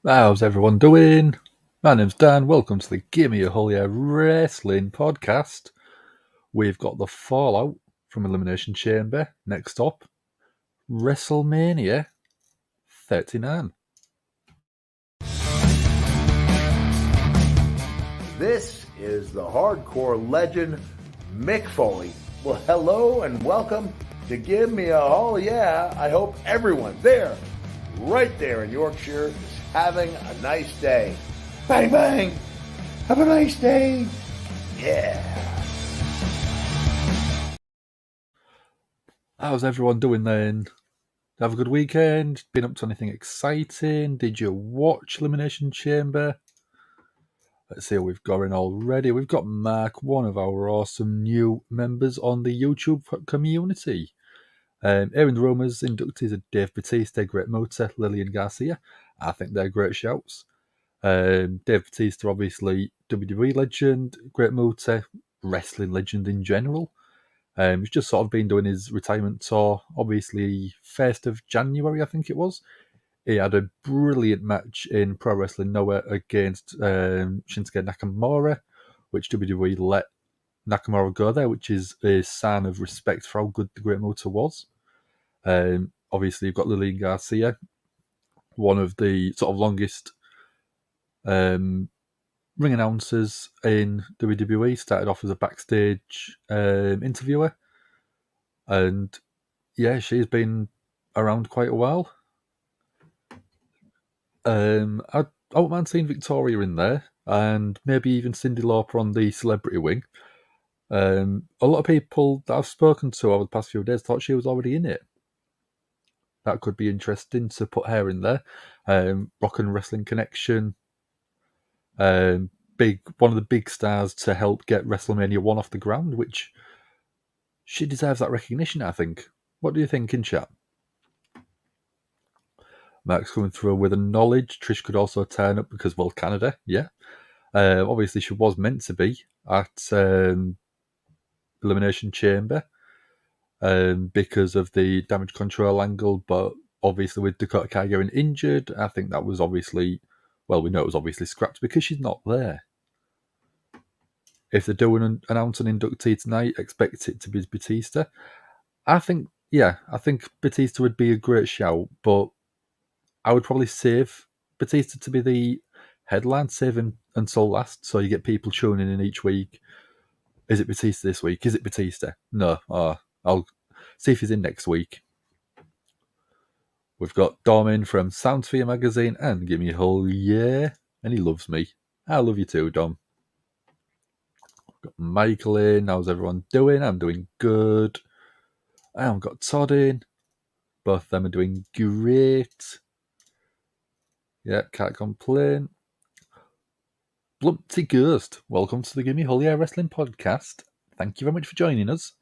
How's everyone doing? My name's Dan. Welcome to the Gimme Wrestling podcast. We've got the fallout from Elimination Chamber. Next up, Wrestlemania 39. This is the hardcore legend, Mick Foley. Well, hello and welcome to Give Me a Hall. Yeah, I hope everyone there, right there in Yorkshire, is having a nice day. Bang, bang. Have a nice day. Yeah. How's everyone doing then? Have a good weekend? Been up to anything exciting? Did you watch Elimination Chamber? Let's see what we've got in already. We've got Mark, one of our awesome new members on the YouTube community. Aaron Romer's inductees are Dave Bautista, Great Muta, Lillian Garcia. I think they're great shouts. Dave Bautista, obviously WWE legend. Great Muta, wrestling legend in general. He's just sort of been doing his retirement tour. Obviously, 1st of January, I think it was. He had a brilliant match in Pro Wrestling Noah against Shinsuke Nakamura, which WWE let Nakamura go there, which is a sign of respect for how good the Great Muta was. Obviously, you've got Lillian Garcia, one of the sort of longest ring announcers in WWE. Started off as a backstage interviewer, and yeah, she's been around quite a while. I don't mind seeing Victoria in there, and maybe even Cyndi Lauper on the celebrity wing. A lot of people that I've spoken to over the past few days thought she was already in it. That could be interesting to put her in there. Rock and Wrestling Connection. One of the big stars to help get WrestleMania 1 off the ground, which she deserves that recognition, I think. What do you think in chat? Mark's coming through with a knowledge. Trish could also turn up because, well, Canada, yeah. Obviously, she was meant to be at Elimination Chamber because of the damage control angle, but obviously with Dakota Kai getting injured, I think that was obviously, well, we know it was obviously scrapped because she's not there. If they're doing announce an inductee tonight, expect it to be Batista. I think Batista would be a great shout, but I would probably save Batista to be the headline, save him until last, so you get people tuning in each week. Is it Batista this week? Is it Batista? No. I'll see if he's in next week. We've got Dom in from Soundsphere magazine and Gimme a Whole Yeah, and he loves me. I love you too, Dom. Got Michael in. How's everyone doing? I'm doing good. I've got Todd in. Both of them are doing great. Yeah, can't complain. Blumpty Ghost, welcome to the Gimme Whole Yeah Wrestling podcast. Thank you very much for joining us.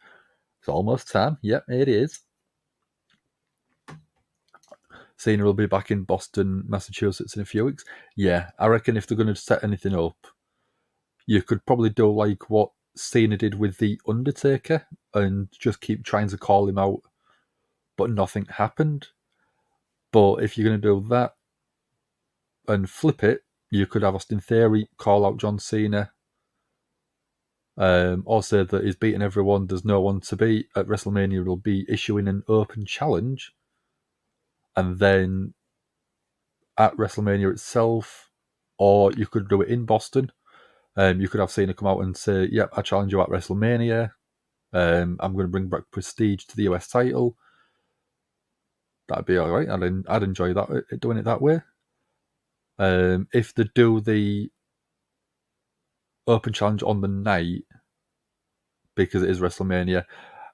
It's almost time. Yep, it is. Cena will be back in Boston, Massachusetts in a few weeks. Yeah, I reckon if they're going to set anything up, you could probably do like what Cena did with The Undertaker and just keep trying to call him out, but nothing happened. But if you're going to do that and flip it, you could have Austin Theory call out John Cena, or say that he's beaten everyone, there's no one to beat. At WrestleMania, it'll be issuing an open challenge. And then at WrestleMania itself, or you could do it in Boston. You could have Cena come out and say, yep, I challenge you at WrestleMania. I'm going to bring back prestige to the US title. That'd be all right. I'd enjoy that, doing it that way. If they do the open challenge on the night, because it is WrestleMania,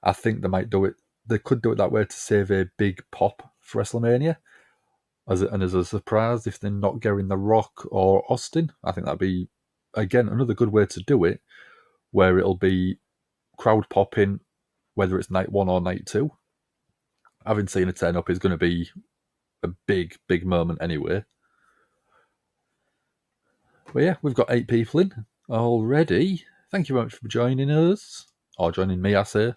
I think they might do it. They could do it that way to save a big pop for WrestleMania. As a surprise, if they're not getting The Rock or Austin, I think that'd be, again, another good way to do it, where it'll be crowd popping, whether it's night 1 or night 2. Having seen a turn up is going to be a big, big moment anyway. But yeah, we've got 8 people in already. Thank you very much for joining us, or joining me, I say.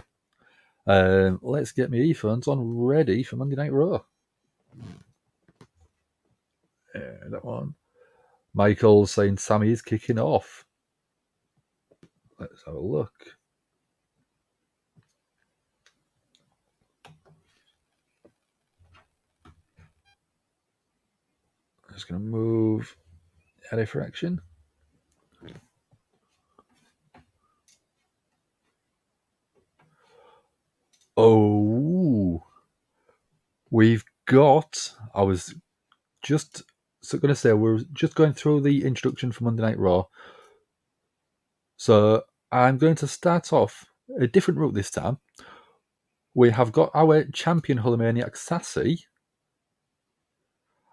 Let's get my earphones on ready for Monday Night Raw. Yeah, that one. Michael saying Sammy's kicking off. Let's have a look. I'm just going to move Eddie for action. Oh, we've got. I was just going to say we're just going through the introduction for Monday Night Raw. So I'm going to start off a different route this time. We have got our champion Hulkamaniac Sassy,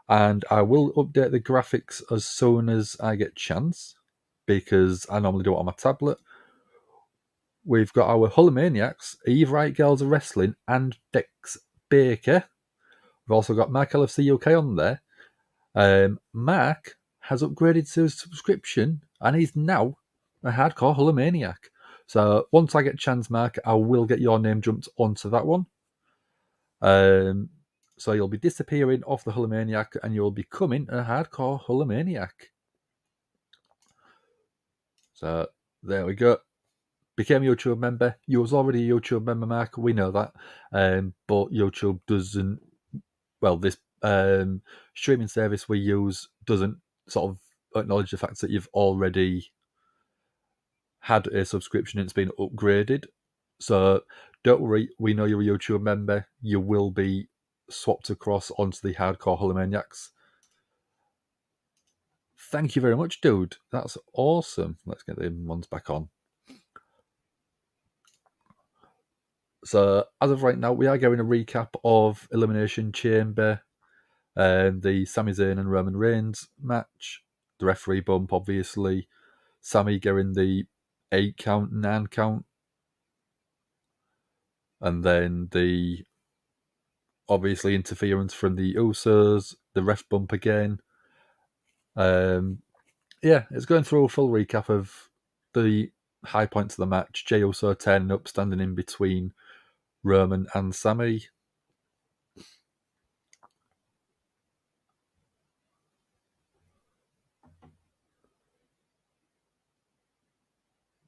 and I will update the graphics as soon as I get a chance, because I normally do it on my tablet. We've got our Hulkamaniacs, Eve Wright Girls of Wrestling, and Dex Baker. We've also got Mark LFC UK on there. Mark has upgraded to his subscription, and he's now a hardcore Hulkamaniac. So once I get a chance, Mark, I will get your name jumped onto that one. So you'll be disappearing off the Hulkamaniac, and you'll be becoming a hardcore Hulkamaniac. So there we go. Became a YouTube member. You was already a YouTube member, Mark. We know that. But YouTube doesn't. Well, this streaming service we use doesn't sort of acknowledge the fact that you've already had a subscription and it's been upgraded. So don't worry. We know you're a YouTube member. You will be swapped across onto the hardcore Hulkamaniacs. Thank you very much, dude. That's awesome. Let's get the ones back on. So, as of right now, we are getting a recap of Elimination Chamber, the Sami Zayn and Roman Reigns match, the referee bump, obviously, Sami getting the 8 count, 9 count, and then the obviously interference from the Usos, the ref bump again. Yeah, it's going through a full recap of the high points of the match. Jey Uso turning up, standing in between Roman and Sami.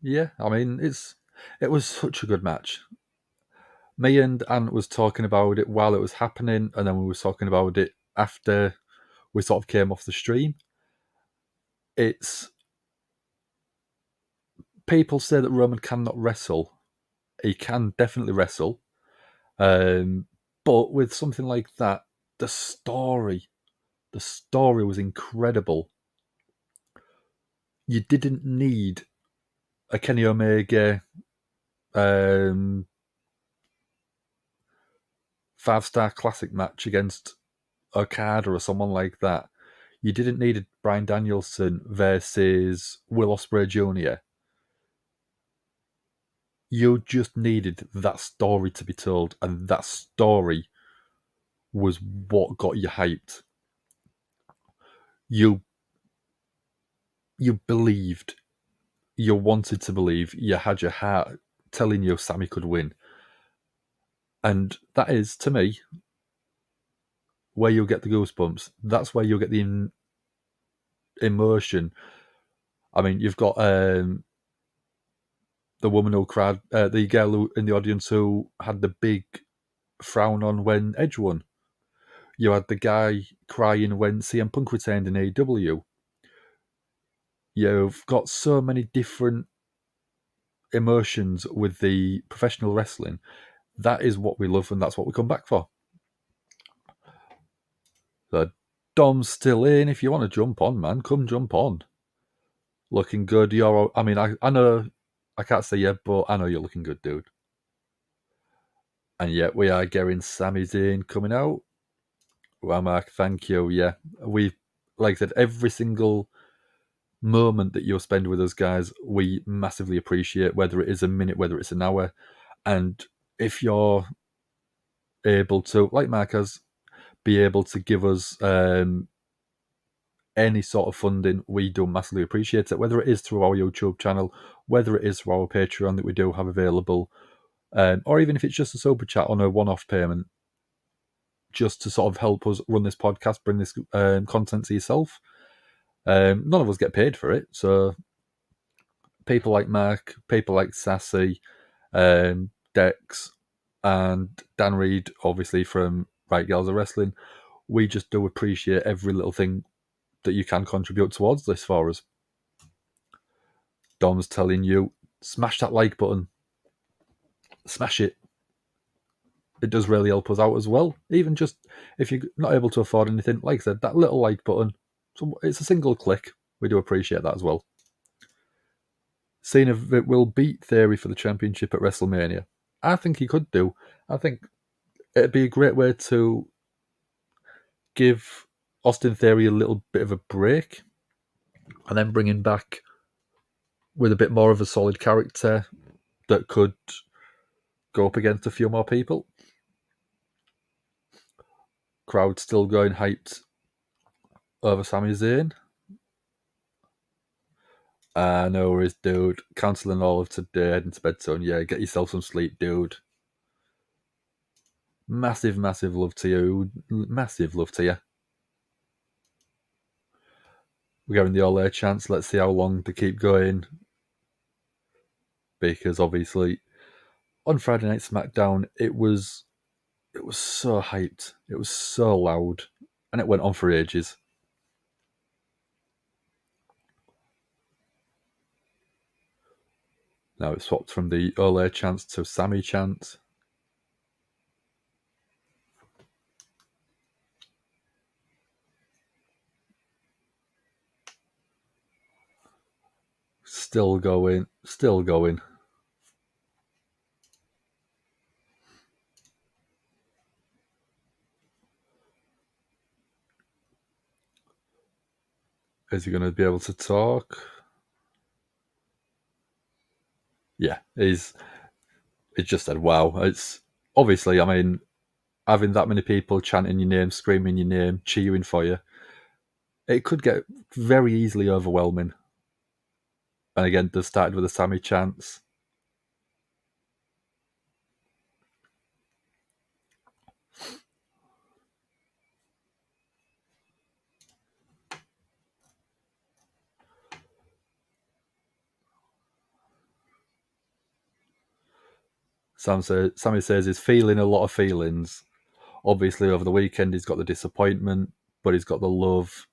Yeah, I mean, it was such a good match. Me and Ant was talking about it while it was happening, and then we were talking about it after we sort of came off the stream. It's people say that Roman cannot wrestle. He can definitely wrestle, but with something like that, the story was incredible. You didn't need a Kenny Omega 5-star classic match against Okada or someone like that. You didn't need Bryan Danielson versus Will Ospreay Jr. You just needed that story to be told, and that story was what got you hyped. You believed. You wanted to believe. You had your heart telling you Sami could win. And that is, to me, where you'll get the goosebumps. That's where you'll get the emotion. I mean, you've got the woman who cried, the girl in the audience who had the big frown on when Edge won. You had the guy crying when CM Punk returned in AEW. You've got so many different emotions with the professional wrestling. That is what we love, and that's what we come back for. So Dom's still in. If you want to jump on, man, come jump on. Looking good. I know I can't say yeah, but I know you're looking good, dude. And yet we are getting Sami Zayn coming out. Well, Mark, thank you. Yeah, we, like I said, every single moment that you'll spend with us guys, we massively appreciate, whether it is a minute, whether it's an hour. And if you're able to, like Mark has, be able to give us any sort of funding, we do massively appreciate it, whether it is through our YouTube channel, whether it is through our Patreon that we do have available, or even if it's just a super chat on a one-off payment. just to sort of help us run this podcast, bring this content to yourself. None of us get paid for it, so people like Mark, people like Sassy, Dex, and Dan Reed, obviously from Right Girls of Wrestling, we just do appreciate every little thing that you can contribute towards this for us. Dom's telling you, smash that like button. Smash it. It does really help us out as well. Even just if you're not able to afford anything, like I said, that little like button, so it's a single click. We do appreciate that as well. Seeing if it will beat Theory for the championship at WrestleMania. I think he could do. I think it'd be a great way to give Austin Theory a little bit of a break and then bring him back with a bit more of a solid character that could go up against a few more people. Crowd still going hyped over Sami Zayn. No worries, dude. Cancelling all of today, heading to bed soon. Yeah, get yourself some sleep, dude. Massive, massive love to you. Massive love to you. We're getting the all-air chance. Let's see how long to keep going. Because obviously, on Friday Night SmackDown, it was so hyped. It was so loud. And it went on for ages. Now it's swapped from the Ole chant to Sami chant. Still going, still going. Is he going to be able to talk? Yeah, he's just said, wow. It's obviously, I mean, having that many people chanting your name, screaming your name, cheering for you, it could get very easily overwhelming. And again, they started with the Sami chants. Sami says he's feeling a lot of feelings. Obviously, over the weekend, he's got the disappointment, but he's got the love.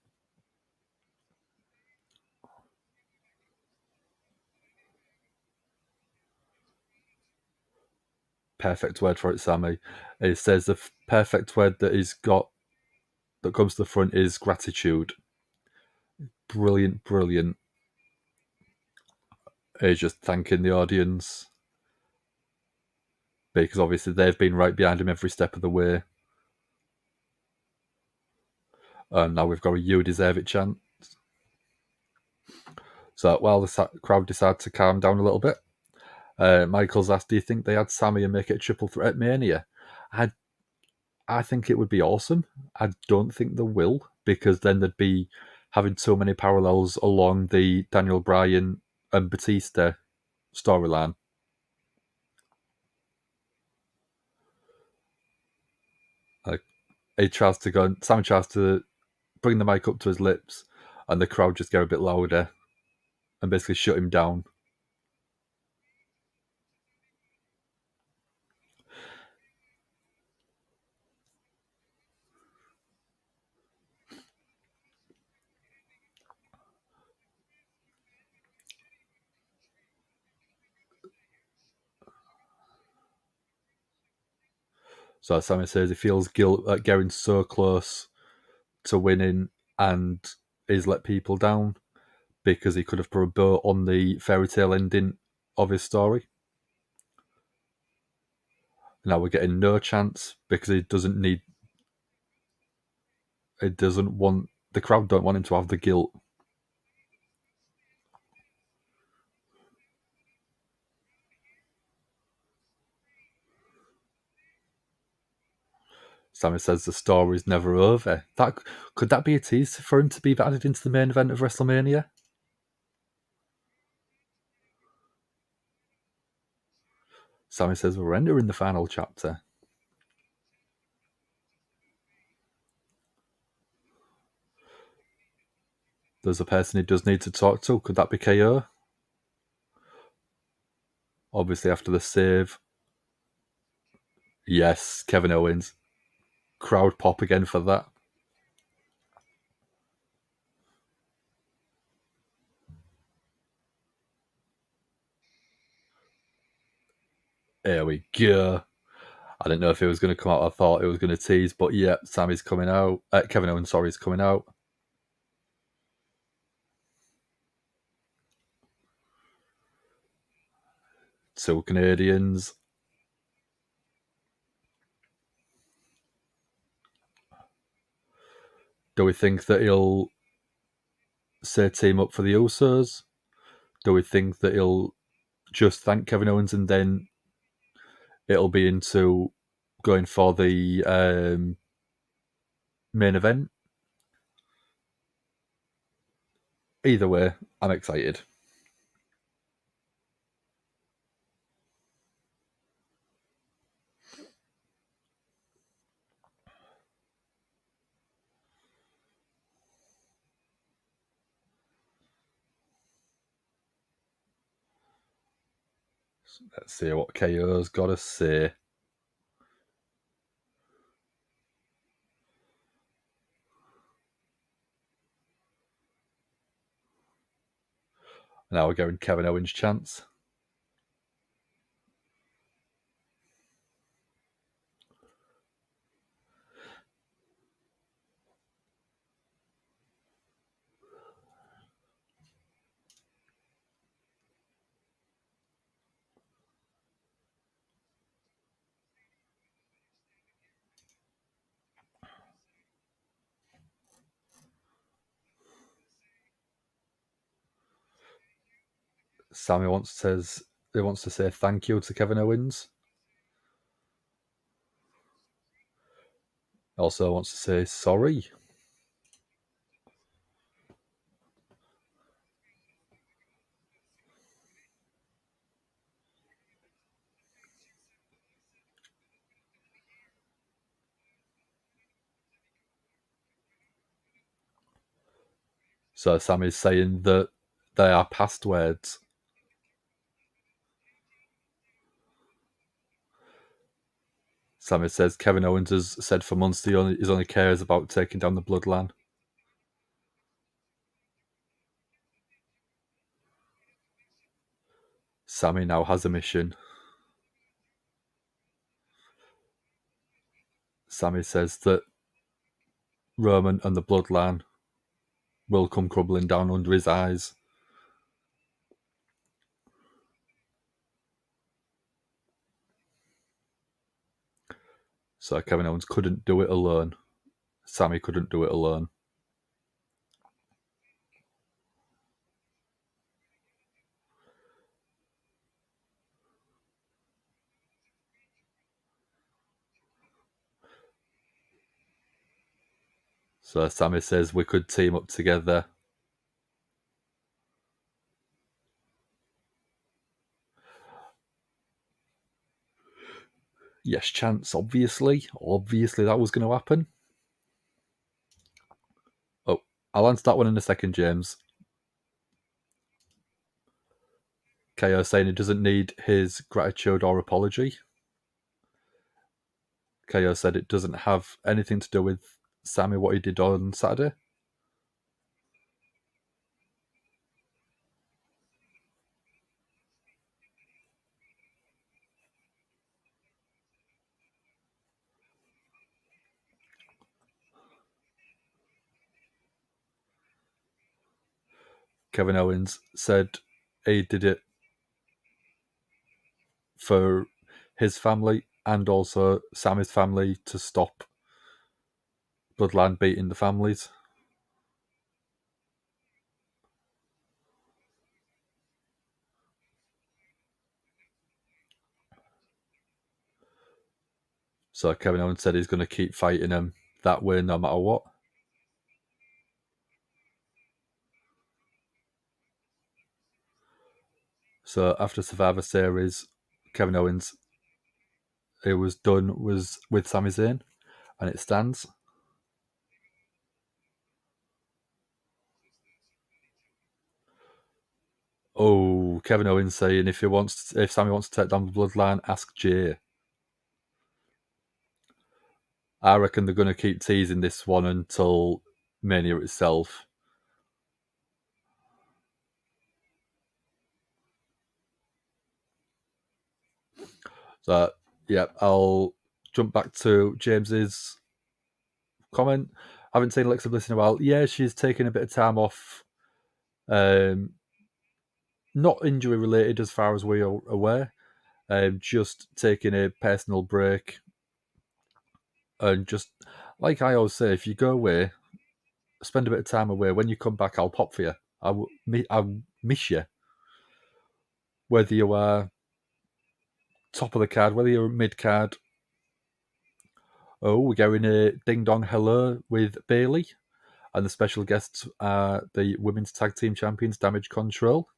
Perfect word for it, Sami. He says the perfect word that he's got that comes to the front is gratitude. Brilliant, brilliant. He's just thanking the audience because obviously they've been right behind him every step of the way. And now we've got a "You deserve it" chant. So while the crowd decide to calm down a little bit, Michael's asked, do you think they had Sami and make it a triple threat Mania? I think it would be awesome. I don't think they will, because then they'd be having so many parallels along the Daniel Bryan and Batista storyline. Sami tries to bring the mic up to his lips, and the crowd just get a bit louder and basically shut him down. So Sami says he feels guilt at getting so close to winning and he's let people down because he could have put a bow on the fairy tale ending of his story. Now we're getting no chance because he doesn't want, the crowd don't want him to have the guilt. Sami says the story's never over. Could that be a tease for him to be added into the main event of WrestleMania? Sami says we're entering the final chapter. there's a person he does need to talk to. Could that be KO? Obviously, after the save. Yes, Kevin Owens. Crowd pop again for that. There we go. I didn't know if it was going to come out. I thought it was going to tease, but yeah, Sammy's coming out. Kevin Owens, sorry, is coming out. Two Canadians. Do we think that he'll say team up for the Usos? Do we think that he'll just thank Kevin Owens and then it'll be into going for the main event? Either way, I'm excited. Let's see what KO's got to say. Now we're going Kevin Owens' chance. Sammy wants to say thank you to Kevin Owens. Also wants to say sorry. So Sammy's saying that they are past words. Sammy says Kevin Owens has said for months he only cares about taking down the bloodline. Sammy now has a mission. Sammy says that Roman and the bloodline will come crumbling down under his eyes. So Kevin Owens couldn't do it alone. Sammy couldn't do it alone. So Sammy says we could team up together. Yes, chance, obviously. Obviously that was going to happen. Oh, I'll answer that one in a second, James. KO saying he doesn't need his gratitude or apology. KO said it doesn't have anything to do with Sammy, what he did on Saturday. Kevin Owens said he did it for his family and also Sammy's family to stop Bloodline beating the families. So Kevin Owens said he's going to keep fighting him that way no matter what. So after Survivor Series, Kevin Owens, it was done was with Sami Zayn, and it stands. Oh, Kevin Owens saying if Sammy wants to take down the Bloodline, ask Jay. I reckon they're going to keep teasing this one until Mania itself. So, yeah, I'll jump back to James's comment. I haven't seen Alexa Bliss in a while. Yeah, she's taken a bit of time off. Not injury related as far as we are aware. Just taking a personal break. And just, like I always say, if you go away, spend a bit of time away. When you come back, I'll pop for you. I'll miss you. Whether you are top of the card, whether you're mid card. Oh, we're going a ding dong hello with Bailey, and the special guests are the women's tag team champions, Damage Control.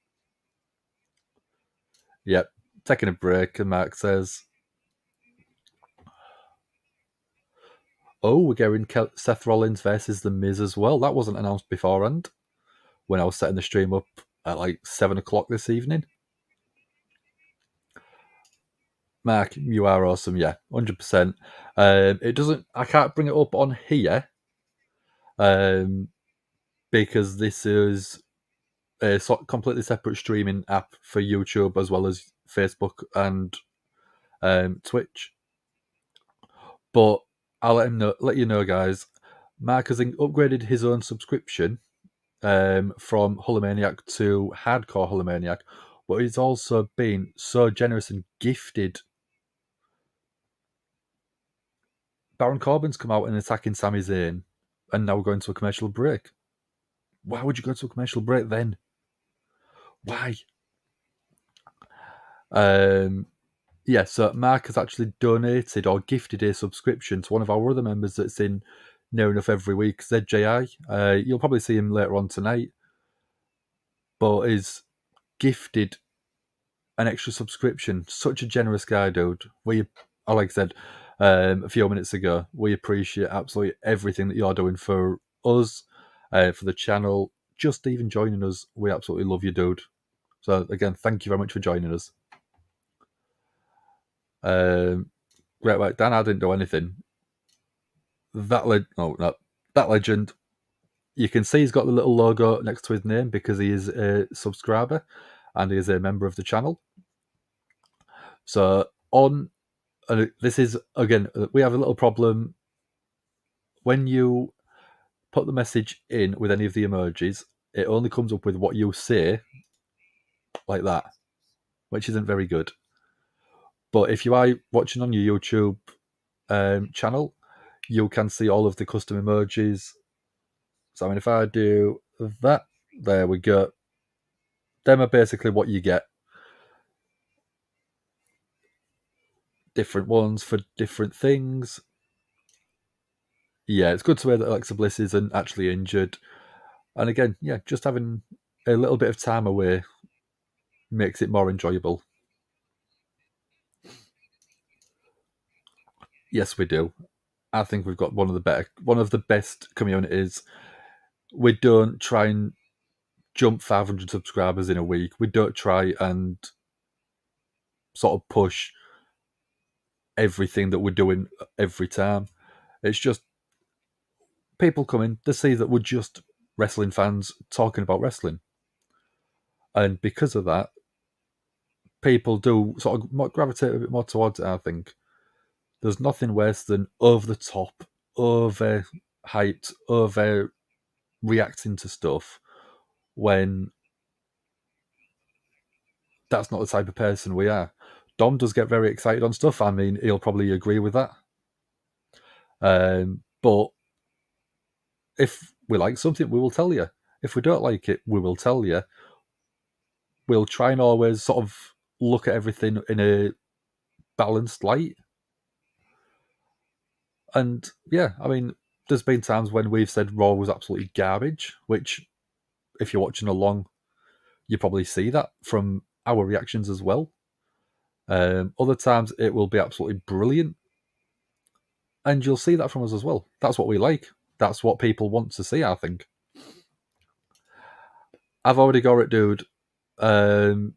Yep, taking a break, and Mark says, "Oh, we're going Seth Rollins versus The Miz as well. That wasn't announced beforehand when I was setting the stream up at like 7 o'clock this evening." Mark, you are awesome. Yeah, 100%. It doesn't. I can't bring it up on here because this is a completely separate streaming app for YouTube as well as Facebook and Twitch. But I'll let you know, guys. Mark has upgraded his own subscription from Hulkamaniac to Hardcore Hulkamaniac, but he's also been so generous and gifted. Baron Corbin's come out and attacking Sami Zayn, and now we're going to a commercial break. Why would you go to a commercial break then? Why? Yeah, so Mark has actually donated or gifted a subscription to one of our other members that's in near enough every week, ZJI. You'll probably see him later on tonight, but is gifted an extra subscription. Such a generous guy, dude. Like I said a few minutes ago, we appreciate absolutely everything that you're doing for us, for the channel, just even joining us. We absolutely love you, dude. So again, thank you very much for joining us. Great work, Dan. I didn't do anything. That legend. You can see he's got the little logo next to his name because he is a subscriber and he is a member of the channel. So this is, again, we have a little problem. When you put the message in with any of the emojis, it only comes up with what you say, like that, which isn't very good. But if you are watching on your YouTube channel, you can see all of the custom emojis. So, I mean, if I do that, there we go. Them are basically what you get. Different ones for different things. Yeah, it's good to hear that Alexa Bliss isn't actually injured. And again, yeah, just having a little bit of time away makes it more enjoyable. Yes, we do. I think we've got one of the best communities. We don't try and jump 500 subscribers in a week. We don't try and sort of push everything that we're doing every time. It's just people come in, they see that we're just wrestling fans talking about wrestling. And because of that, people do sort of gravitate a bit more towards it, I think. There's nothing worse than over the top, over hyped, over reacting to stuff when that's not the type of person we are. Dom does get very excited on stuff. I mean, he'll probably agree with that. But if we like something, we will tell you. If we don't like it, we will tell you. We'll try and always sort of look at everything in a balanced light. And yeah, I mean, there's been times when we've said Raw was absolutely garbage, which, if you're watching along, you probably see that from our reactions as well. Other times it will be absolutely brilliant, and you'll see that from us as well. That's what we like. That's what people want to see, I think. I've already got it, dude. I'll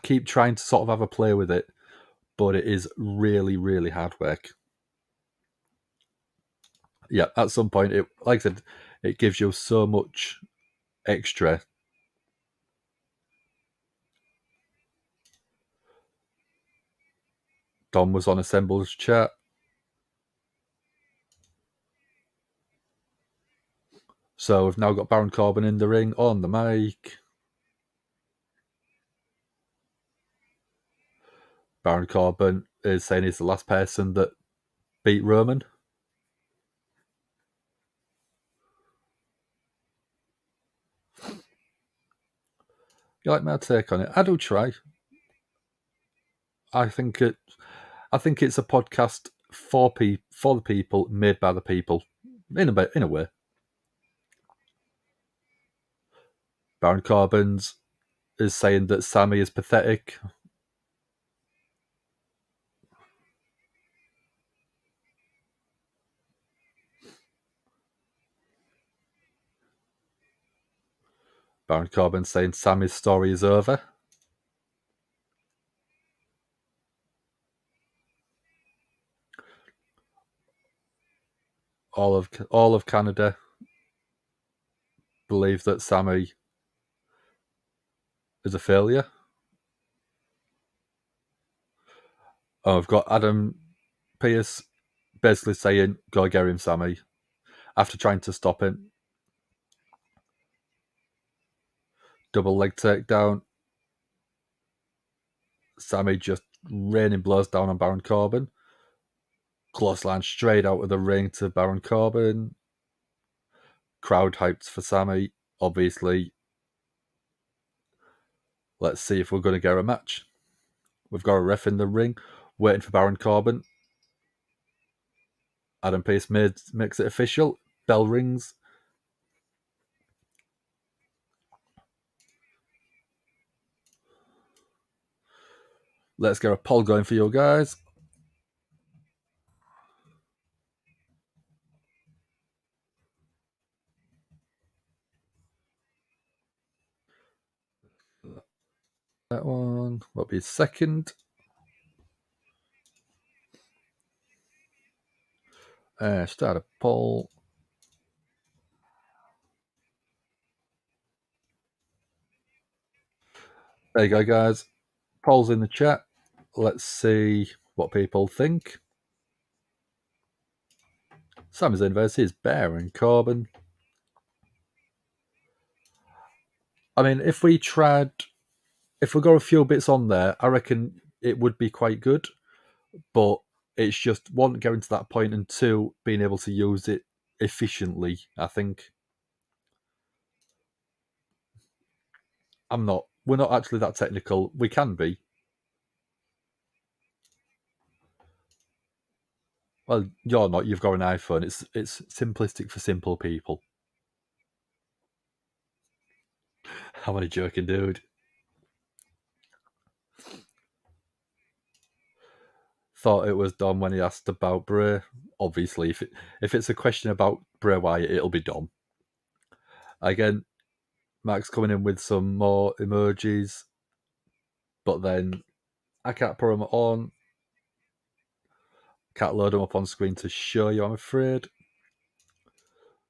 keep trying to sort of have a play with it, but it is really, really hard work. Yeah, at some point, it, like I said, it gives you so much extra. Dom was on Assemble's chat. So we've now got Baron Corbin in the ring on the mic. Baron Corbin is saying he's the last person that beat Roman. You like my take on it? I do try. I think it's a podcast for the people, made by the people, in a way. Baron Corbin is saying that Sammy is pathetic. Baron Corbin saying Sammy's story is over. All of Canada believe that Sammy is a failure. Oh, I've got Adam Pearce basically saying, "Go get him, Sammy," after trying to stop him. Double leg takedown. Sammy just raining blows down on Baron Corbin. Clothesline straight out of the ring to Baron Corbin. Crowd hyped for Sammy, obviously. Let's see if we're going to get a match. We've got a ref in the ring, waiting for Baron Corbin. Adam Pearce makes it official. Bell rings. Let's get a poll going for you guys. That one will be second. Start a poll. There you go, guys. Polls in the chat. Let's see what people think. Sami Zayn versus Baron Corbin. I mean, if we got a few bits on there, I reckon it would be quite good. But it's just, one, getting to that point, and two, being able to use it efficiently, I think. We're not actually that technical. We can be. Well, you're not. You've got an iPhone. It's simplistic for simple people. I'm only joking, dude. Thought it was Dom when he asked about Bray. Obviously, if it's a question about Bray Wyatt, it'll be Dom. Again, Max coming in with some more emojis, but then I can't put them on. Can't load them up on screen to show you, I'm afraid.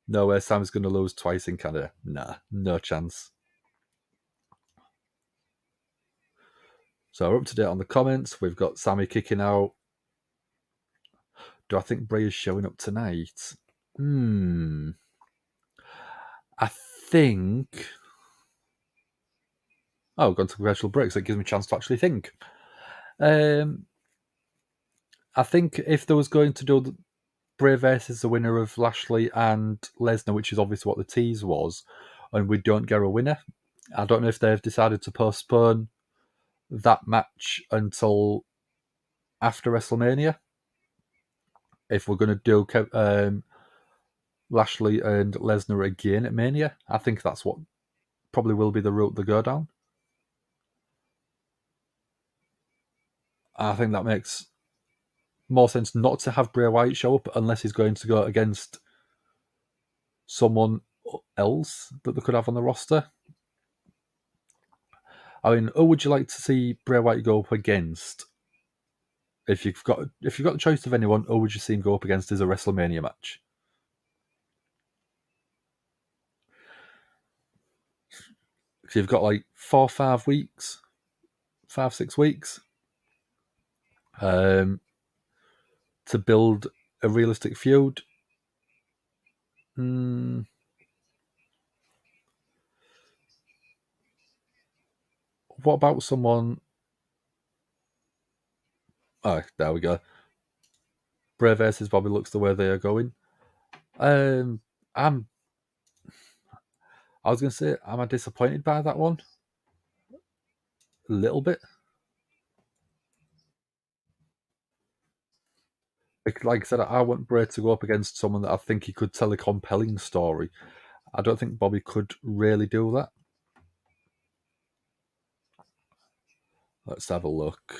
No way Sam's going to lose twice in Canada. Nah, no chance. So we're up to date on the comments. We've got Sammy kicking out. Do I think Bray is showing up tonight? I think... Oh, we've gone to commercial break, so it gives me a chance to actually think. I think if there was going to do Bray versus the winner of Lashley and Lesnar, which is obviously what the tease was, and we don't get a winner, I don't know if they've decided to postpone that match until after WrestleMania. If we're going to do Lashley and Lesnar again at Mania, I think that's what probably will be the route they go down. I think that makes more sense not to have Bray Wyatt show up unless he's going to go against someone else that they could have on the roster. I mean, who would you like to see Bray Wyatt go up against? If you've got the choice of anyone, who would you see him go up against as a WrestleMania match? So you've got like 5 weeks, 6 weeks, to build a realistic feud. What about someone? Oh, there we go. Bray versus Bobby looks the way they are going. I was going to say, am I disappointed by that one? A little bit. Like I said, I want Bray to go up against someone that I think he could tell a compelling story. I don't think Bobby could really do that. Let's have a look.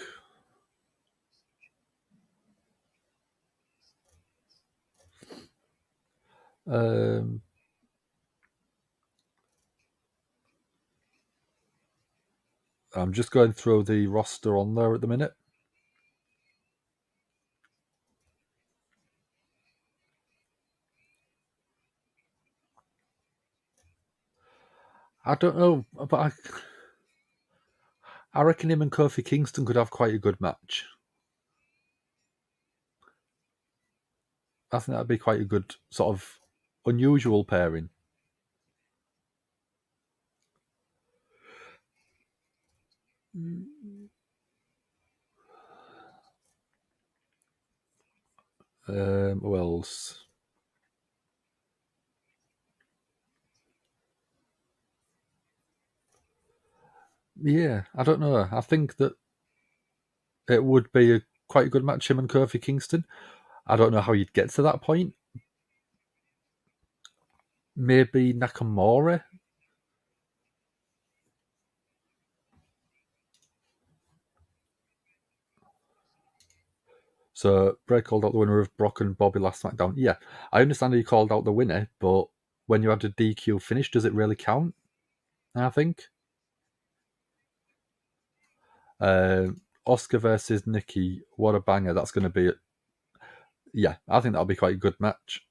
I'm just going through the roster on there at the minute. I don't know, but I reckon him and Kofi Kingston could have quite a good match. I think that'd be quite a good sort of unusual pairing. Who else? Yeah, I don't know. I think that it would be quite a good match, him and Kofi Kingston. I don't know how you'd get to that point. Maybe Nakamura. So Bray called out the winner of Brock and Bobby last SmackDown. Yeah, I understand he called out the winner, but when you had a DQ finish, does it really count? I think. Asuka versus Nikki. What a banger that's going to be. Yeah, I think that'll be quite a good match.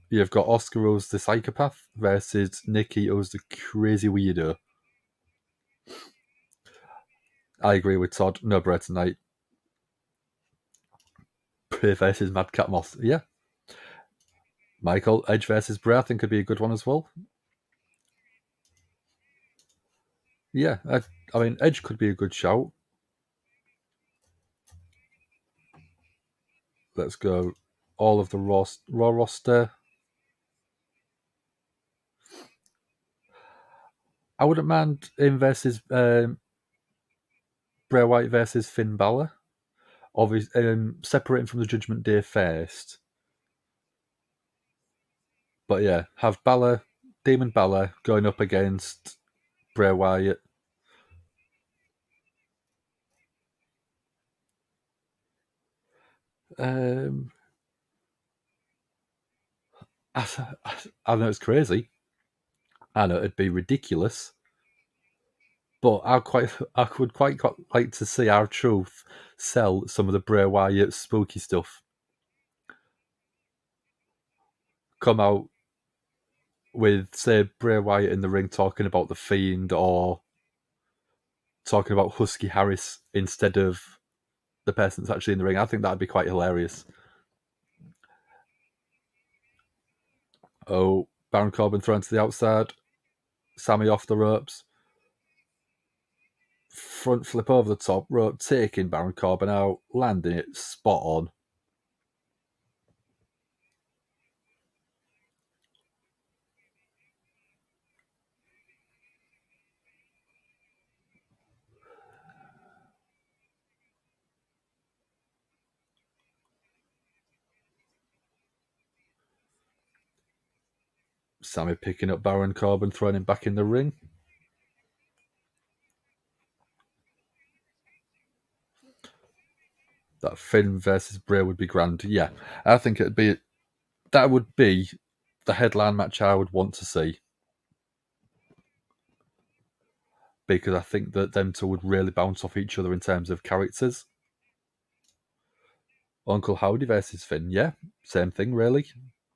You've got Asuka, who's the psychopath, versus Nikki, who's the crazy weirdo. I agree with Todd. No Bray tonight. Bray versus Madcap Moss. Yeah. Michael, Edge versus Bray, I think could be a good one as well. Yeah, I mean, Edge could be a good shout. Let's go all of the Raw roster. I wouldn't mind him versus Bray Wyatt versus Finn Balor. Obviously, separating from the Judgment Day first. But yeah, have Balor, Demon Balor, going up against Bray Wyatt. I know it's crazy. I know it'd be ridiculous. But I would quite like to see R-Truth sell some of the Bray Wyatt spooky stuff. Come out with, say, Bray Wyatt in the ring talking about the Fiend or talking about Husky Harris instead of the person that's actually in the ring. I think that'd be quite hilarious. Oh, Baron Corbin thrown to the outside. Sammy off the ropes. Front flip over the top rope, taking Baron Corbin out, landing it spot on. Sammy picking up Baron Corbin, throwing him back in the ring. That Finn versus Bray would be grand. Yeah, I think that would be the headline match I would want to see. because I think that them two would really bounce off each other in terms of characters. Uncle Howdy versus Finn, yeah, same thing really.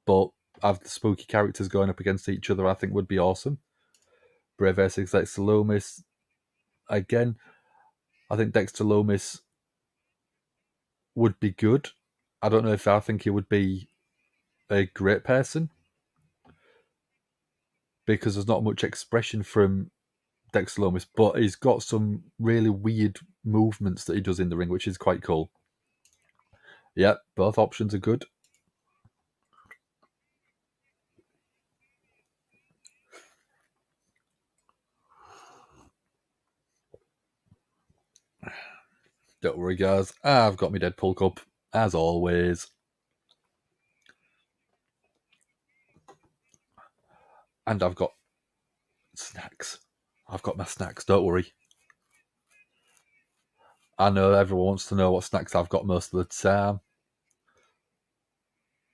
But have the spooky characters going up against each other, I think would be awesome. Bray versus Dexter Lumis, again, I think Dexter Lumis would be good. I don't know if I think he would be a great person, because there's not much expression from Dexter Lumis, but he's got some really weird movements that he does in the ring, which is quite cool. Yeah, both options are good. Don't worry, guys. I've got my Deadpool cup, as always. And I've got snacks. I've got my snacks, don't worry. I know everyone wants to know what snacks I've got most of the time.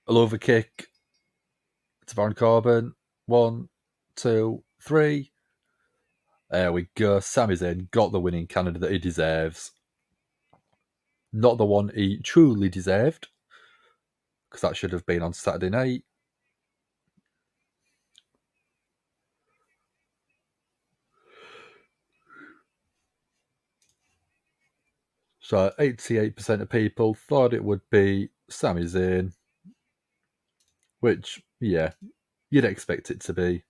A love a kick to Baron Corbin. 1, 2, 3. There we go. Sami Zayn got the winning Canada that he deserves. Not the one he truly deserved, because that should have been on Saturday night. So 88% of people thought it would be Sami Zayn, which, yeah, you'd expect it to be.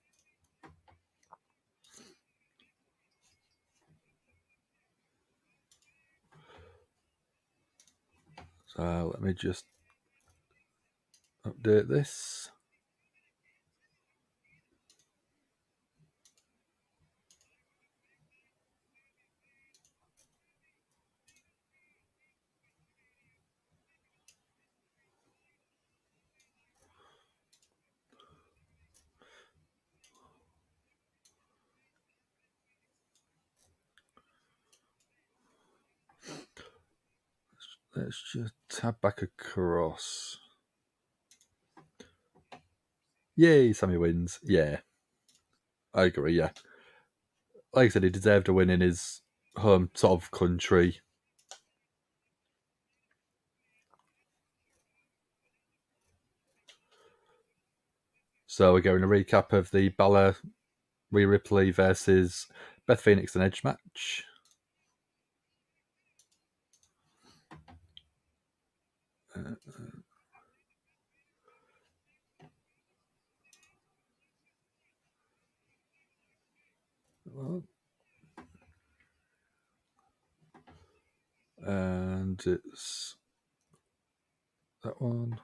So let me just update this. Let's just tab back across. Yay, Sammy wins. Yeah. I agree, yeah. Like I said, he deserved a win in his home sort of country. So we're getting a recap of the Balor, Rhea Ripley versus Beth Phoenix and Edge match. And it's that one.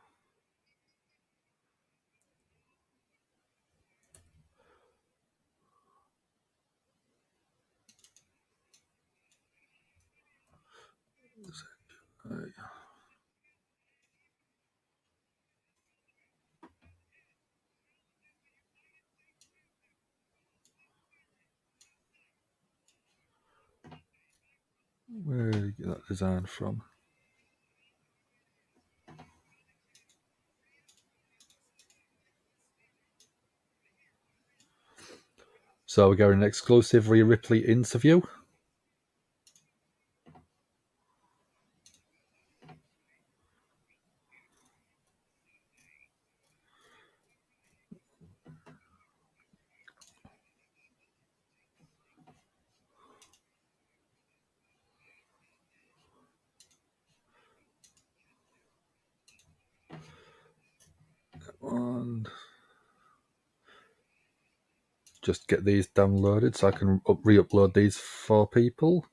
Where did you get that design from? So we're getting an exclusive Rhea Ripley interview. And just get these downloaded so I can re-upload these for people.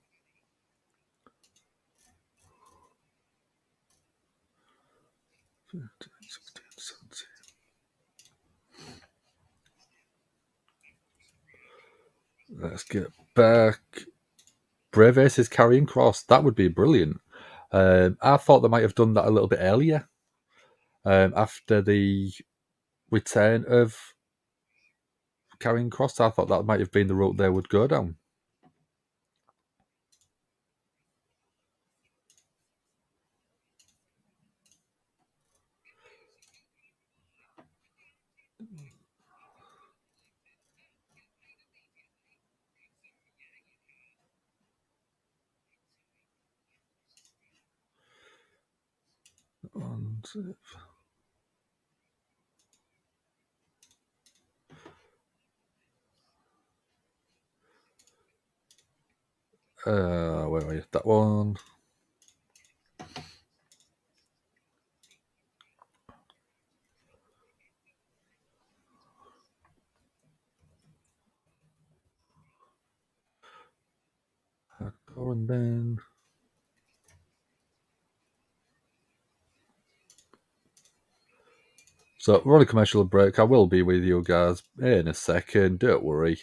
Let's get back. Bray versus Karrion Kross. That would be brilliant. I thought they might have done that a little bit earlier. After the return of Karrion Kross, I thought that might have been the route they would go down. And where are you? That one. And then so we're on a commercial break. I will be with you guys in a second. Don't worry.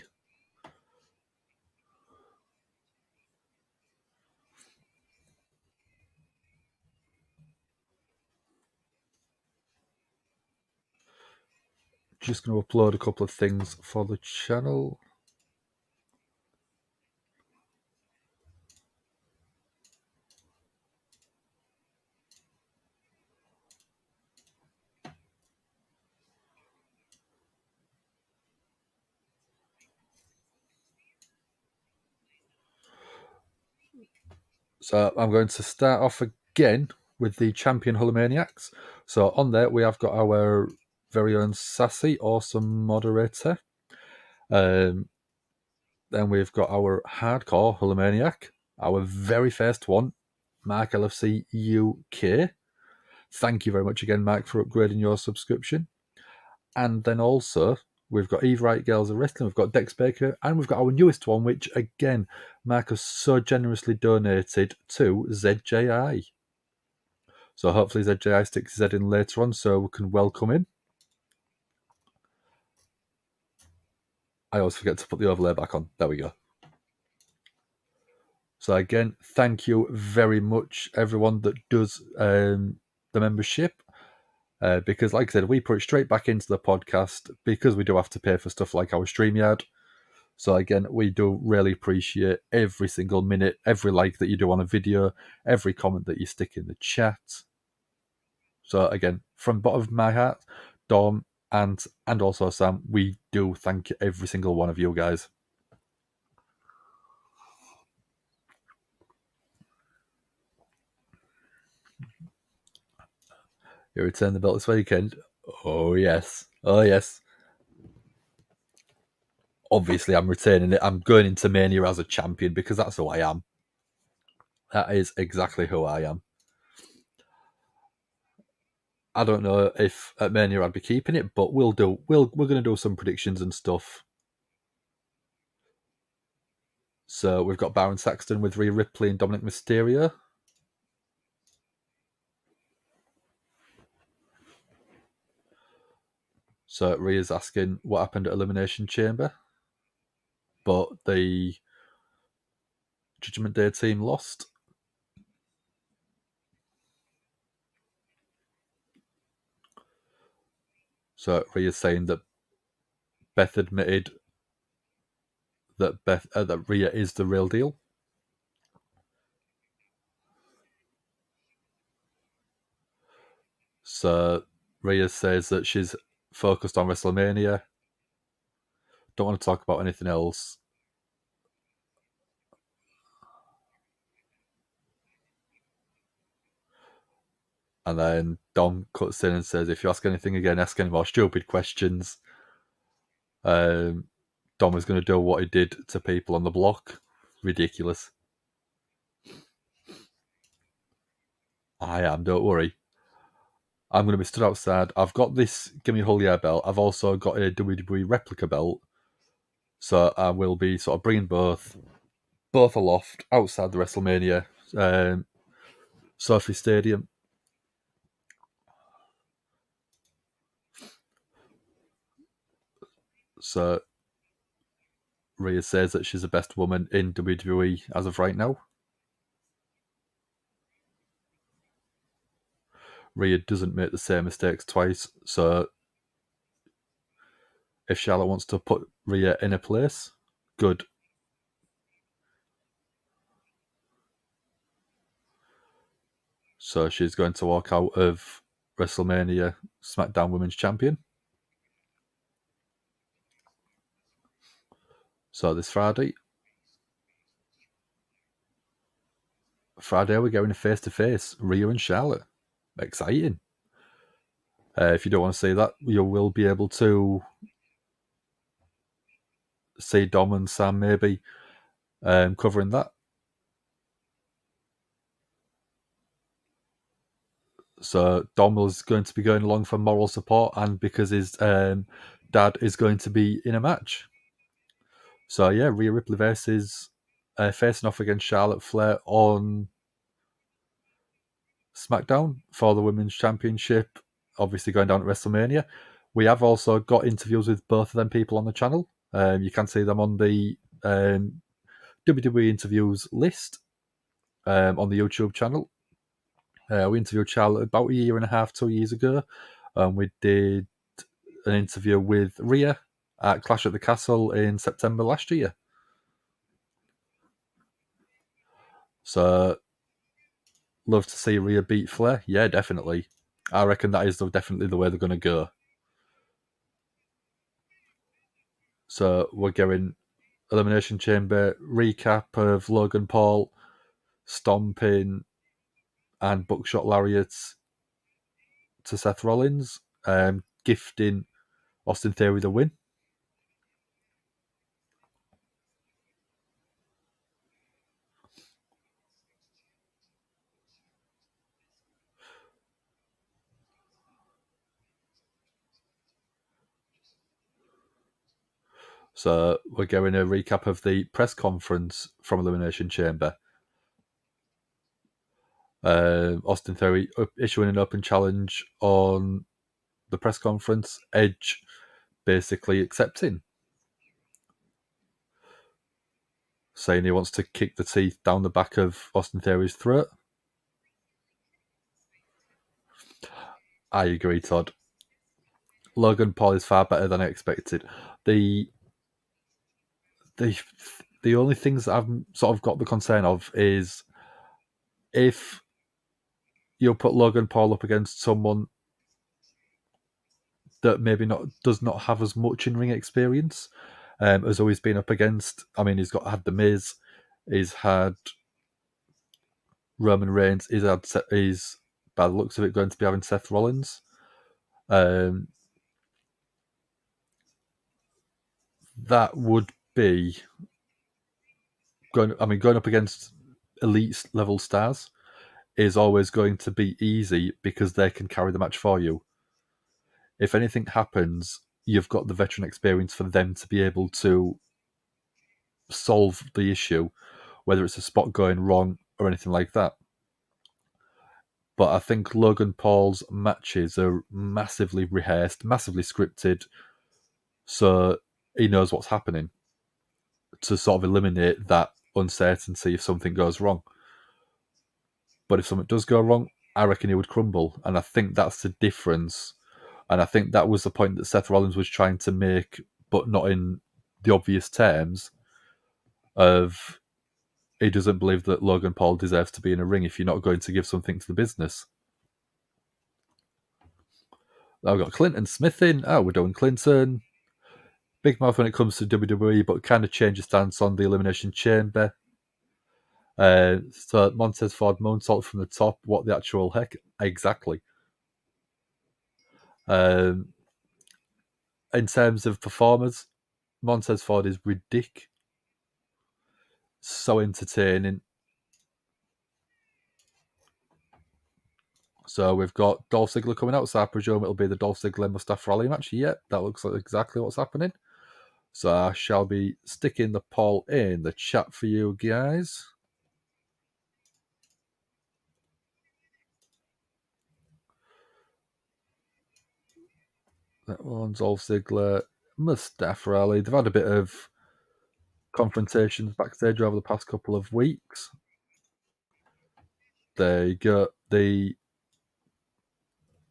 Just going to upload a couple of things for the channel. So I'm going to start off again with the Champion Hulkamaniacs. So on there we have got our very own sassy, awesome moderator. Then we've got our hardcore Hulkamaniac, our very first one, Mark LFC UK. Thank you very much again, Mark, for upgrading your subscription. And then also we've got Eve Wright Girls of Wrestling, we've got Dex Baker, and we've got our newest one, which again, Mark has so generously donated to ZJI. So hopefully ZJI sticks his head in later on so we can welcome him. I always forget to put the overlay back on. There we go. So again, thank you very much, everyone that does the membership. Because like I said, we put it straight back into the podcast because we do have to pay for stuff like our StreamYard. So again, we do really appreciate every single minute, every like that you do on a video, every comment that you stick in the chat. So again, from the bottom of my heart, Dom and also Sam, we do thank every single one of you guys. You return the belt this weekend? Oh yes. Oh yes. Obviously, I'm retaining it. I'm going into Mania as a champion because that's who I am. That is exactly who I am. I don't know if at Mania I'd be keeping it, but we're going to do some predictions and stuff. So we've got Baron Saxton with Rhea Ripley and Dominic Mysterio. So Rhea's asking what happened at Elimination Chamber, but the Judgment Day team lost. So Rhea's saying that Beth admitted that that Rhea is the real deal. So Rhea says that she's focused on WrestleMania. Don't want to talk about anything else. And then Dom cuts in and says, if you ask anything again, ask any more stupid questions. Dom is going to do what he did to people on the block. Ridiculous. I am, don't worry. I'm going to be stood outside. I've got this Gimme Hulkamania belt. I've also got a WWE replica belt. So I will be sort of bringing both aloft outside the WrestleMania Sophie Stadium. So Rhea says that she's the best woman in WWE as of right now. Rhea doesn't make the same mistakes twice, so if Charlotte wants to put Rhea in a place, good. So she's going to walk out of WrestleMania SmackDown Women's Champion. So this Friday, we're going face-to-face, Rhea and Charlotte. exciting. If you don't want to see that, you will be able to see Dom and Sam maybe covering that. So Dom is going to be going along for moral support, and because his dad is going to be in a match. So yeah, Rhea Ripley versus facing off against Charlotte Flair on SmackDown for the Women's Championship, obviously going down at WrestleMania. We have also got interviews with both of them people on the channel. You can see them on the WWE interviews list on the YouTube channel. We interviewed Charlotte about a year and a half, 2 years ago. We did an interview with Rhea at Clash at the Castle in September last year. So, love to see Rhea beat Flair. Yeah, definitely. I reckon that is definitely the way they're going to go. So, we're getting Elimination Chamber recap of Logan Paul stomping and buckshot lariats to Seth Rollins, gifting Austin Theory the win. So we're getting a recap of the press conference from Elimination Chamber. Austin Theory issuing an open challenge on the press conference. Edge basically accepting, saying he wants to kick the teeth down the back of Austin Theory's throat. I agree, Todd. Logan Paul is far better than I expected. The only things that I've sort of got the concern of is if you put Logan Paul up against someone that maybe does not have as much in ring experience as always been up against. I mean, he's had the Miz, he's had Roman Reigns, he's by the looks of it going to be having Seth Rollins. That would be going up against elite level stars is always going to be easy because they can carry the match for you. If anything happens, you've got the veteran experience for them to be able to solve the issue, whether it's a spot going wrong or anything like that. But I think Logan Paul's matches are massively rehearsed, massively scripted, so he knows what's happening to sort of eliminate that uncertainty if something goes wrong. But if something does go wrong, I reckon he would crumble, and I think that's the difference. And I think that was the point that Seth Rollins was trying to make, but not in the obvious terms of he doesn't believe that Logan Paul deserves to be in a ring if you're not going to give something to the business. I've got Clinton Smith in. Oh, we're doing Clinton. Big mouth when it comes to WWE, but kind of change his stance on the Elimination Chamber. So Montez Ford moonsault from the top. What the actual heck? Exactly. In terms of performers, Montez Ford is ridiculous. So entertaining. So we've got Dolph Ziggler coming out, so I presume it'll be the Dolph Ziggler Mustafa Ali match. Yep, that looks like exactly what's happening. So I shall be sticking the poll in the chat for you guys. That one's Dolph Ziggler, Mustafa Ali. They've had a bit of confrontations backstage over the past couple of weeks. There you go. The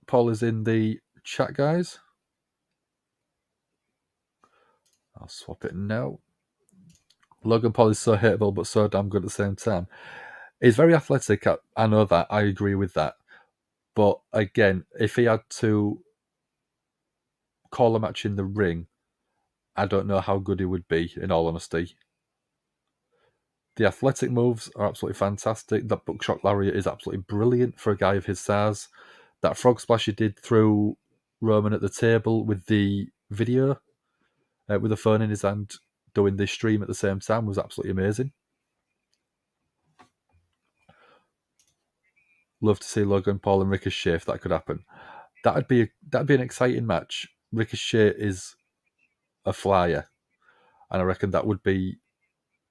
poll is in the chat, guys. I'll swap it now. Logan Paul is so hateable, but so damn good at the same time. He's very athletic. I know that. I agree with that. But again, if he had to call a match in the ring, I don't know how good he would be, in all honesty. The athletic moves are absolutely fantastic. That buckshot lariat is absolutely brilliant for a guy of his size. That frog splash he did through Roman at the table with the video, with the phone in his hand, doing the stream at the same time was absolutely amazing. Love to see Logan Paul and Ricochet if that could happen. That'd be an exciting match. Ricochet is a flyer, and I reckon that would be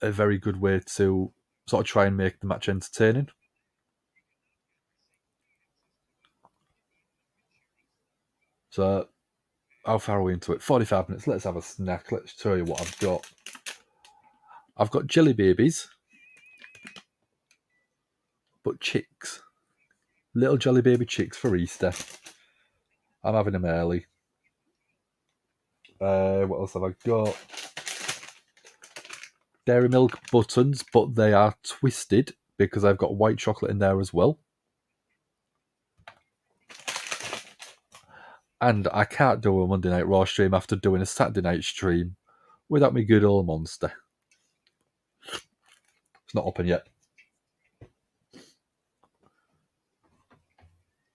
a very good way to sort of try and make the match entertaining. So, how far are we into it? 45 minutes. Let's have a snack. Let's tell you what I've got. I've got jelly babies, but chicks. Little jelly baby chicks for Easter. I'm having them early. What else have I got? Dairy milk buttons, but they are twisted because I've got white chocolate in there as well. And I can't do a Monday Night Raw stream after doing a Saturday night stream without me good old monster. It's not open yet.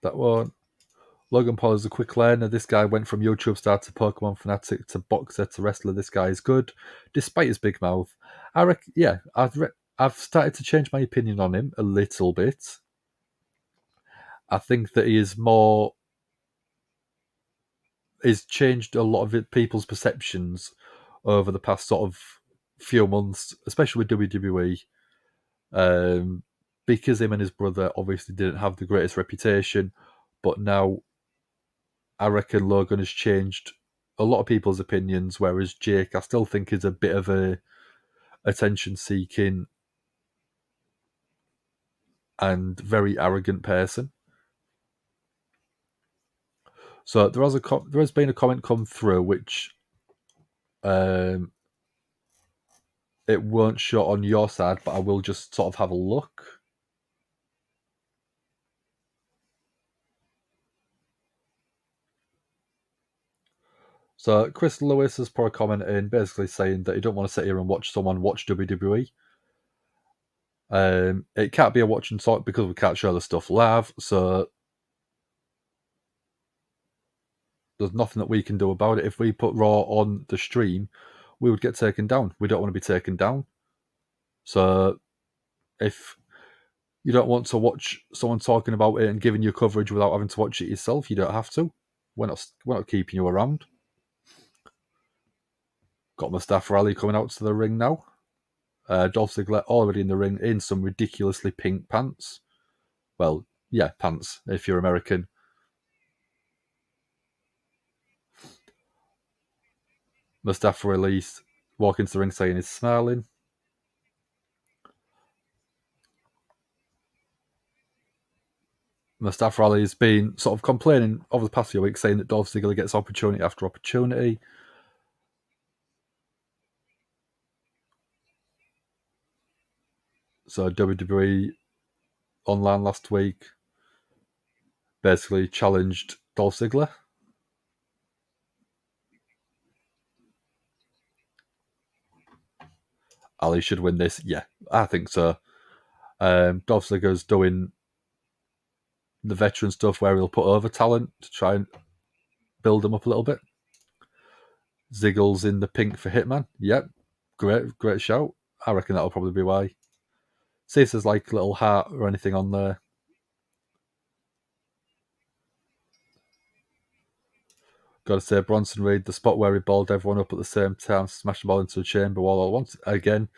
That one. Logan Paul is a quick learner. This guy went from YouTube star to Pokemon fanatic to boxer to wrestler. This guy is good, despite his big mouth. I reckon, yeah, I've started to change my opinion on him a little bit. I think that he is more... He's changed a lot of people's perceptions over the past sort of few months, especially with WWE. Because him and his brother obviously didn't have the greatest reputation, but now I reckon Logan has changed a lot of people's opinions, whereas Jake I still think is a bit of a attention-seeking and very arrogant person. So there has been a comment come through which it won't show on your side, but I will just sort of have a look. So Chris Lewis has put a comment in basically saying that he don't want to sit here and watch someone watch WWE. It can't be a watch and talk because we can't show the stuff live, so there's nothing that we can do about it. If we put Raw on the stream, we would get taken down. We don't want to be taken down. So if you don't want to watch someone talking about it and giving you coverage without having to watch it yourself, you don't have to. We're not keeping you around. Got Mustafa Ali coming out to the ring now. Dolph Ziggler already in the ring in some ridiculously pink pants. Well, yeah, pants, if you're American. Mustafa Ali walking to the ring saying he's smiling. Mustafa Ali has been sort of complaining over the past few weeks, saying that Dolph Ziggler gets opportunity after opportunity. So WWE online last week basically challenged Dolph Ziggler. Ali should win this. Yeah, I think so. Dolph Ziggler's doing the veteran stuff where he'll put over talent to try and build them up a little bit. Ziggler's in the pink for Hitman. Yep, great shout. I reckon that'll probably be why. See if there's like a little heart or anything on there. Got to say, Bronson Reed, the spot where he balled everyone up at the same time, smashed the ball into a chamber wall at once. Again,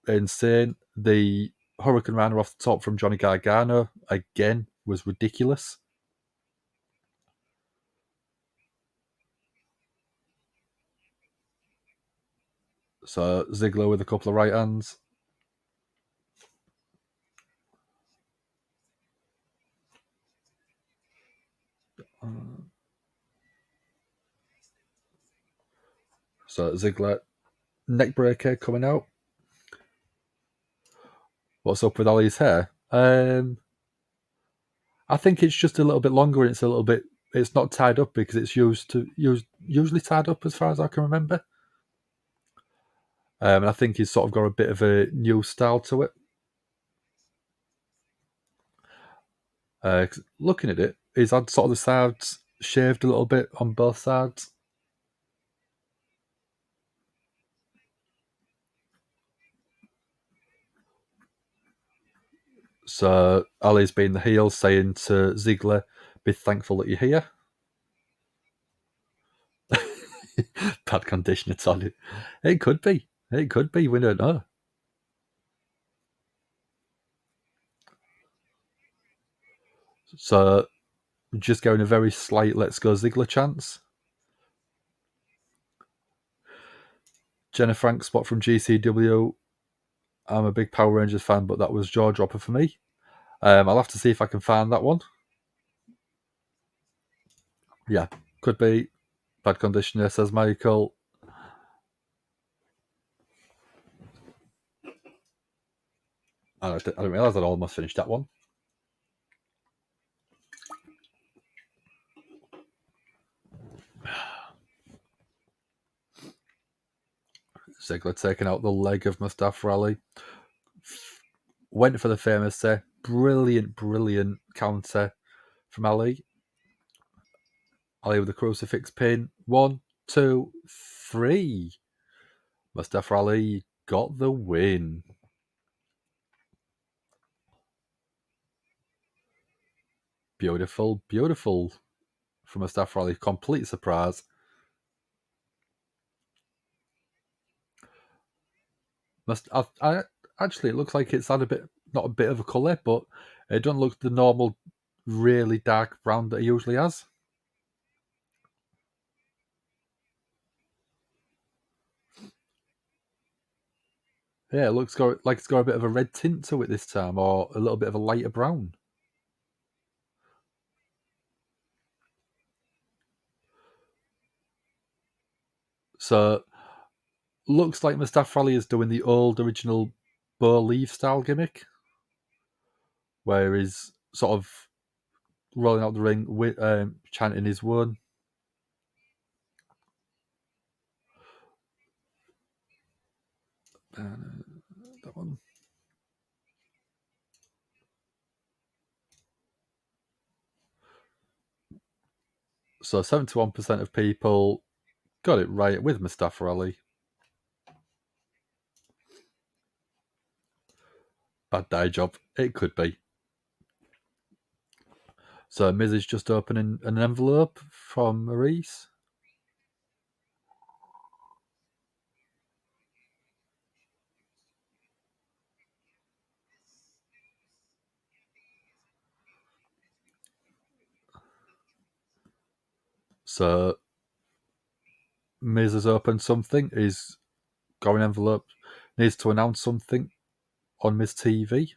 insane. The Hurricane Rana off the top from Johnny Gargano, again, was ridiculous. So Ziggler with a couple of right hands. So Ziggler, neck breaker coming out. What's up with Ali's hair? I think it's just a little bit longer and it's not tied up because it's usually tied up as far as I can remember. And I think he's sort of got a bit of a new style to it. Looking at it, he's had sort of the sides shaved a little bit on both sides. So Ali's been the heel, saying to Ziggler, "Be thankful that you're here." Bad condition, it's on it. It could be. It could be. We don't know. So just going a very slight "Let's Go Ziggler" chance. Jenna Frank spot from GCW. I'm a big Power Rangers fan, but that was jaw dropper for me. I'll have to see if I can find that one. Yeah, could be. Bad condition there, says Michael. I didn't realise I'd almost finished that one. Ziggler taking out the leg of Mustafa Ali. Went for the famous brilliant counter from Ali. Ali with the crucifix pin. 1, 2, 3. Mustafa Ali got the win. Beautiful from Mustafa Ali. Complete surprise. Actually, it looks like it's had not a bit of a colour, but it doesn't look the normal, really dark brown that it usually has. Yeah, it looks like it's got a bit of a red tint to it this time, or a little bit of a lighter brown. So, looks like Mustafa Ali is doing the old original Bo Leave style gimmick, where he's sort of rolling out the ring with chanting his one. That one. So 71% of people got it right with Mustafa Ali. Bad dye job. It could be. So Miz is just opening an envelope from Maurice. So Miz has opened something. He's got an envelope. Needs to announce something on Miz TV.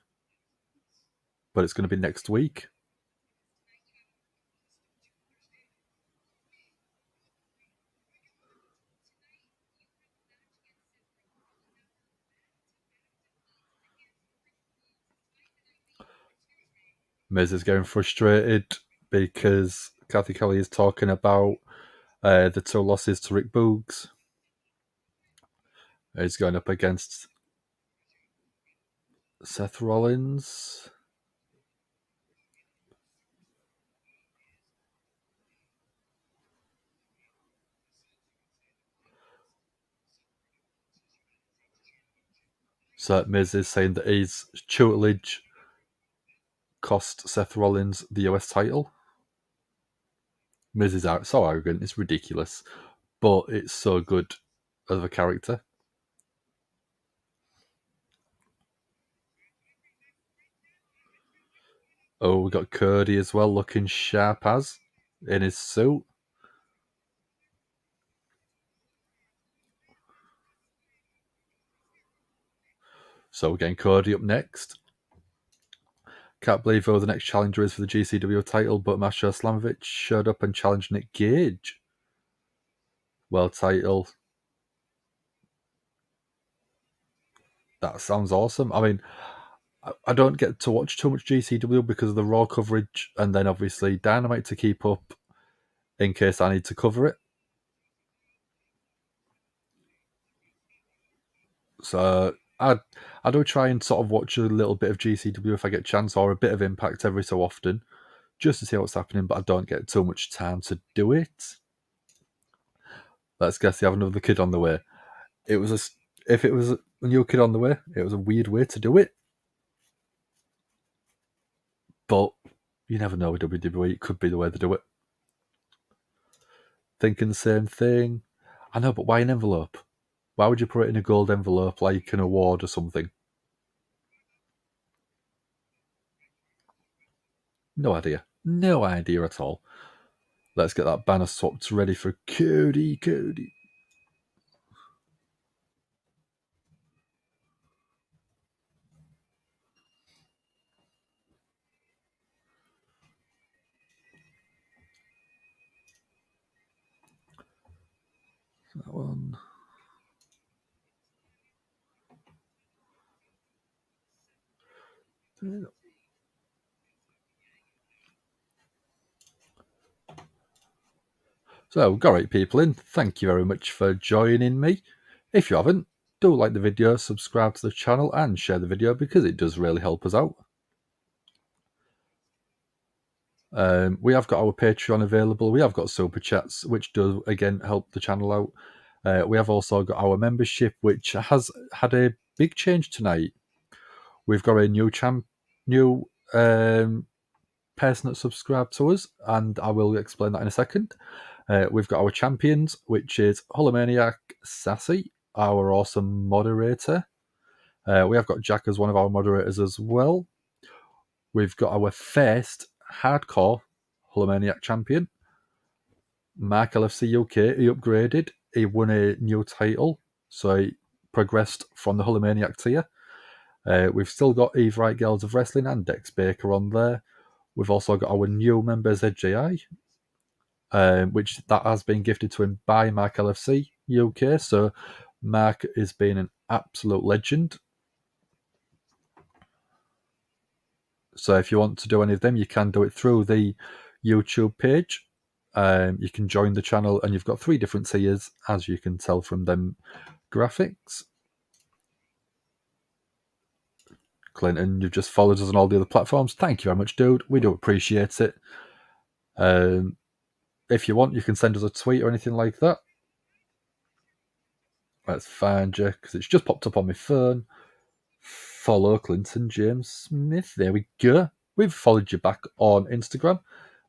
But it's going to be next week. Miz is getting frustrated because Kathy Kelly is talking about the 2 losses to Rick Boogs. He's going up against Seth Rollins. So Miz is saying that his tutelage cost Seth Rollins the US title. Miz is so arrogant, it's ridiculous. But it's so good as a character. Oh, we got Cody as well, looking sharp as in his suit. So we're getting Cody up next. Can't believe who the next challenger is for the GCW title, but Masha Slamovich showed up and challenged Nick Gage. World title. That sounds awesome. I mean, I don't get to watch too much GCW because of the Raw coverage, and then obviously Dynamite to keep up in case I need to cover it. So I do try and sort of watch a little bit of GCW if I get a chance, or a bit of Impact every so often, just to see what's happening, but I don't get too much time to do it. Let's guess they have another kid on the way. If it was a new kid on the way, it was a weird way to do it. But you never know with WWE, it could be the way they do it. Thinking the same thing. I know, but why an envelope? Why would you put it in a gold envelope like an award or something? No idea. No idea at all. Let's get that banner swapped ready for Cody. That one. So, got 8 people in. Thank you very much for joining me. If you haven't, do like the video, subscribe to the channel, and share the video because it does really help us out. We have got our Patreon available. We have got Super Chats, which do, again, help the channel out. We have also got our membership, which has had a big change tonight. We've got a new person that subscribed to us, and I will explain that in a second. We've got our champions, which is Wrestlemania Sassy, our awesome moderator. We have got Jack as one of our moderators as well. We've got our first hardcore Wrestlemania champion, Mark LFC UK. He upgraded. He won a new title, so he progressed from the Wrestlemania tier. We've still got Eve Wright Girls of Wrestling and Dex Baker on there. We've also got our new member ZJI, which that has been gifted to him by Mark LFC UK. So Mark is being an absolute legend. So if you want to do any of them, you can do it through the YouTube page. You can join the channel, and you've got 3 different tiers, as you can tell from them graphics. Clinton, you've just followed us on all the other platforms. Thank you very much, dude. We do appreciate it. If you want, you can send us a tweet or anything like that. Let's find you, because it's just popped up on my phone. Follow Clinton James Smith. There we go. We've followed you back on Instagram.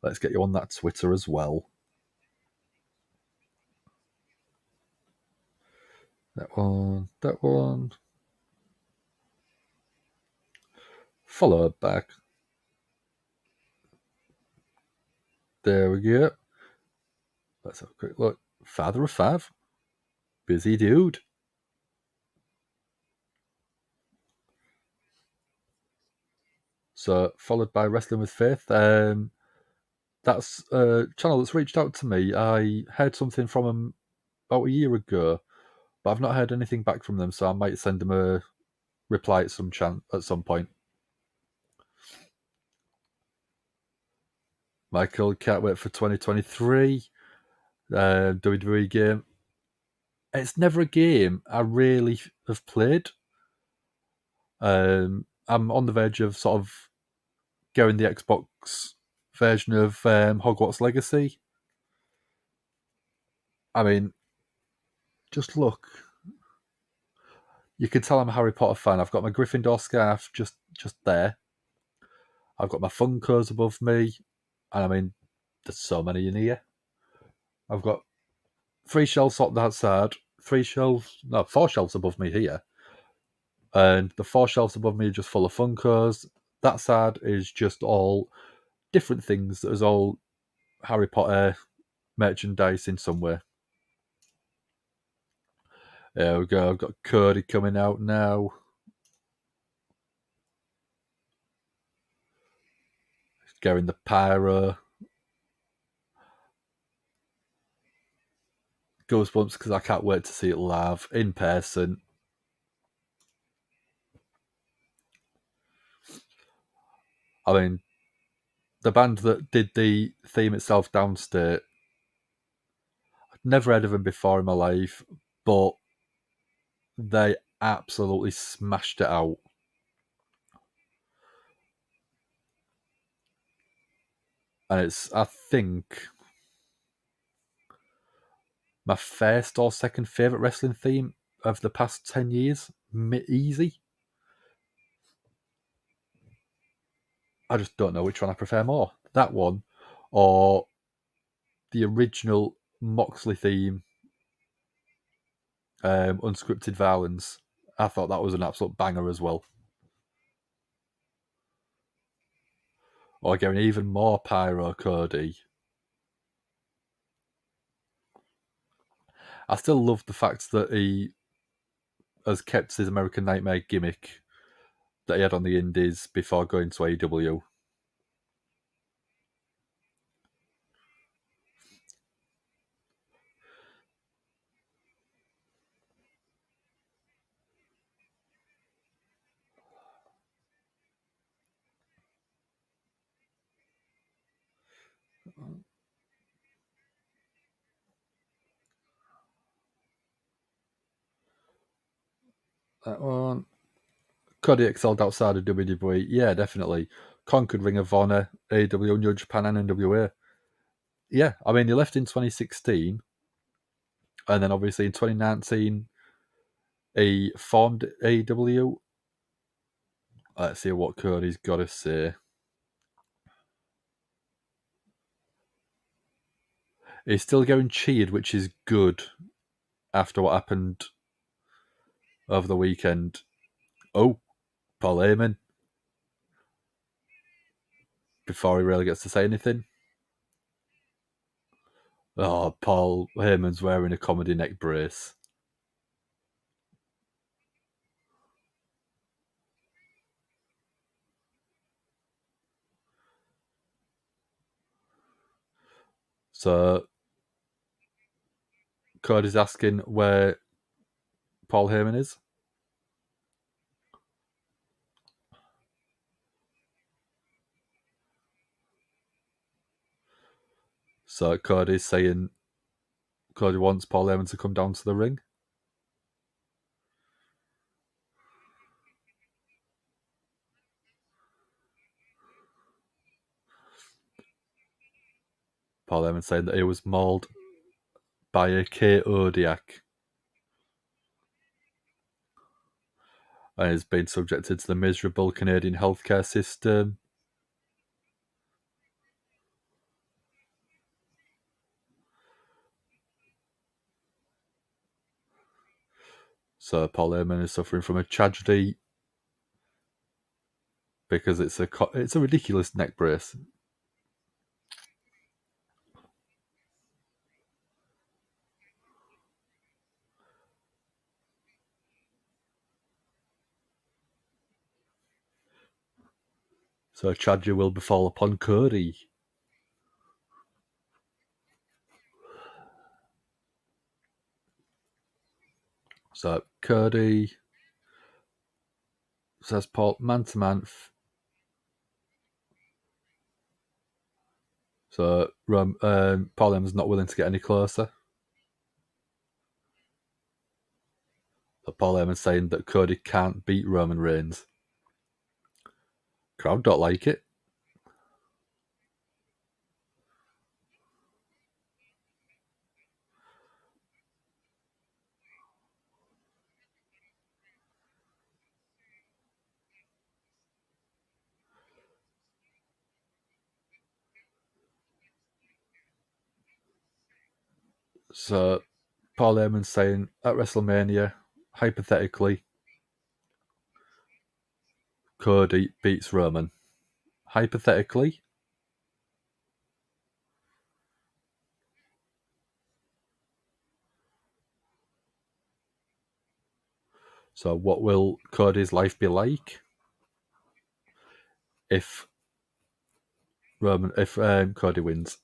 Let's get you on that Twitter as well. That one. Follow back. There we go. Let's have a quick look. Father of 5. Busy dude. So, followed by Wrestling with Faith. That's a channel that's reached out to me. I heard something from them about a year ago, but I've not heard anything back from them, so I might send them a reply at some point. Michael, can't wait for 2023. WWE game. It's never a game I really have played. I'm on the verge of sort of going the Xbox version of Hogwarts Legacy. I mean, just look. You can tell I'm a Harry Potter fan. I've got my Gryffindor scarf just there. I've got my Funkos above me. And I mean, there's so many in here. I've got 3 shelves up that side, 4 shelves above me here. And the 4 shelves above me are just full of Funkos. That side is just all different things. There's all Harry Potter merchandise in somewhere. There we go. I've got Cody coming out now. Getting the pyro. Goosebumps because I can't wait to see it live in person. I mean, the band that did the theme itself, Downstate, I'd never heard of them before in my life, but they absolutely smashed it out. And it's, I think, my first or second favourite wrestling theme of the past 10 years. Easy. I just don't know which one I prefer more. That one or the original Moxley theme, Unscripted Violence. I thought that was an absolute banger as well. Or getting even more pyro, Cody. I still love the fact that he has kept his American Nightmare gimmick that he had on the Indies before going to AEW. That one. Cody excelled outside of WWE. Yeah, definitely. Conquered Ring of Honor, AEW, New Japan, and NWA. Yeah, I mean, he left in 2016. And then obviously in 2019, he formed AEW. Let's see what Cody's got to say. He's still getting cheered, which is good after what happened over the weekend. Oh, Paul Heyman. Before he really gets to say anything. Oh, Paul Heyman's wearing a comedy neck brace. So, Cody's asking where Paul Heyman is. So, Cody's saying Cody wants Paul Heyman to come down to the ring. Paul Heyman saying that he was mauled by a Kodiak and has been subjected to the miserable Canadian healthcare system. So Paul Heyman is suffering from a tragedy because it's a ridiculous neck brace. So a tragedy will befall upon Cody. So Cody says Paul man to man. So Paul Heyman's not willing to get any closer. So Paul Heyman's saying that Cody can't beat Roman Reigns. Crowd don't like it. So Paul Heyman's saying at WrestleMania, hypothetically, Cody beats Roman. Hypothetically. So what will Cody's life be like if Cody wins?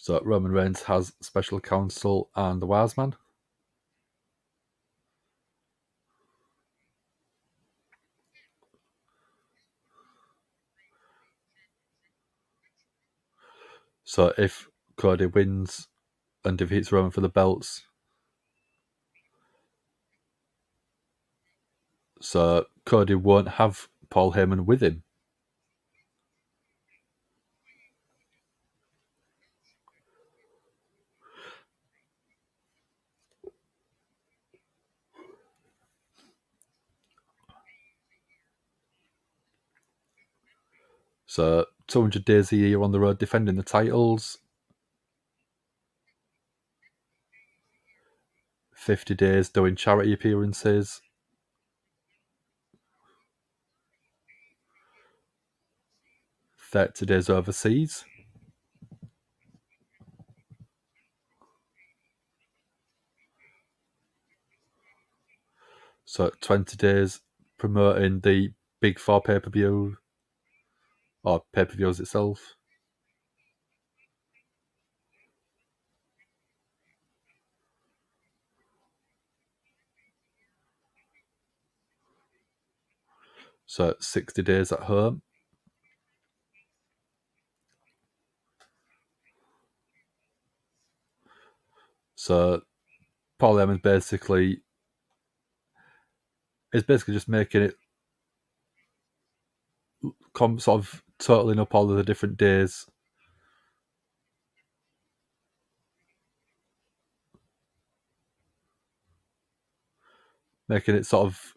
So Roman Reigns has special counsel and the Wise Man. So if Cody wins and defeats Roman for the belts, so Cody won't have Paul Heyman with him. So 200 days a year on the road defending the titles. 50 days doing charity appearances. 30 days overseas. So 20 days promoting the Big Four pay-per-view or pay-per-views itself. So 60 days at home. So Paul Heyman's basically just making it sort of totaling up all of the different days. Making it sort of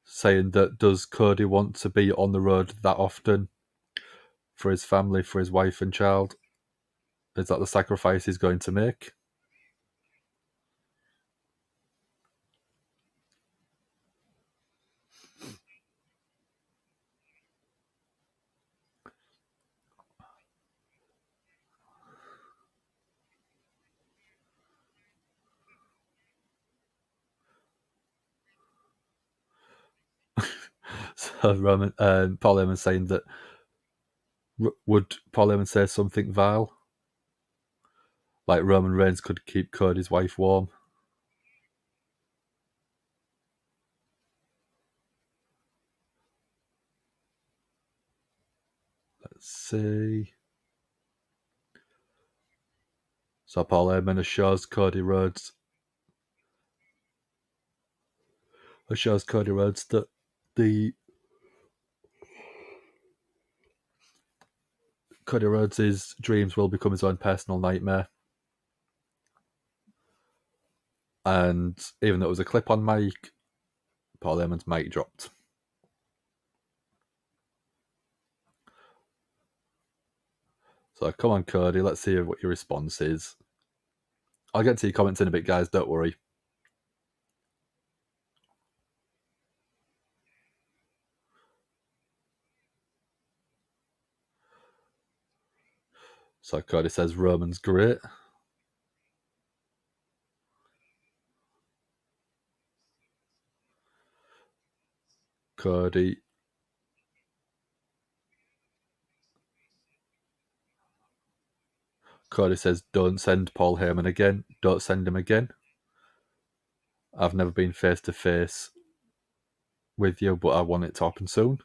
saying that does Cody want to be on the road that often for his family, for his wife and child? Is that the sacrifice he's going to make? So Paul Heyman saying that would Paul Heyman say something vile? Like Roman Reigns could keep Cody's wife warm. Let's see. So Paul Heyman assures Cody Rhodes that the Cody Rhodes' dreams will become his own personal nightmare. And even though it was a clip-on mic, Paul Heyman's mic dropped. So come on, Cody, let's see what your response is. I'll get to your comments in a bit, guys, don't worry. So Cody says Roman's great. Cody says, don't send Paul Heyman again. Don't send him again. I've never been face-to-face with you, but I want it to happen soon.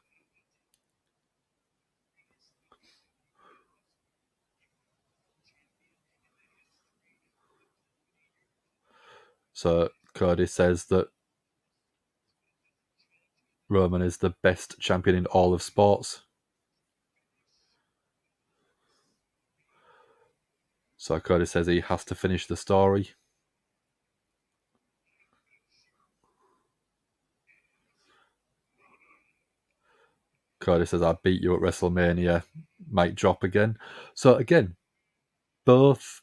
So Cody says that Roman is the best champion in all of sports. So Cody says he has to finish the story. Cody says, I beat you at WrestleMania. Might drop again. So again, both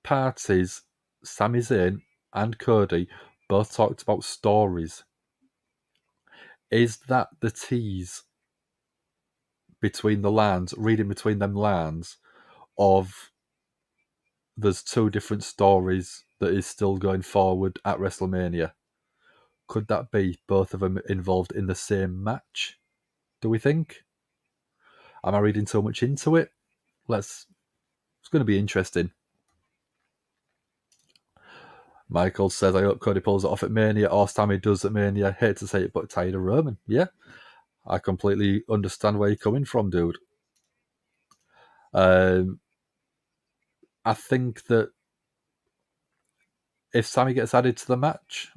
parties, Sami Zayn and Cody, both talked about stories. Is that the tease between the lines, reading between them lines, of there's two different stories that is still going forward at WrestleMania? Could that be both of them involved in the same match? Do we think? Am I reading too much into it? It's going to be interesting. Michael says, I hope Cody pulls it off at Mania, or Sami does at Mania. Hate to say it, but tired of Roman. Yeah, I completely understand where you're coming from, dude. I think that if Sammy gets added to the match,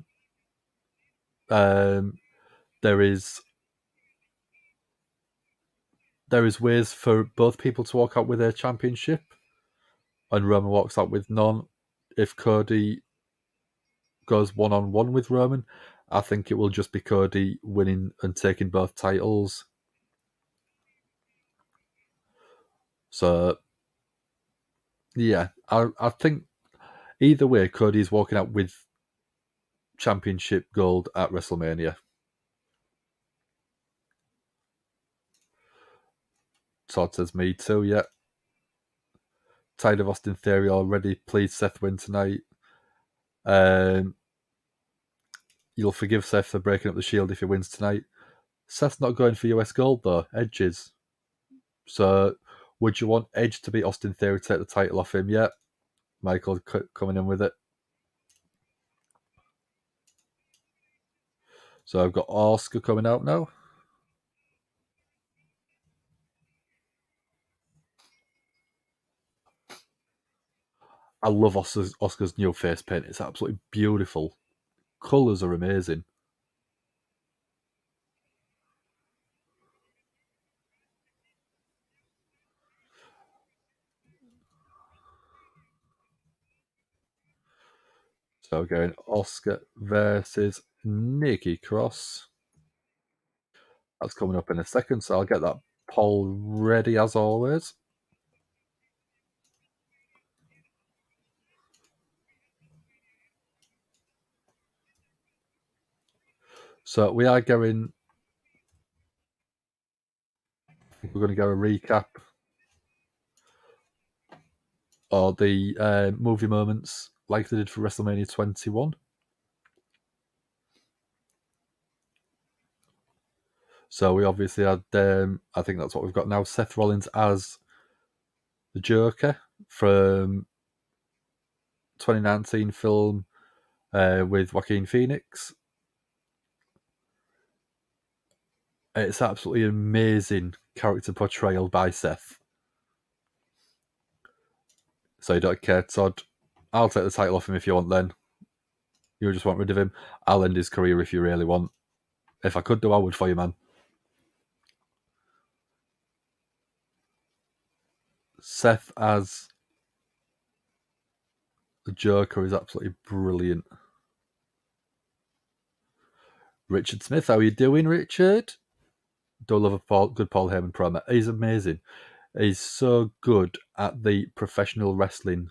there is ways for both people to walk out with a championship, and Roman walks out with none. If Cody goes one-on-one with Roman, I think it will just be Cody winning and taking both titles. So, yeah, I think either way, Cody's walking out with championship gold at WrestleMania. Todd says me too, yeah. Tired of Austin Theory already. Please, Seth, win tonight. You'll forgive Seth for breaking up the Shield if he wins tonight. Seth's not going for US gold, though. Edge is. So, would you want Edge to beat Austin Theory to take the title off him? Yeah. Michael coming in with it. So, I've got Asuka coming out now. I love Asuka's new face paint. It's absolutely beautiful. Colours are amazing. So going Asuka versus Nikki Cross. That's coming up in a second, so I'll get that poll ready as always. So we are going. We're going to go a recap or the movie moments like they did for WrestleMania 21. So we obviously had, I think that's what we've got now, Seth Rollins as the Joker from 2019 film with Joaquin Phoenix. It's absolutely amazing character portrayal by Seth. So you don't care, Todd. I'll take the title off him if you want then. You just want rid of him. I'll end his career if you really want. If I could do, I would for you, man. Seth as the Joker is absolutely brilliant. Richard Smith, how are you doing, Richard? Don't love a good Paul Heyman promo. He's amazing. He's so good at the professional wrestling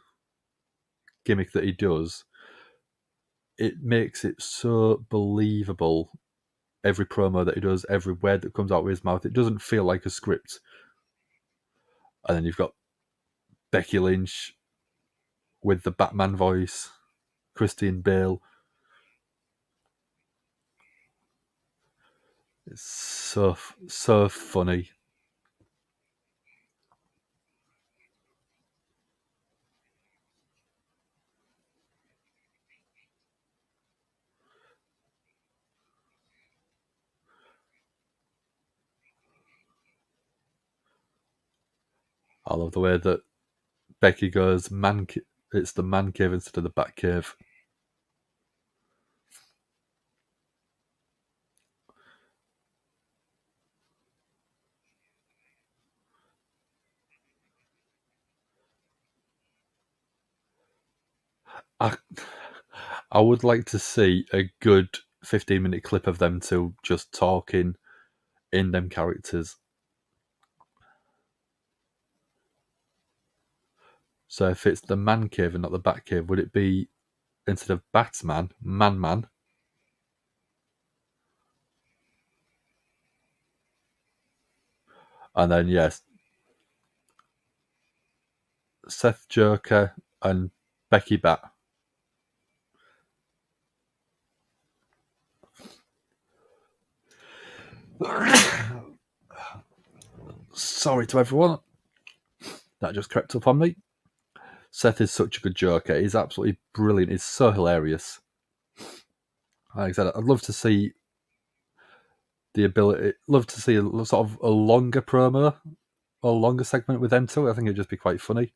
gimmick that he does. It makes it so believable. Every promo that he does, every word that comes out of his mouth, it doesn't feel like a script. And then you've got Becky Lynch with the Batman voice, Christian Bale. It's so funny. I love the way that Becky goes, it's the man cave instead of the bat cave. I would like to see a good 15-minute clip of them two just talking in them characters. So if it's the man cave and not the bat cave, would it be instead of Batman, Man? And then yes, Seth Joker and Becky Bat. Sorry to everyone. That just crept up on me. Seth is such a good Joker. He's absolutely brilliant. He's so hilarious. Like I said, I'd love to see the ability. Love to see a sort of a longer promo or a longer segment with them two. I think it'd just be quite funny.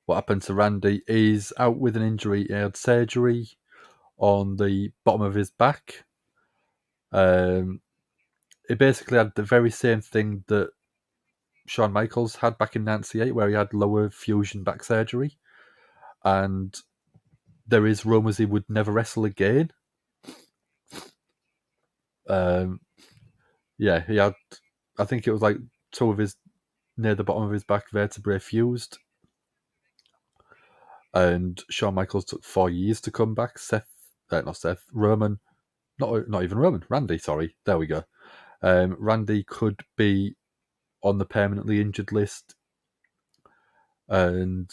what happened to Randy. He's out with an injury. He had surgery on the bottom of his back. He basically had the very same thing that Shawn Michaels had back in '98, where he had lower fusion back surgery. And there is rumours he would never wrestle again. Yeah, he had, I think it was like two of his, near the bottom of his back vertebrae fused. And Shawn Michaels took 4 years to come back. Roman, not even Roman, Randy, sorry. There we go. Randy could be on the permanently injured list. And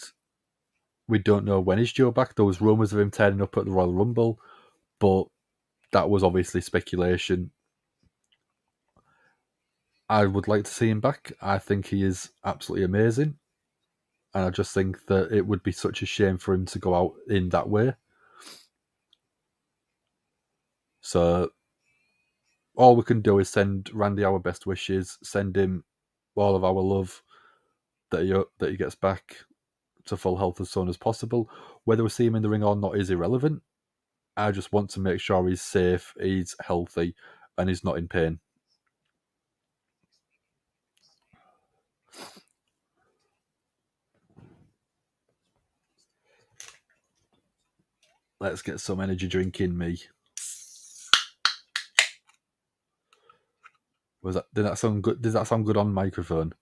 we don't know when he's due back. There was rumours of him turning up at the Royal Rumble, but that was obviously speculation. I would like to see him back. I think he is absolutely amazing. And I just think that it would be such a shame for him to go out in that way. So all we can do is send Randy our best wishes, send him all of our love that he gets back to full health as soon as possible. Whether we see him in the ring or not is irrelevant. I just want to make sure he's safe, he's healthy, and he's not in pain. Let's get some energy drink in me. Did that sound good? Did that sound good on microphone?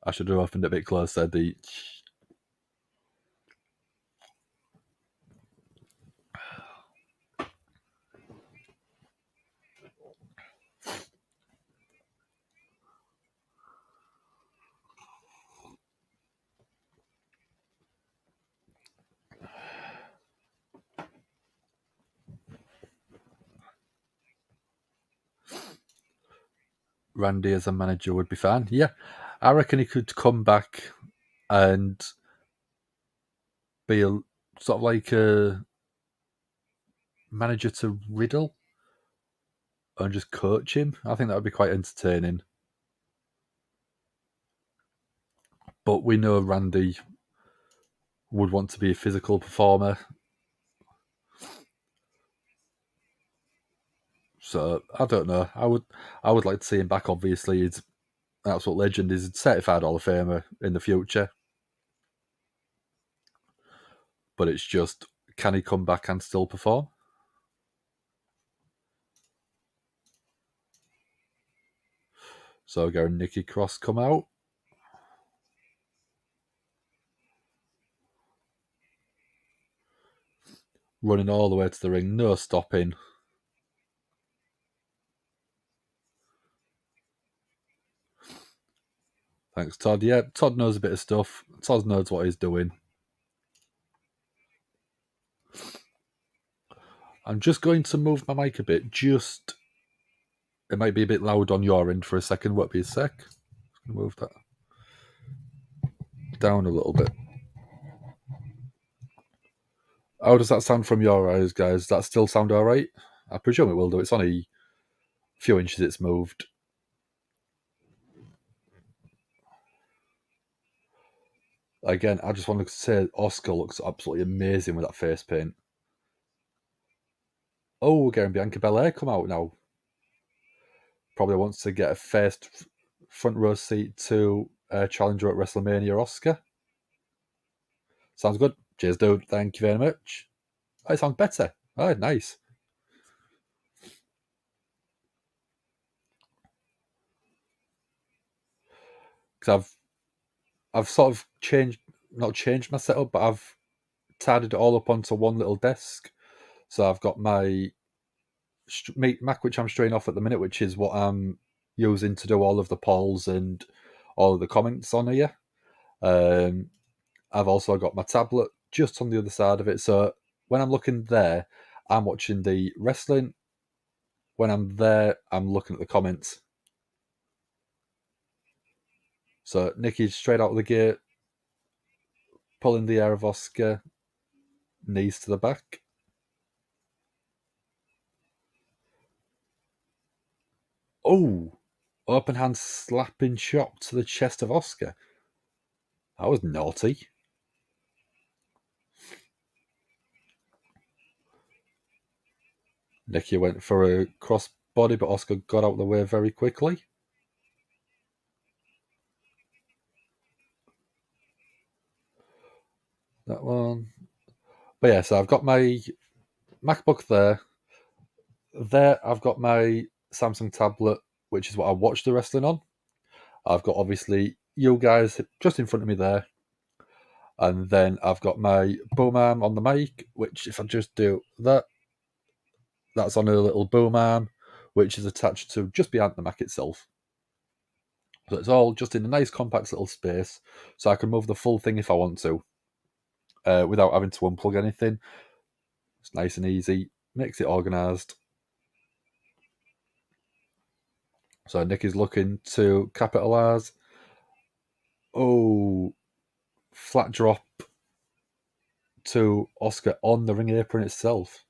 I should have opened it a bit closer. Randy as a manager would be fine. Yeah, I reckon he could come back and be sort of like a manager to Riddle and just coach him. I think that would be quite entertaining. But we know Randy would want to be a physical performer. So I don't know. I would like to see him back. Obviously, he's an absolute legend. He's a certified Hall of Famer in the future. But it's just, can he come back and still perform? So again, Nikki Cross come out. Running all the way to the ring, no stopping. Thanks, Todd. Yeah, Todd knows a bit of stuff. Todd knows what he's doing. I'm just going to move my mic a bit. It might be a bit loud on your end for a second. Won't be a sec. Move that down a little bit. How does that sound from your eyes, guys? Does that still sound all right? I presume it will do. It's only a few inches it's moved. Again, I just want to say Asuka looks absolutely amazing with that face paint. Oh, we're getting Bianca Belair come out now. Probably wants to get a first front row seat to challenger at Wrestlemania, Asuka. Sounds good. Cheers, dude. Thank you very much. Oh, it sounds better. Oh, nice. Because I've sort of not changed my setup, but I've tidied it all up onto one little desk. So I've got my Mac, which I'm straight off at the minute, which is what I'm using to do all of the polls and all of the comments on here. I've also got my tablet just on the other side of it. So when I'm looking there, I'm watching the wrestling. When I'm there, I'm looking at the comments. So Nikki's straight out of the gate, pulling the air of Asuka, knees to the back. Oh, open hand slapping shot to the chest of Asuka. That was naughty. Nikki went for a crossbody, but Asuka got out of the way very quickly. That one. But yeah, so I've got my MacBook there. There, I've got my Samsung tablet, which is what I watch the wrestling on. I've got obviously you guys just in front of me there. And then I've got my boom arm on the mic, which if I just do that, that's on a little boom arm, which is attached to just behind the Mac itself. So it's all just in a nice compact little space, so I can move the full thing if I want to, without having to unplug anything. It's nice and easy, makes it organised. So Nick is looking to capitalise. Oh, flat drop to Asuka on the ring apron itself.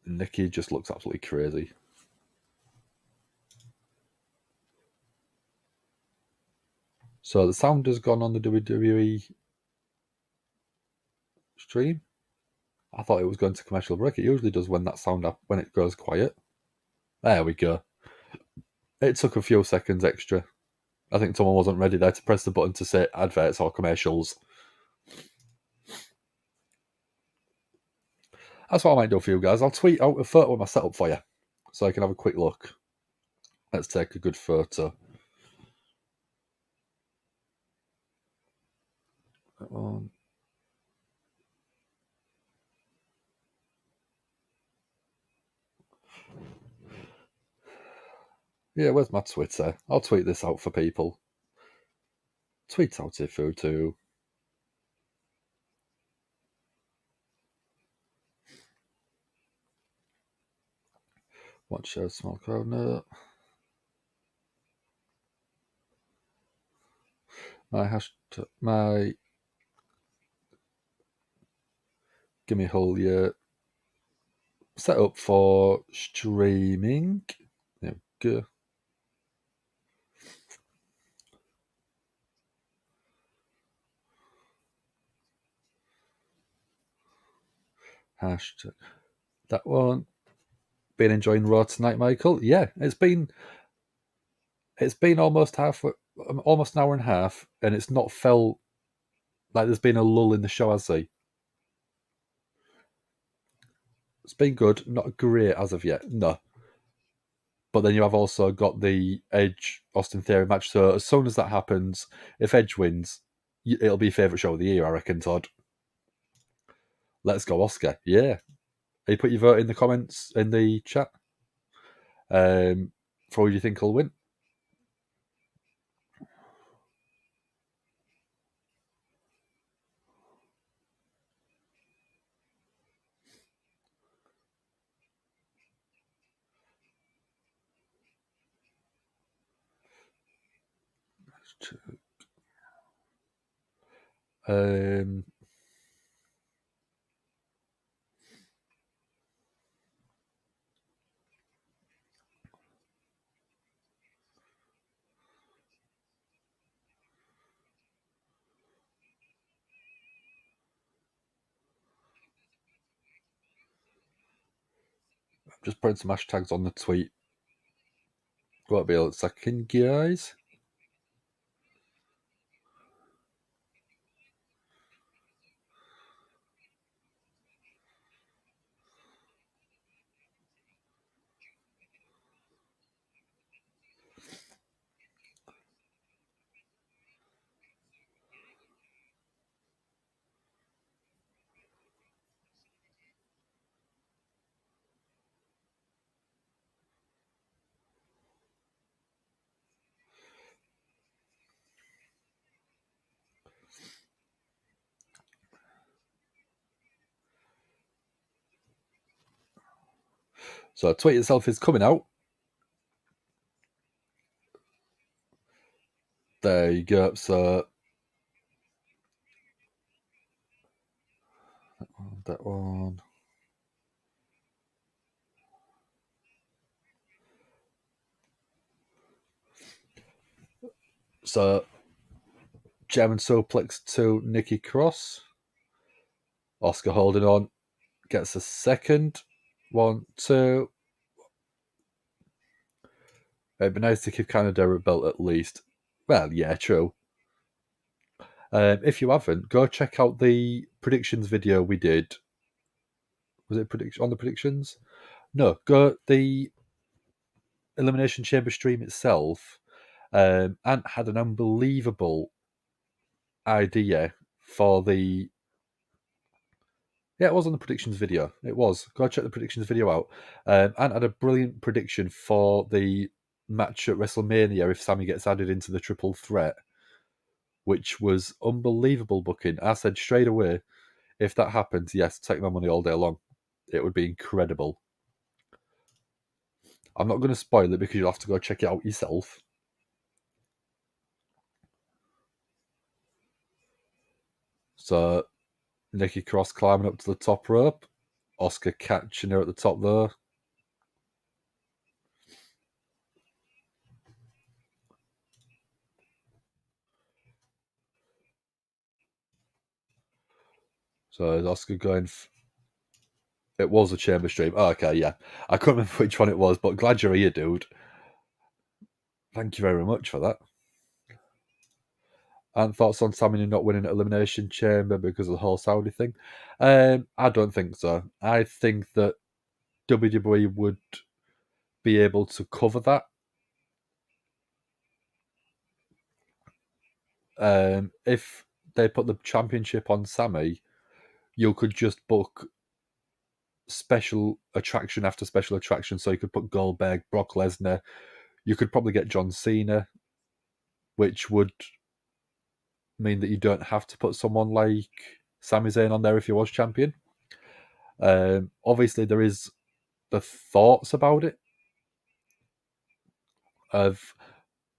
Nikki just looks absolutely crazy. So the sound has gone on the WWE stream. I thought it was going to commercial break. It usually does when that sound up when it goes quiet. There we go. It took a few seconds extra. I think someone wasn't ready there to press the button to say adverts or commercials. That's what I might do for you guys. I'll tweet out a photo of my setup for you, so I can have a quick look. Let's take a good photo. That one. Yeah, where's my Twitter? I'll tweet this out for people. Tweet out a photo. Watch a small crowd. No. My Gimme Hole, yeah. Set up for streaming. There we go. Hashtag that one. Been enjoying Raw tonight, Michael? Yeah, it's been almost almost an hour and a half, and it's not felt like there's been a lull in the show, has there? It's been good, not great as of yet, no. But then you have also got the Edge Austin Theory match. So as soon as that happens, if Edge wins, it'll be your favourite show of the year, I reckon, Todd. Let's go, Oscar. Yeah. You put your vote in the comments in the chat for who you think will win. Just putting some hashtags on the tweet. Won't be a second, guys. So the tweet itself is coming out. There you go. So that one. So German suplex to Nikki Cross. Oscar holding on. gets a second. 1, 2. It'd be nice to give Canada a belt at least. Well, yeah, true. If you haven't, go check out the predictions video we did. Was it on the predictions? No, go the Elimination Chamber stream itself. Ant had an unbelievable idea for the. Yeah, it was on the predictions video. It was. Go check the predictions video out. Ant had a brilliant prediction for the match at WrestleMania if Sammy gets added into the triple threat, which was unbelievable booking. I said straight away, if that happens, yes, take my money all day long. It would be incredible. I'm not going to spoil it because you'll have to go check it out yourself. So, Nikki Cross climbing up to the top rope. Asuka catching her at the top there. So is Asuka going... It was a chamber stream. Oh, okay, yeah. I couldn't remember which one it was, but glad you're here, dude. Thank you very much for that. And thoughts on Sammy not winning at Elimination Chamber because of the whole Saudi thing? I don't think so. I think that WWE would be able to cover that. If they put the championship on Sammy, you could just book special attraction after special attraction. So you could put Goldberg, Brock Lesnar. You could probably get John Cena, which would mean that you don't have to put someone like Sami Zayn on there if he was champion. Obviously, there is the thoughts about it of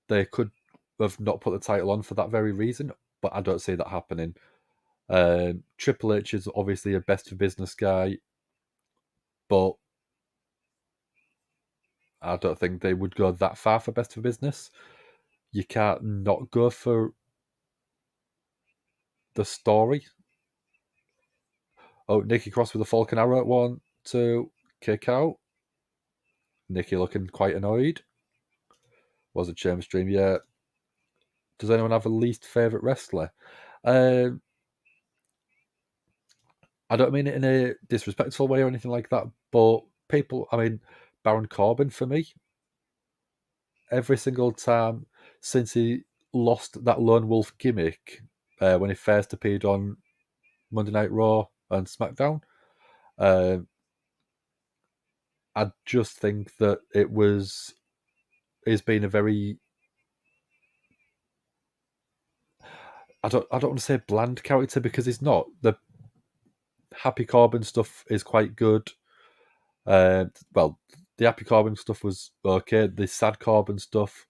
they could have not put the title on for that very reason, but I don't see that happening. Triple H is obviously a best for business guy, but I don't think they would go that far for best for business. You can't not go for the story. Oh, Nikki Cross with a Falcon Arrow. 1, 2, kick out. Nikki looking quite annoyed. Was a chamber stream, yeah. Does anyone have a least favourite wrestler? I don't mean it in a disrespectful way or anything like that, but people, I mean, Baron Corbin for me, every single time since he lost that lone wolf gimmick when he first appeared on Monday Night Raw and SmackDown, I just think that it's been a very, I don't want to say bland character because he's not. The Happy Corbin stuff is quite good. Well, the Happy Corbin stuff was okay. The Sad Corbin stuff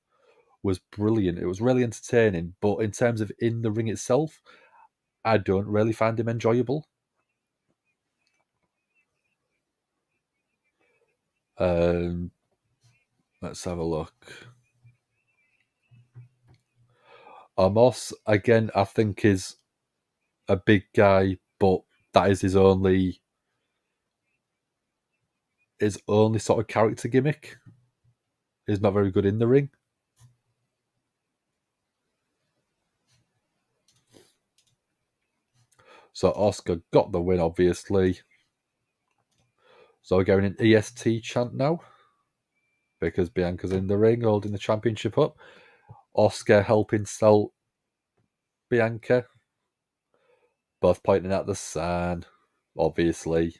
was brilliant. It was really entertaining. But in terms of in the ring itself, I don't really find him enjoyable. Let's have a look. Amos, again, I think is a big guy, but that is his only sort of character gimmick. He's not very good in the ring. So Asuka got the win, obviously. So we're going an EST chant now because Bianca's in the ring holding the championship up. Asuka helping sell Bianca. Both pointing at the sun, obviously.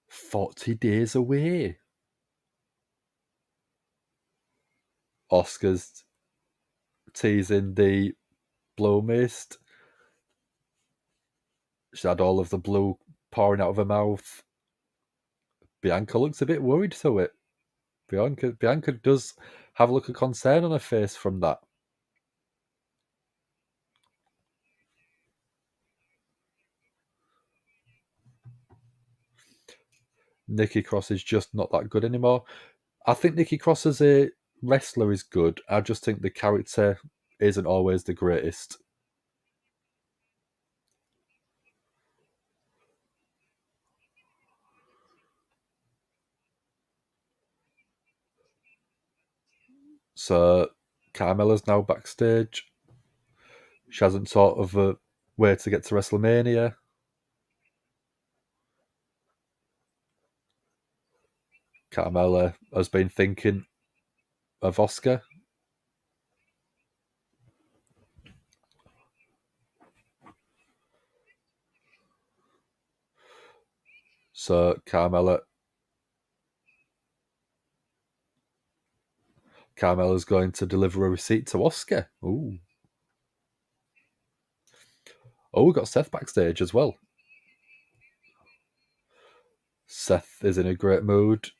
40 days away. Asuka's teasing the blue mist. She had all of the blue pouring out of her mouth. Bianca looks a bit worried to it. Bianca does have a look of concern on her face from that. Nikki Cross is just not that good anymore. I think Nikki Cross as a wrestler is good. I just think the character isn't always the greatest. So Carmella's now backstage. She hasn't thought of a way to get to WrestleMania. Carmella has been thinking of Asuka. So Carmella's going to deliver a receipt to Asuka. Ooh. Oh, we got Seth backstage as well. Seth is in a great mood.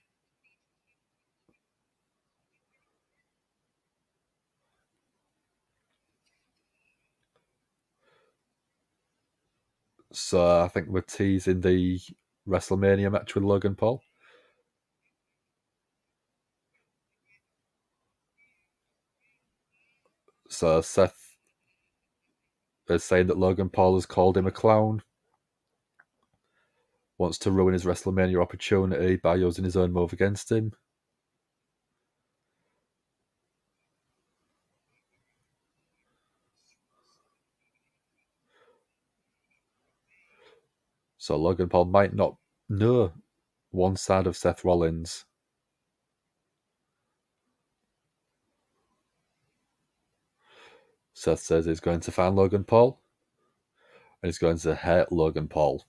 So I think we're teasing the WrestleMania match with Logan Paul. So Seth is saying that Logan Paul has called him a clown, wants to ruin his WrestleMania opportunity by using his own move against him. So Logan Paul might not know one side of Seth Rollins. Seth says he's going to find Logan Paul, and he's going to hurt Logan Paul.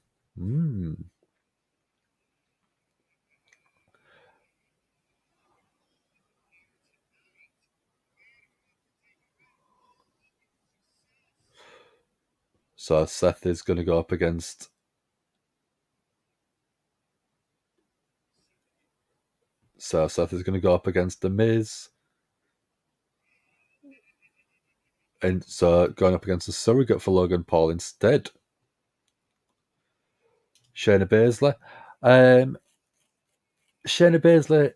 So Seth is going to go up against... So Seth is going to go up against The Miz. And so going up against a surrogate for Logan Paul instead. Shayna Baszler. Shayna Baszler,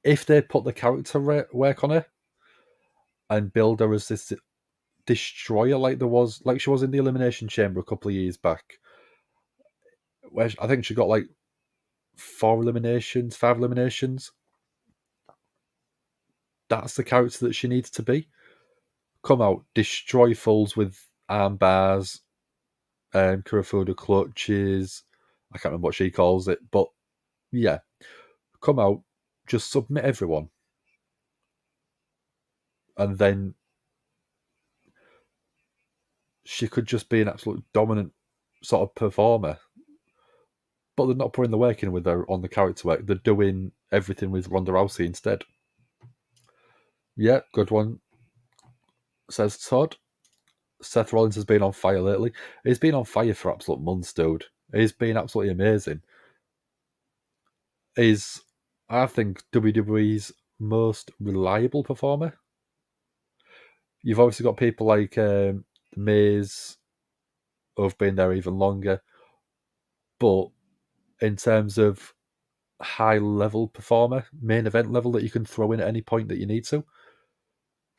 if they put the character work on her and build her as this destroyer like she was in the Elimination Chamber a couple of years back, where I think she got like 5 eliminations. That's the character that she needs to be. Come out, destroy fools with arm bars, Karafuda clutches. I can't remember what she calls it, but yeah, come out, just submit everyone, and then she could just be an absolute dominant sort of performer. But they're not putting the work in with her on the character work. They're doing everything with Ronda Rousey instead. Yeah, good one, says Todd. Seth Rollins has been on fire lately. He's been on fire for absolute months, dude. He's been absolutely amazing. He's, I think, WWE's most reliable performer. You've obviously got people like Miz, who've been there even longer. But in terms of high-level performer, main event level that you can throw in at any point that you need to,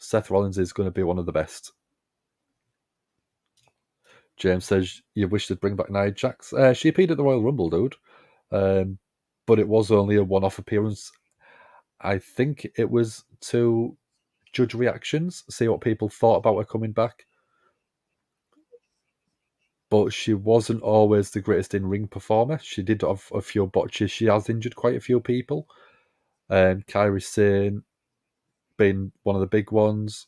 Seth Rollins is going to be one of the best. James says, you wish they'd bring back Nia Jax. She appeared at the Royal Rumble, dude. But it was only a one-off appearance. I think it was to judge reactions, see what people thought about her coming back. But she wasn't always the greatest in-ring performer. She did have a few botches. She has injured quite a few people. Kairi Sane being one of the big ones.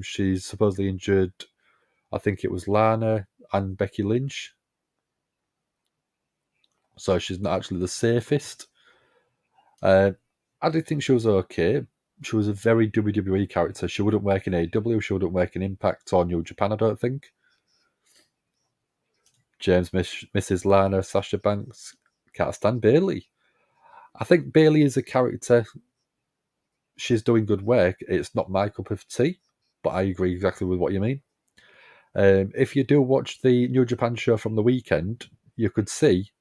She's supposedly injured, I think it was Lana and Becky Lynch. So she's not actually the safest. I did think she was okay. She was a very WWE character. She wouldn't work in AEW. She wouldn't work in Impact or New Japan, I don't think. James misses Lana, Sasha Banks. Can't stand Bayley. I think Bayley is a character. She's doing good work. It's not my cup of tea, but I agree exactly with what you mean. If you do watch the New Japan show from the weekend, you could see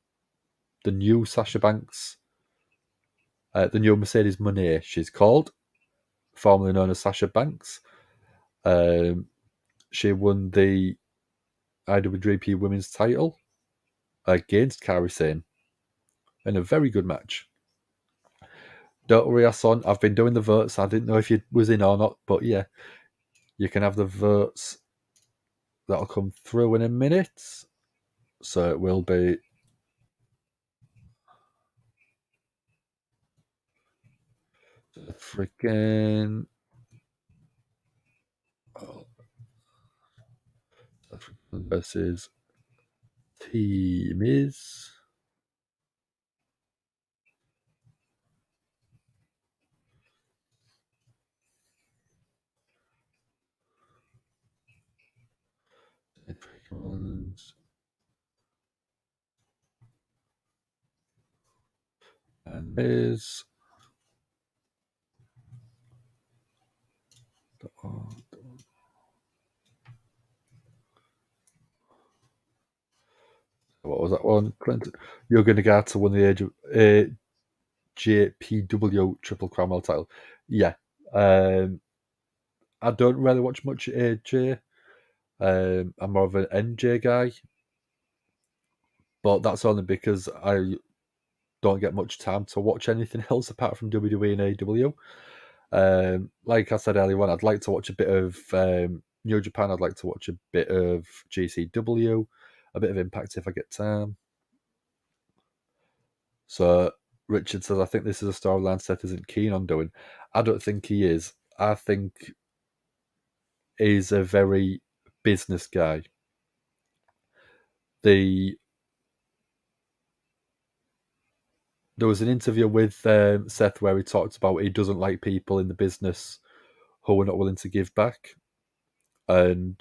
the new Sasha Banks, the new Mercedes Moné, she's called, formerly known as Sasha Banks. She won the IWGP Women's title against Kairi Sane in a very good match. Don't worry, son. I've been doing the votes. I didn't know if you was in or not, but yeah, you can have the votes. That'll come through in a minute. So it will be. Freaking. Oh, versus Team is. And is. What was that one? Clinton. You're going to get to win the age of JPW Triple Crown World title. Yeah. I don't really watch much AJ. I'm more of an NJ guy. But that's only because I don't get much time to watch anything else apart from WWE and AEW. Like I said earlier on, I'd like to watch a bit of New Japan. I'd like to watch a bit of GCW, a bit of Impact if I get time. So Richard says, I think this is a storyline Seth isn't keen on doing. I don't think he is. I think he's a very business guy. There was an interview with Seth where he talked about he doesn't like people in the business who are not willing to give back. And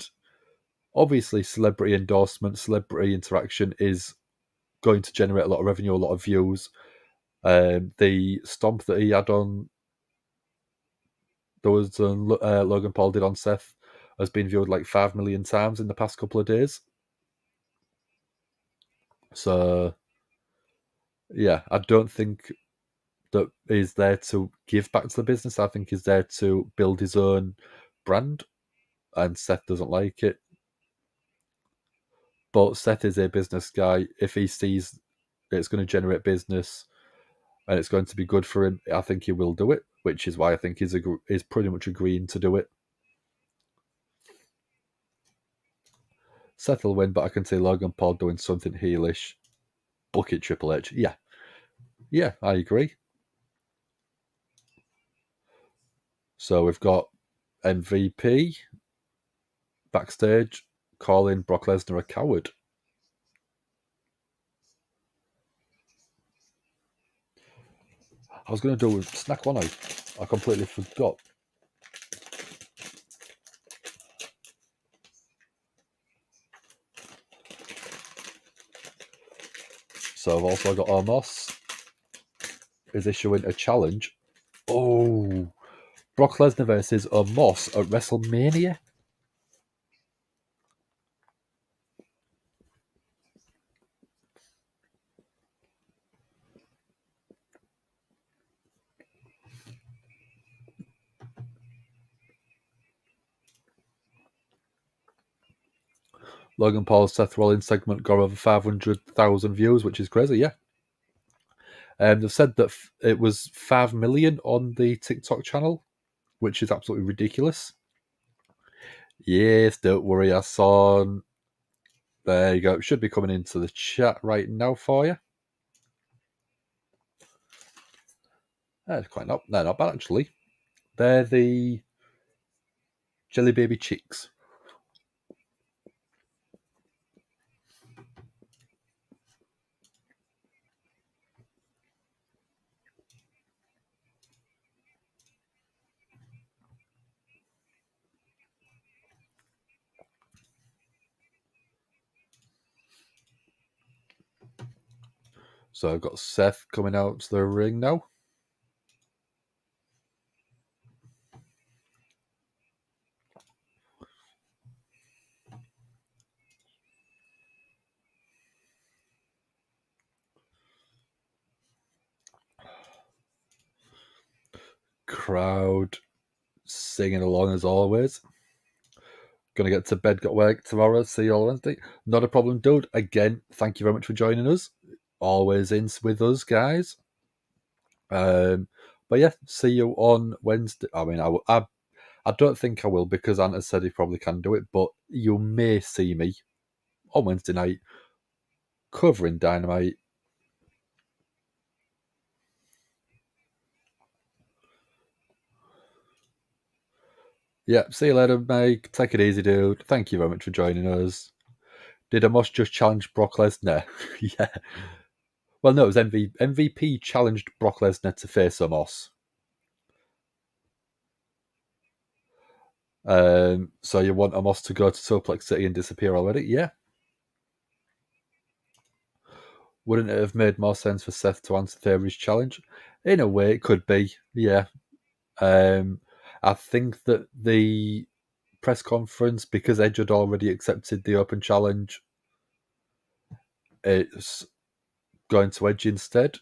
obviously celebrity endorsement, celebrity interaction is going to generate a lot of revenue, a lot of views. The stomp that he had on, Logan Paul did on Seth, has been viewed like 5 million times in the past couple of days. So, yeah, I don't think that he's there to give back to the business. I think he's there to build his own brand, and Seth doesn't like it. But Seth is a business guy. If he sees it's going to generate business and it's going to be good for him, I think he will do it, which is why I think he's pretty much agreeing to do it. Seth will win, but I can see Logan Paul doing something heelish. Book it, Triple H. Yeah, I agree. So we've got MVP backstage calling Brock Lesnar a coward. I was going to do a snack one. I completely forgot. So I've also got Omos is issuing a challenge. Oh, Brock Lesnar versus Omos at WrestleMania. Logan Paul's Seth Rollins segment got over 500,000 views, which is crazy, yeah. They've said that it was 5 million on the TikTok channel, which is absolutely ridiculous. Yes, don't worry, Hassan. There you go. It should be coming into the chat right now for you. That's quite not bad, actually. They're the Jelly Baby Chicks. So I've got Seth coming out to the ring now. Crowd singing along as always. Gonna get to bed, got work tomorrow. See you all Wednesday. Not a problem, dude. Again, thank you very much for joining us. Always in with us, guys. But yeah, see you on Wednesday. I mean, I don't think I will because Ant has said he probably can do it, but you may see me on Wednesday night covering Dynamite. Yeah, see you later, Mike. Take it easy, dude. Thank you very much for joining us. Did Amos just challenge Brock Lesnar? Yeah. Well, no, it was MVP challenged Brock Lesnar to face Amos. So you want Amos to go to Suplex City and disappear already? Yeah. Wouldn't it have made more sense for Seth to answer Theory's challenge? In a way, it could be. Yeah. I think that the press conference, because Edge had already accepted the open challenge, it's going to Edge instead.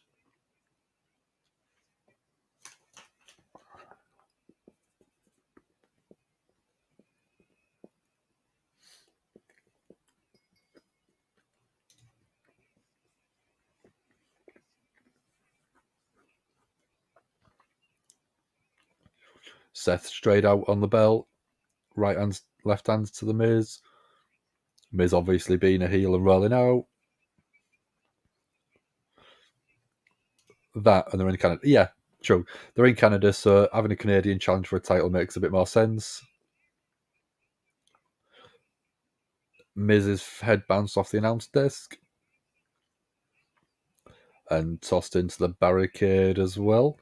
Seth straight out on the belt, right hands, left hands to the Miz. Miz obviously being a heel and rolling out. That, and they're in Canada. Yeah, true. They're in Canada, so having a Canadian challenge for a title makes a bit more sense. Miz's head bounced off the announce desk and tossed into the barricade as well.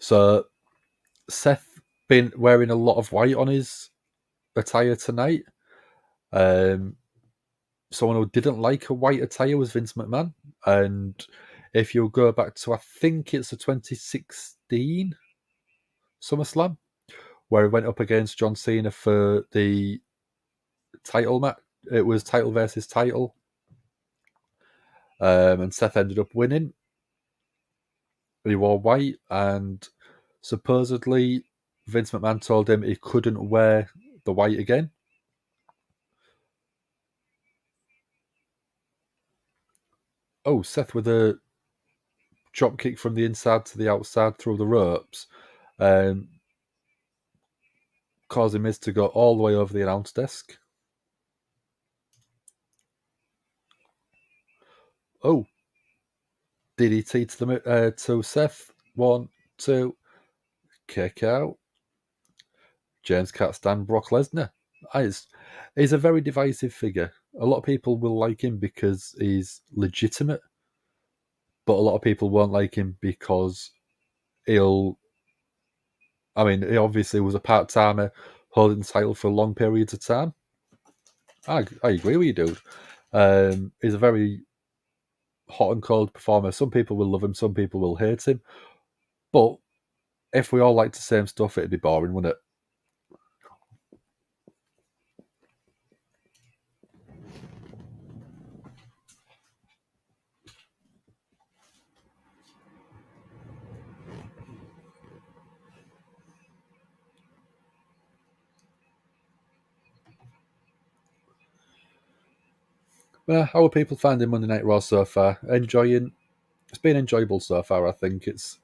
So Seth been wearing a lot of white on his attire tonight. Someone who didn't like a white attire was Vince McMahon. And if you go back to, I think it's the 2016 SummerSlam, where he went up against John Cena for the title match. It was title versus title. And Seth ended up winning. He wore white, and supposedly Vince McMahon told him he couldn't wear the white again. Oh, Seth with a drop kick from the inside to the outside through the ropes, causing Miz to go all the way over the announce desk. Oh, DDT to Seth. 1, 2, kick out. James can't stand Brock Lesnar. He's a very divisive figure. A lot of people will like him because he's legitimate, but a lot of people won't like him because he obviously was a part-timer holding the title for long periods of time. I agree with you, dude. He's a very hot and cold performer. Some people will love him, some people will hate him. But if we all liked the same stuff, it'd be boring, wouldn't it? Well, how are people finding Monday Night Raw so far? Enjoying? It's been enjoyable so far, I think. It's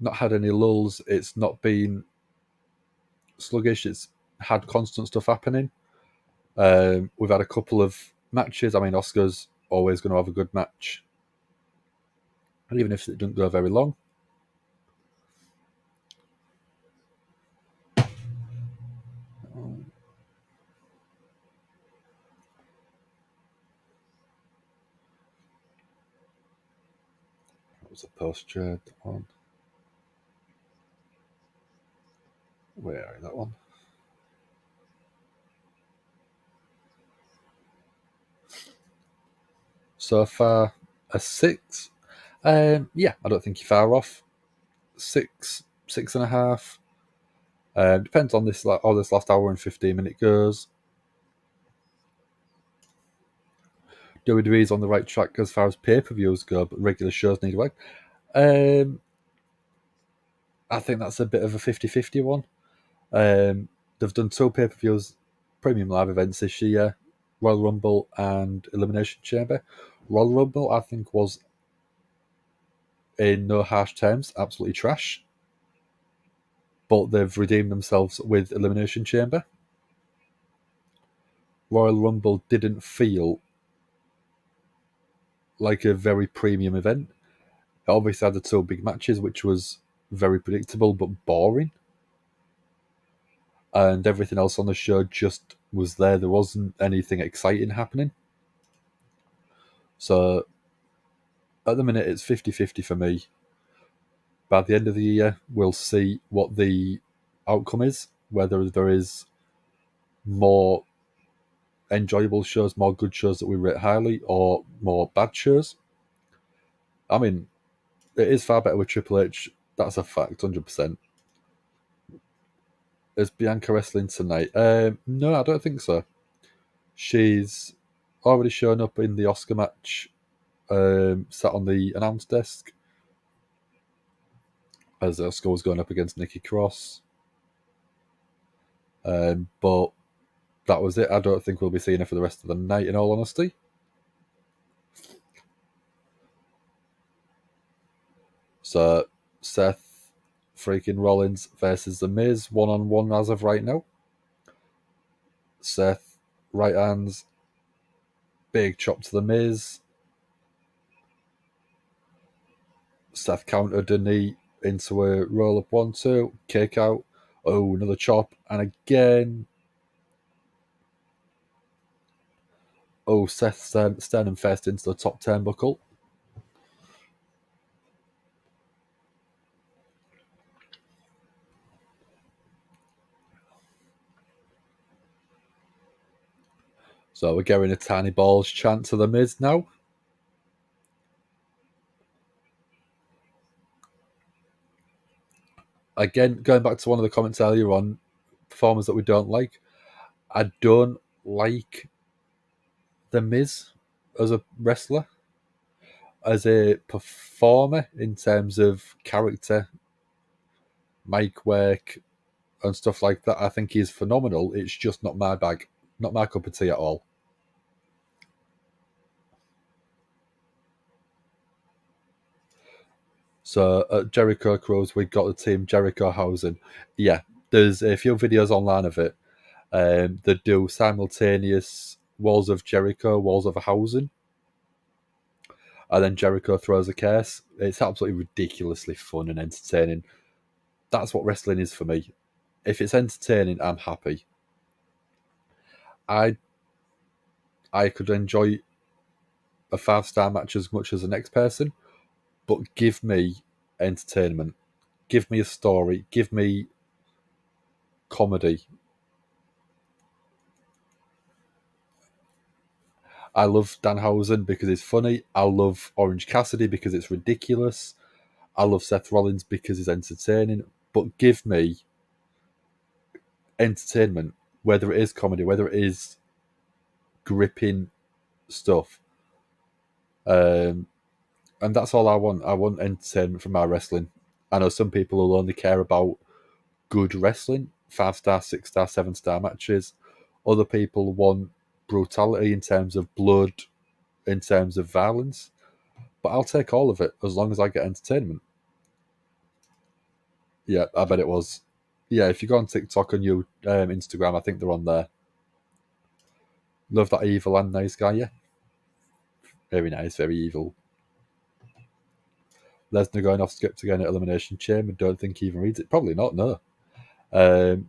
not had any lulls. It's not been sluggish. It's had constant stuff happening. We've had a couple of matches. I mean, Asuka's always going to have a good match, and even if it doesn't go very long. That was a post-trade one. Where is that one? So far, a 6. Yeah, I don't think you're far off. 6, 6.5. Depends on this. How this last hour and 15-minute goes. WWE's on the right track as far as pay-per-views go, but regular shows need work. I think that's a bit of a 50-50 one. They've done 2 pay-per-views, premium live events this year, Royal Rumble and Elimination Chamber. Royal Rumble, I think, was, in no harsh terms, absolutely trash. But they've redeemed themselves with Elimination Chamber. Royal Rumble didn't feel like a very premium event. It obviously had the two big matches, which was very predictable but boring. And everything else on the show just was there. There wasn't anything exciting happening. So at the minute, it's 50-50 for me. By the end of the year, we'll see what the outcome is, whether there is more enjoyable shows, more good shows that we rate highly, or more bad shows. I mean, it is far better with Triple H. That's a fact, 100%. Is Bianca wrestling tonight? No, I don't think so. She's already shown up in the Oscar match, sat on the announce desk as Asuka was going up against Nikki Cross. But that was it. I don't think we'll be seeing her for the rest of the night, in all honesty. So, Seth freaking Rollins versus The Miz, 1-on-1 as of right now. Seth, right hands, big chop to The Miz. Seth countered a knee into a roll-up 1-2, kick out. Oh, another chop, and again. Oh, Seth sternum first into the top turnbuckle. So we're getting a tiny balls chant to The Miz now. Again, going back to one of the comments earlier on, performers that we don't like. I don't like The Miz as a wrestler. As a performer, in terms of character, mic work, and stuff like that, I think he's phenomenal. It's just not my bag. Not my cup of tea at all. So at Jericho Crows, we got the team Jericho Hausen. Yeah, there's a few videos online of it. They do simultaneous Walls of Jericho, Walls of Hausen, and then Jericho throws a curse. It's absolutely ridiculously fun and entertaining. That's what wrestling is for me. If it's entertaining, I'm happy. I could enjoy a 5-star match as much as the next person, but give me entertainment. Give me a story. Give me comedy. I love Danhausen because it's funny. I love Orange Cassidy because it's ridiculous. I love Seth Rollins because he's entertaining. But give me entertainment, whether it is comedy, whether it is gripping stuff. And that's all I want. I want entertainment from my wrestling. I know some people will only care about good wrestling, 5-star, 6-star, 7-star matches. Other people want brutality in terms of blood, in terms of violence. But I'll take all of it as long as I get entertainment. Yeah, I bet it was. Yeah, if you go on TikTok and Instagram, I think they're on there. Love that evil and nice guy, yeah. Very nice, very evil. Lesnar going off script again at Elimination Chamber. Don't think he even reads it. Probably not, no.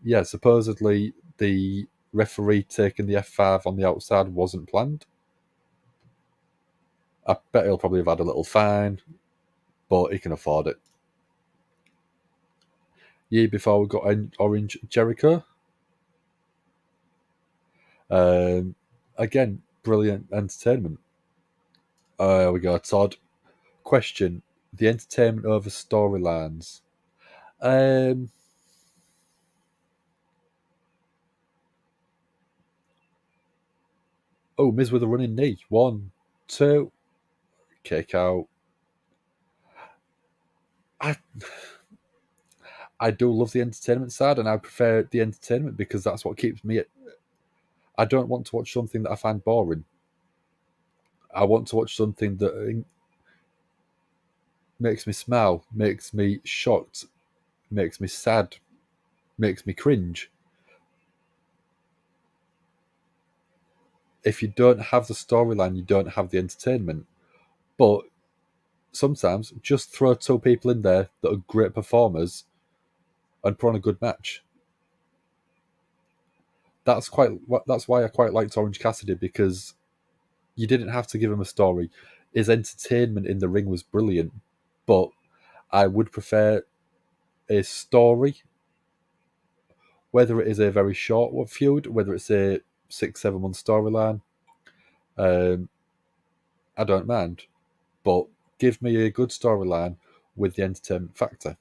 Yeah, supposedly the referee taking the F5 on the outside wasn't planned. I bet he'll probably have had a little fine, but he can afford it. Year before we got Orange Jericho. Again, brilliant entertainment. There we go, Todd. Question: the entertainment over storylines. Oh, Miz with a running knee. 1, 2, kick out. I do love the entertainment side, and I prefer the entertainment because that's what keeps me. I don't want to watch something that I find boring. I want to watch something that makes me smile, makes me shocked, makes me sad, makes me cringe. If you don't have the storyline, you don't have the entertainment. But sometimes just throw two people in there that are great performers and put on a good match. That's why I quite liked Orange Cassidy, because you didn't have to give him a story. His entertainment in the ring was brilliant, but I would prefer a story, whether it is a very short feud, whether it's a 6-7 month storyline. I don't mind, but give me a good storyline with the entertainment factor.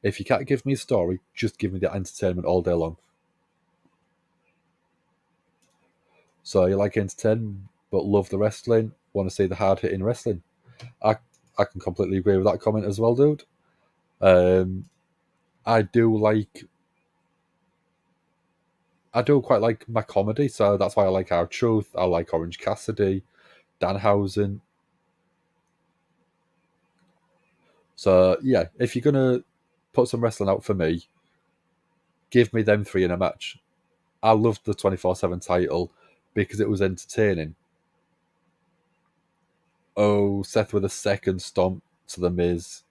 If you can't give me a story, just give me the entertainment all day long. So you like entertainment, but love the wrestling, want to see the hard-hitting wrestling. I can completely agree with that comment as well, dude. I do quite like my comedy, so that's why I like Our Truth, I like Orange Cassidy, Danhausen. So yeah, if you're gonna put some wrestling out for me, give me them three in a match. I loved the 24/7 title because it was entertaining. Oh, Seth with a second stomp to the Miz.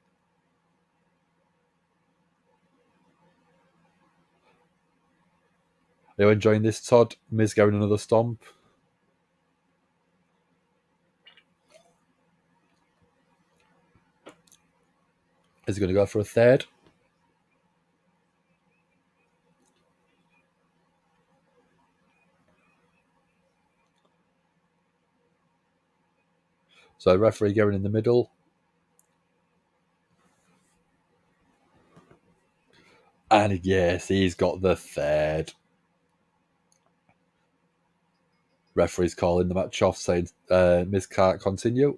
Are you enjoying this, Todd? Miz going another stomp. Is he going to go for a third? So referee going in the middle. And yes, he's got the third. Referee's calling the match off, saying Miz can't continue.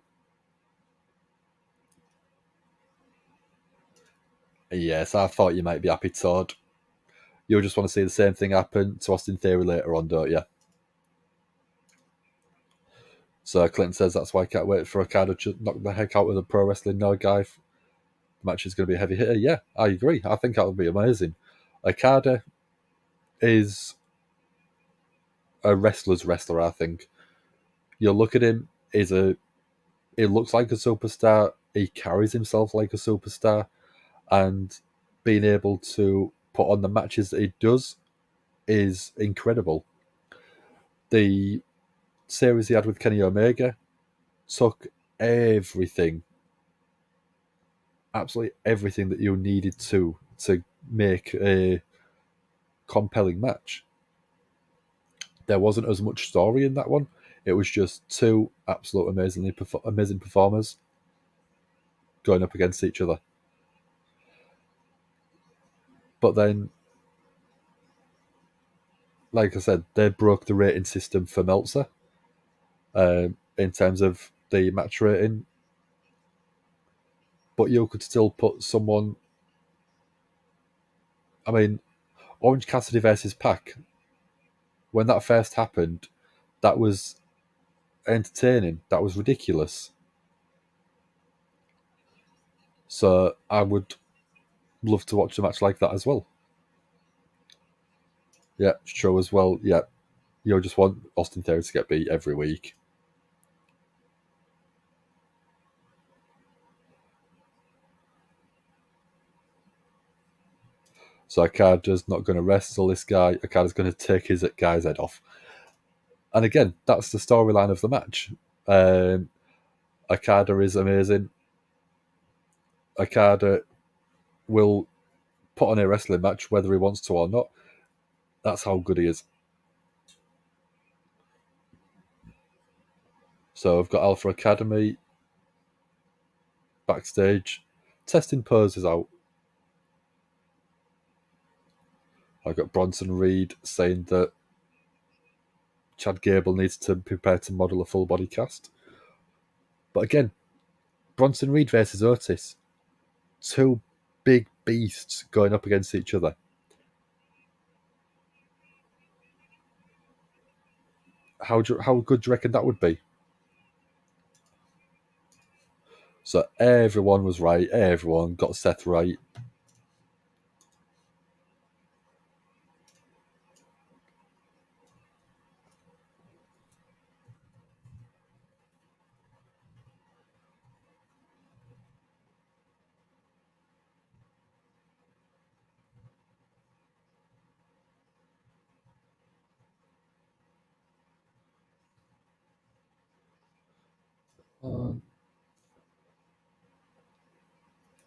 Yes, I thought you might be happy, Todd. You'll just want to see the same thing happen to Austin Theory later on, don't you? So Clinton says that's why I can't wait for Okada to knock the heck out of the pro wrestling no guy. The match is going to be a heavy hitter. Yeah, I agree. I think that would be amazing. Okada is a wrestler's wrestler, I think. You look at him, he looks like a superstar, he carries himself like a superstar, and being able to put on the matches that he does is incredible. The series he had with Kenny Omega took everything, absolutely everything that you needed to make a compelling match. There wasn't as much story in that one. It was just two absolute amazing performers going up against each other. But then, like I said, they broke the rating system for Meltzer in terms of the match rating. But you could still put someone. I mean, Orange Cassidy versus Pac. When that first happened, that was entertaining. That was ridiculous. So I would love to watch a match like that as well. Yeah, true as well. Yeah, you just want Austin Theory to get beat every week. So Okada's not going to wrestle this guy. Okada's going to take his guy's head off. And again, that's the storyline of the match. Okada is amazing. Okada will put on a wrestling match whether he wants to or not. That's how good he is. So I've got Alpha Academy backstage testing poses out. I've got Bronson Reed saying that Chad Gable needs to prepare to model a full body cast. But again, Bronson Reed versus Otis. Two big beasts going up against each other. how good do you reckon that would be? So everyone was right. Everyone got Seth right.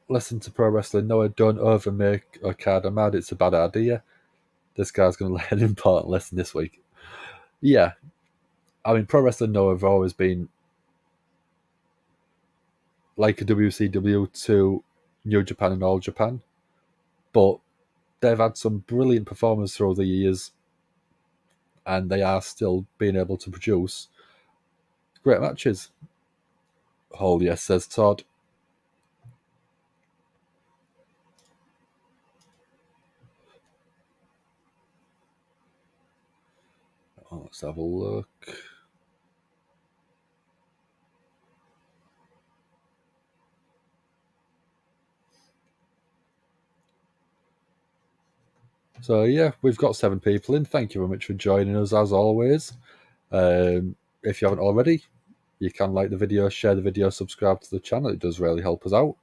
Listen to pro wrestling. No, don't overmake a card. I'm mad. It's a bad idea. This guy's going to learn an important lesson this week. Yeah, I mean, pro wrestling. No, have always been like a WCW to New Japan and All Japan, but they've had some brilliant performers through the years, and they are still being able to produce great matches. Oh yes, says Todd. Oh, let's have a look. So yeah, we've got 7 people in. Thank you very much for joining us as always. If you haven't already, you can like the video, share the video, subscribe to the channel. It does really help us out.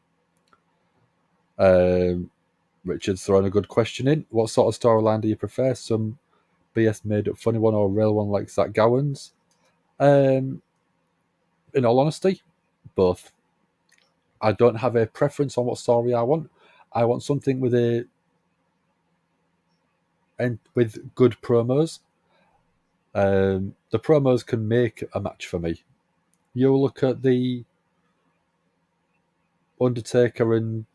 Richard's thrown a good question in. What sort of storyline do you prefer? Some BS made up funny one or a real one like Zach Gowan's? In all honesty, both. I don't have a preference on what story I want. I want something with good promos. The promos can make a match for me. You look at the Undertaker and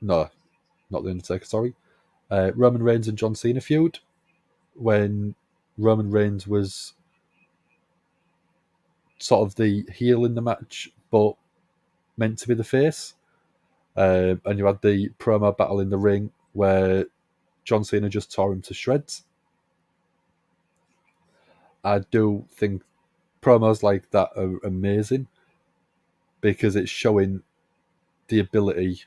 no, not the Undertaker. Sorry, Roman Reigns and John Cena feud when Roman Reigns was sort of the heel in the match, but meant to be the face. And you had the promo battle in the ring where John Cena just tore him to shreds. I do think promos like that are amazing because it's showing the ability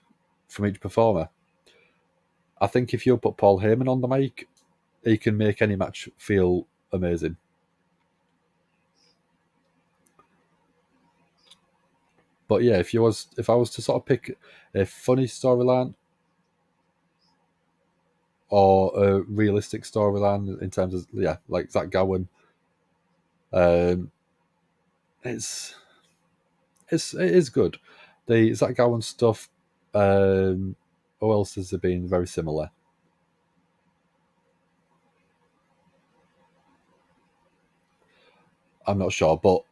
from each performer. I think if you put Paul Heyman on the mic, he can make any match feel amazing. But yeah, if I was to sort of pick a funny storyline or a realistic storyline in terms of like Zach Gowen, it is good. The Zach Gowen stuff. Who else has there been very similar? I'm not sure, but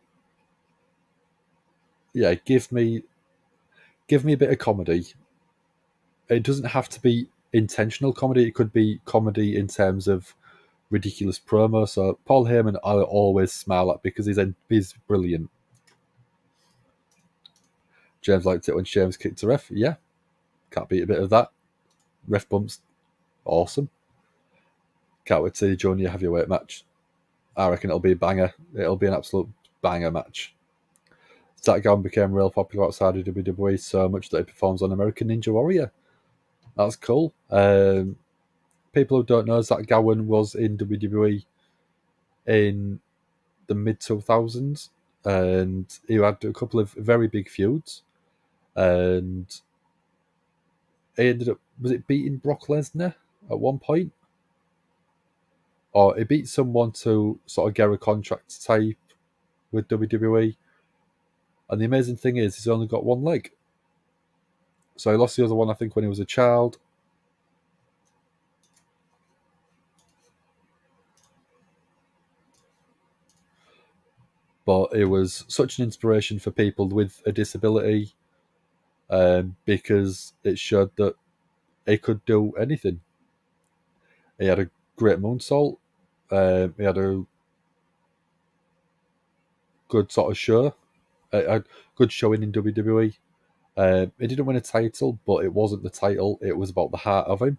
yeah, give me a bit of comedy. It doesn't have to be intentional comedy. It could be comedy in terms of ridiculous promo. So Paul Heyman, I always smile at because he's brilliant. James liked it when James kicked a ref. Yeah, can't beat a bit of that. Ref bumps, awesome. Can't wait to see the Junior Heavyweight match. I reckon it'll be a banger. It'll be an absolute banger match. Zach Gowen became real popular outside of WWE so much that he performs on American Ninja Warrior. That's cool. People who don't know, Zach Gowen was in WWE in the mid 2000s, and he had a couple of very big feuds. And he ended up, was it beating Brock Lesnar at one point? Or he beat someone to sort of get a contract type with WWE. And the amazing thing is, he's only got one leg. So he lost the other one, I think, when he was a child. But it was such an inspiration for people with a disability because it showed that he could do anything. He had a great moonsault. He had a good sort of show, a good showing in WWE. He didn't win a title, but it wasn't the title. It was about the heart of him.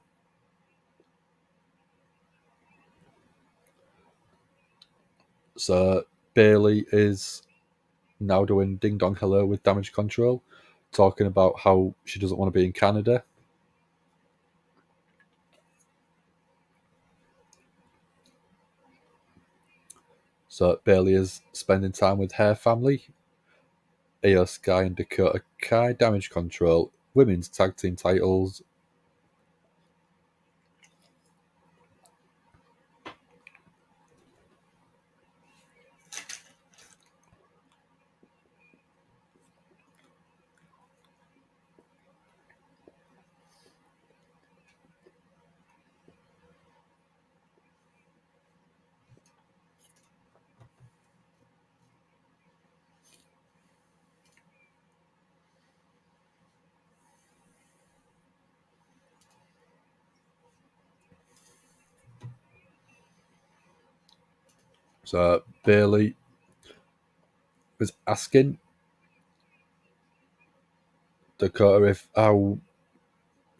So Bailey is now doing Ding Dong Hello with Damage Control, talking about how she doesn't want to be in Canada. So Bailey is spending time with her family. Io Sky and Dakota Kai, Damage Control, Women's Tag Team titles. So Bailey was asking Dakota if how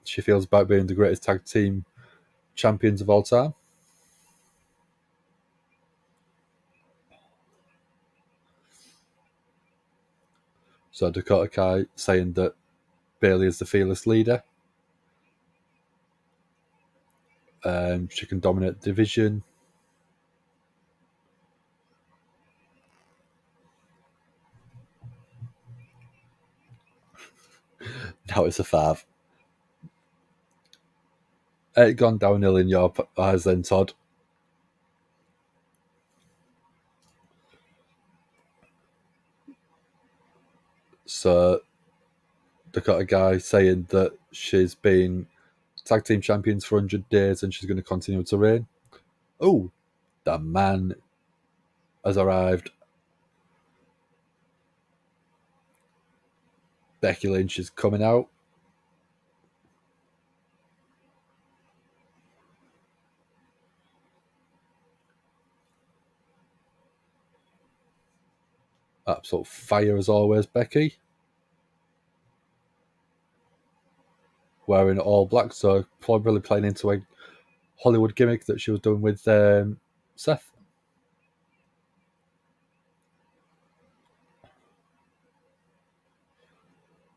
she feels about being the greatest tag team champions of all time. So Dakota Kai saying that Bailey is the fearless leader. She can dominate the division. Now it's a five. It gone downhill in your eyes then, Todd. So Dakota Kai saying that she's been tag team champions for 100 days and she's going to continue to reign. Oh, the man has arrived. Becky Lynch is coming out. Absolute fire as always, Becky. Wearing all black, so probably playing into a Hollywood gimmick that she was doing with Seth.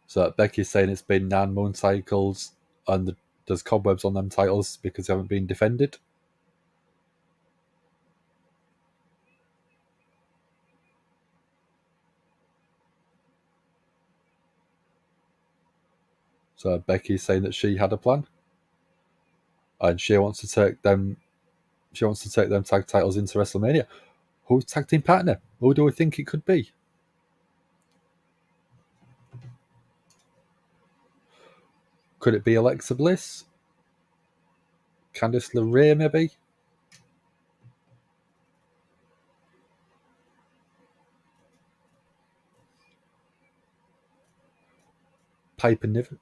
So Becky's saying it's been 9 moon cycles and there's cobwebs on them titles because they haven't been defended. So Becky's saying that she had a plan and she wants to take them. She wants to take them tag titles into WrestleMania. Who's tag team partner? Who do we think it could be? Could it be Alexa Bliss? Candice LeRae, maybe? Piper Niven?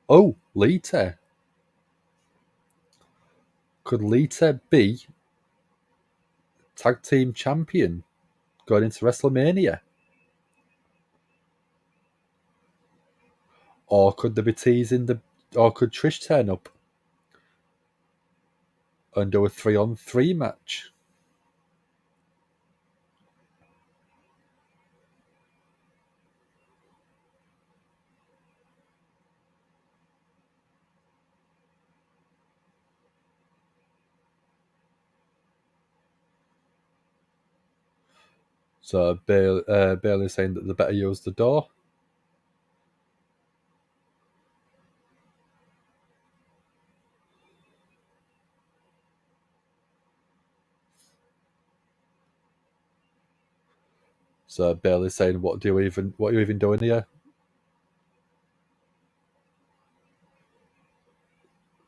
Oh, Lita. Could Lita be tag team champion going into WrestleMania? Or could they be teasing the... Or could Trish turn up and do a 3-on-3 match? So Bailey's saying that they better use the door. So Bailey's saying, what are you even doing here?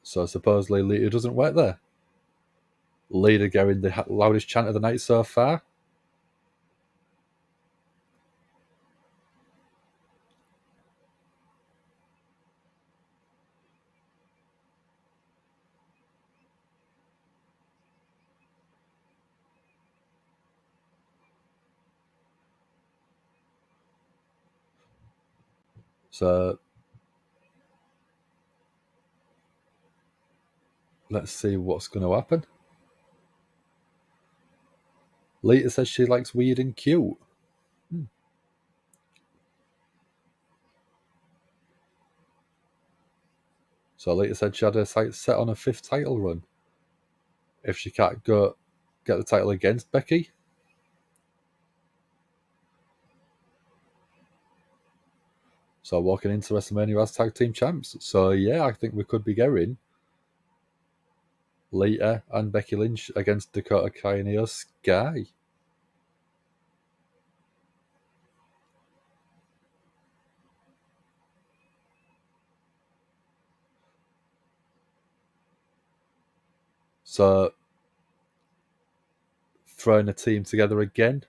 So supposedly Lita doesn't work there. Lita getting the loudest chant of the night so far. So let's see what's going to happen. Lita says she likes weird and cute. So Lita said she had her sights set on a 5th title run. If she can't get the title against Becky. So walking into WrestleMania as tag team champs. So yeah, I think we could be getting Lita and Becky Lynch against Dakota Kai and Io Sky. So throwing a team together again.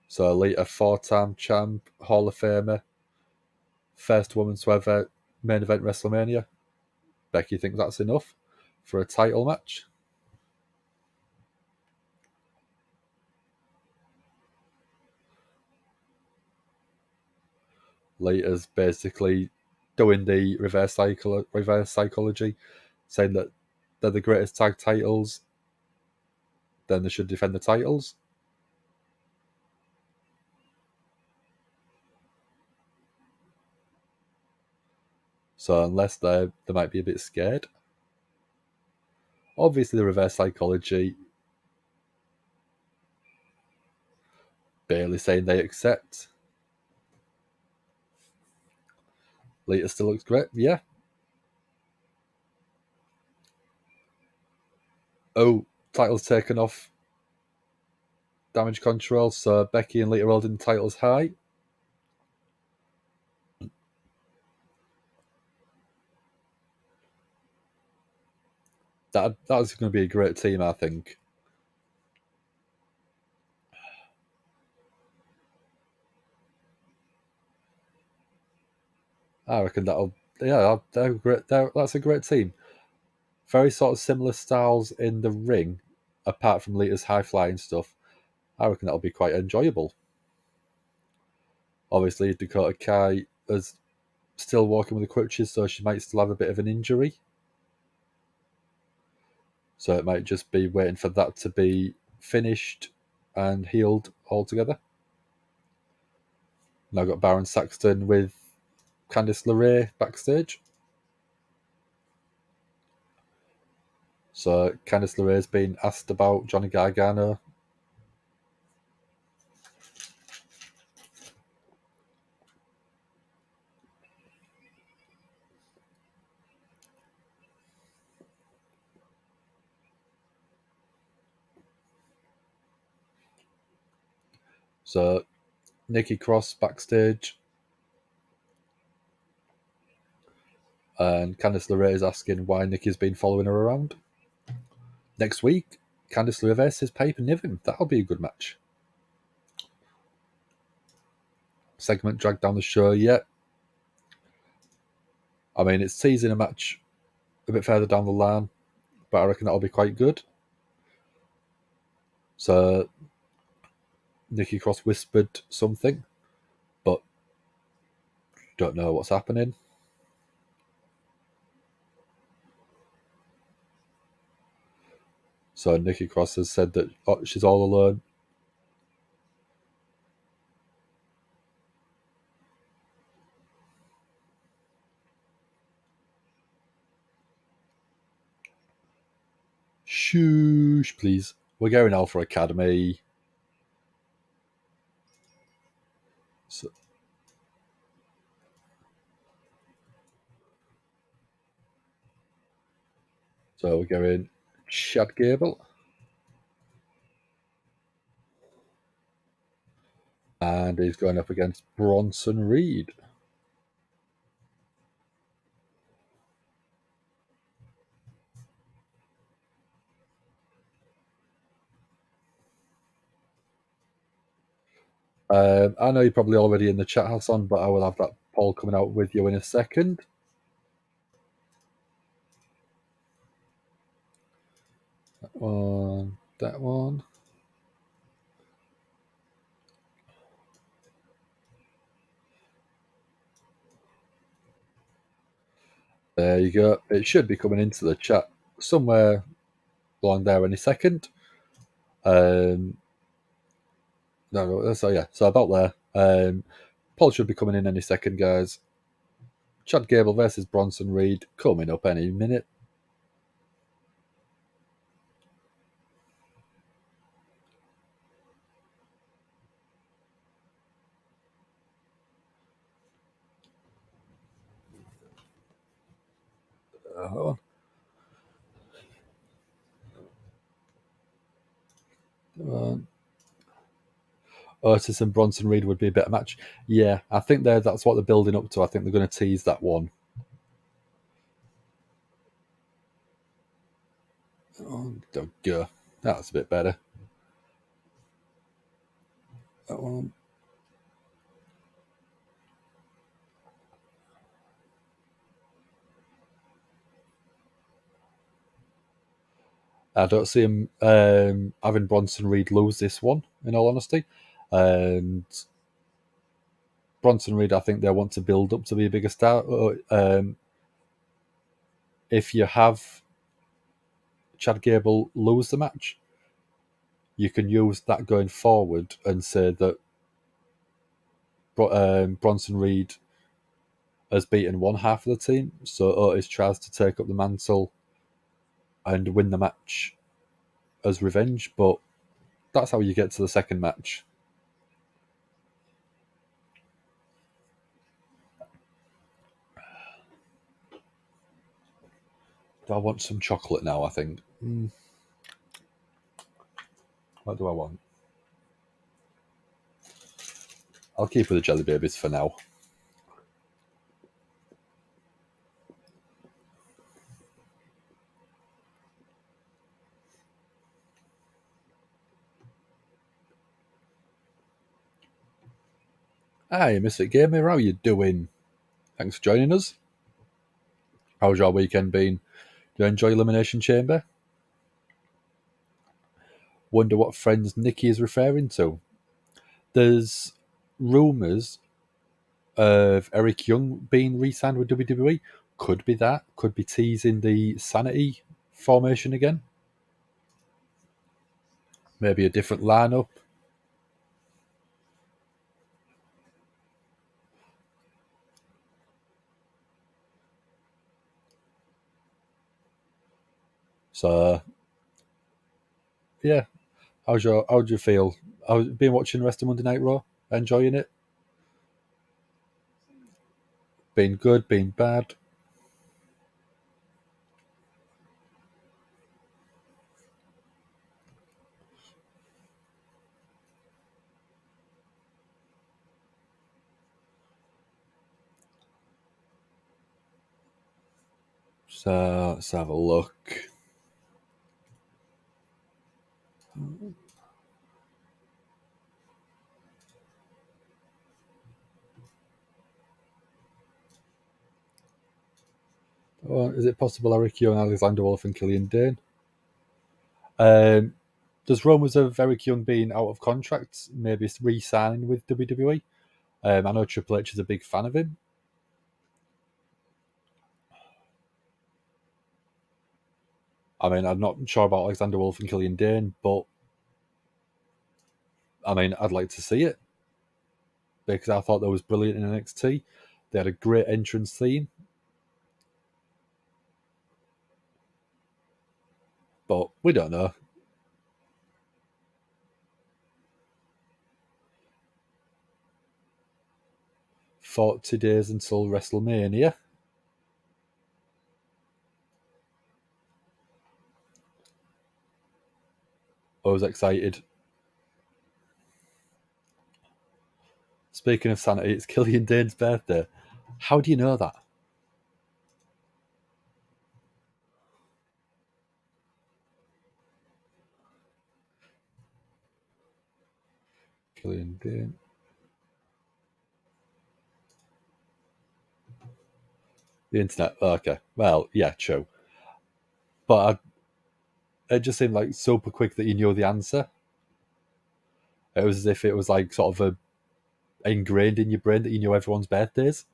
So Lita, 4-time champ, Hall of Famer, first woman to ever main event WrestleMania. Becky thinks that's enough for a title match. Lita's basically doing the reverse psychology, saying that they're the greatest tag titles, then they should defend the titles. So unless they might be a bit scared. Obviously, the reverse psychology, Bayley saying they accept. Lita still looks great, yeah. Oh, titles taken off Damage Control, so Becky and Lita holding titles high. That's going to be a great team, I think. I reckon they're great. That's a great team. Very sort of similar styles in the ring, apart from Lita's high flying stuff. I reckon that'll be quite enjoyable. Obviously, Dakota Kai is still walking with the crutches, so she might still have a bit of an injury. So it might just be waiting for that to be finished and healed altogether. Now got Baron Saxton with Candice LeRae backstage. So Candice LeRae's been asked about Johnny Gargano. So Nikki Cross backstage. And Candice LeRae is asking why Nikki's been following her around. Next week, Candice LeRae versus Piper Niven. That'll be a good match. Segment dragged down the show yet. I mean, it's teasing a match a bit further down the line, but I reckon that'll be quite good. So Nikki Cross whispered something, but don't know what's happening. So Nikki Cross has said that she's all alone. Shush, please. We're going Alpha Academy. So we're going Chad Gable. And he's going up against Bronson Reed. I know you're probably already in the chat house on, but I will have that poll coming out with you in a second. That one. There you go. It should be coming into the chat somewhere along there any second. So yeah, so about there. Paul should be coming in any second, guys. Chad Gable versus Bronson Reed coming up any minute. Hold on. Otis and Bronson Reed would be a better match. Yeah, I think that's what they're building up to. I think they're going to tease that one. Oh, don't go. That's a bit better. That one. I don't see him having Bronson Reed lose this one, in all honesty. And Bronson Reed, I think they want to build up to be a bigger star. If you have Chad Gable lose the match, you can use that going forward and say that Bronson Reed has beaten one half of the team, so Otis tries to take up the mantle and win the match as revenge, but that's how you get to the second match. Do I want some chocolate now, I think? What do I want? I'll keep with the jelly babies for now. Hi, Mr. Gamer, how you doing? Thanks for joining us. How's your weekend been? Do you enjoy Elimination Chamber? Wonder what friends Nikki is referring to. There's rumours of Eric Young being re-signed with WWE. Could be that. Could be teasing the Sanity formation again. Maybe a different lineup. So, yeah. How do you feel? I've been watching the rest of Monday Night Raw. Enjoying it? Been good, been bad? So, let's have a look. Oh, is it possible Eric Young, Alexander Wolf, and Killian Dane? There's rumours of Eric Young being out of contract, maybe re-signing with WWE. I know Triple H is a big fan of him. I mean, I'm not sure about Alexander Wolf and Killian Dane, but I mean, I'd like to see it because I thought that was brilliant in NXT. They had a great entrance theme, but we don't know. 40 days until Wrestlemania. I was excited. Speaking of sanity, it's Killian Dane's birthday. How do you know that? Killian Dane. The internet. Okay. Well, yeah, true. But it just seemed like super quick that you knew the answer. It was as if it was like sort of ingrained in your brain that you knew everyone's birthdays.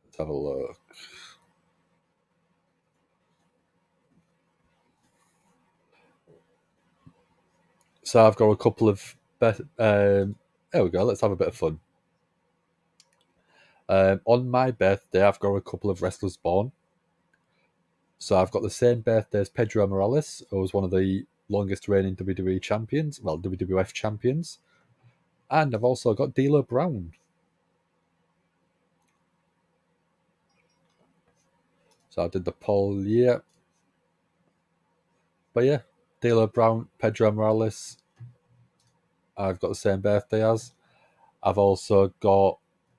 Let's have a look. So I've got a couple of... there we go, let's have a bit of fun. On my birthday, I've got a couple of wrestlers born. So I've got the same birthday as Pedro Morales, who was one of the longest reigning WWE champions, well, WWF champions. And I've also got D'Lo Brown. So I did the poll, yeah. But yeah, D'Lo Brown, Pedro Morales, I've got the same birthday as. I've also got,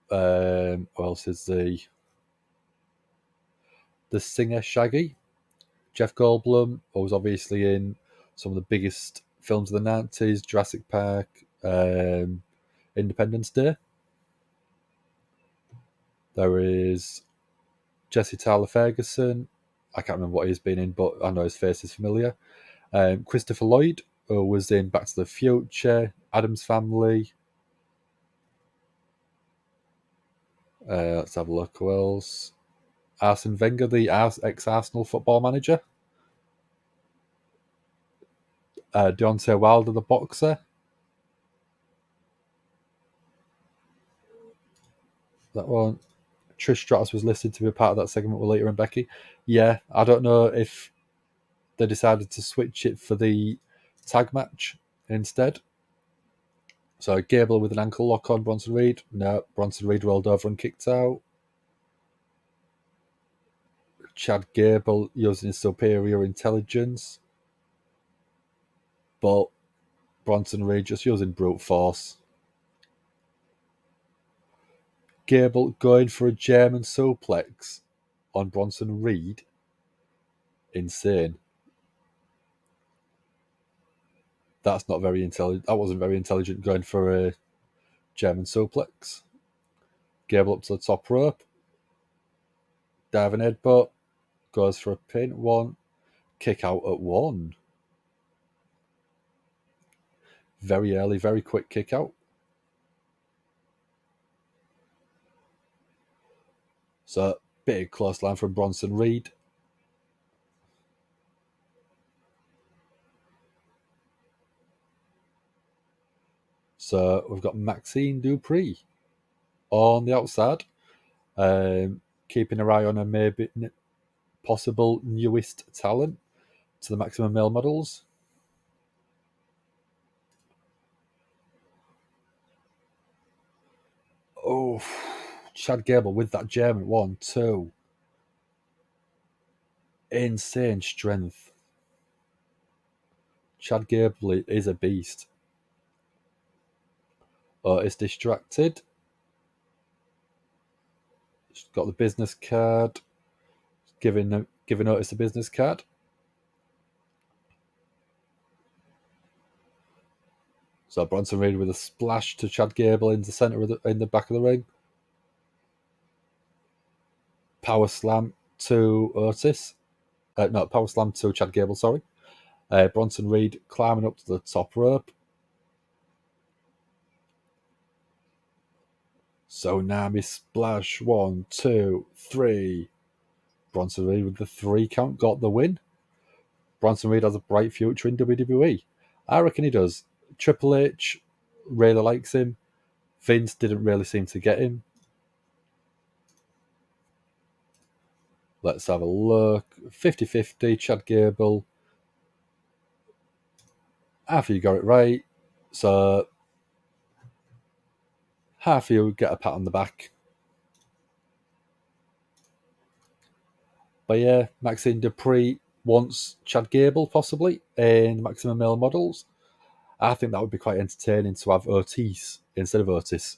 who else is the singer Shaggy? Jeff Goldblum, who was obviously in some of the biggest films of the 90s, Jurassic Park, Independence Day. There is Jesse Tyler Ferguson. I can't remember what he's been in, but I know his face is familiar. Christopher Lloyd, who was in Back to the Future, Addams Family. Let's have a look. Who else? Arsene Wenger, the ex-Arsenal football manager. Deontay Wilder, the boxer. That one. Trish Stratus was listed to be part of that segment with Lita and Becky. Yeah, I don't know if they decided to switch it for the tag match instead. So Gable with an ankle lock on Bronson Reed. No, Bronson Reed rolled over and kicked out. Chad Gable using his superior intelligence. But Bronson Reed just using brute force. Gable going for a German suplex on Bronson Reed. Insane. That's not very intelligent. That wasn't very intelligent going for a German suplex. Gable up to the top rope. Diving headbutt. Goes for a pin. One. Kick out at one. Very early, very quick kick out. So, big close line from Bronson Reed. So, we've got Maxine Dupree on the outside. Keeping her eye on a maybe possible newest talent to the Maximum Male Models. Oh, Chad Gable with that German 1, 2. Insane strength. Chad Gable is a beast. Is distracted. She's got the business card. Giving Otis the business card. So Bronson Reed with a splash to Chad Gable in the center of in the back of the ring. Power slam to Otis. Power slam to Chad Gable, sorry. Bronson Reed climbing up to the top rope. So Nami splash. 1, 2, 3. Bronson Reed with the 3 count got the win. Bronson Reed has a bright future in WWE. I reckon he does. Triple H really likes him. Vince didn't really seem to get him. Let's have a look. 50-50, Chad Gable. Half of you got it right. So half of you get a pat on the back. But yeah, Maxine Dupree wants Chad Gable possibly in Maximum Male Models. I think that would be quite entertaining to have Otis instead of Otis.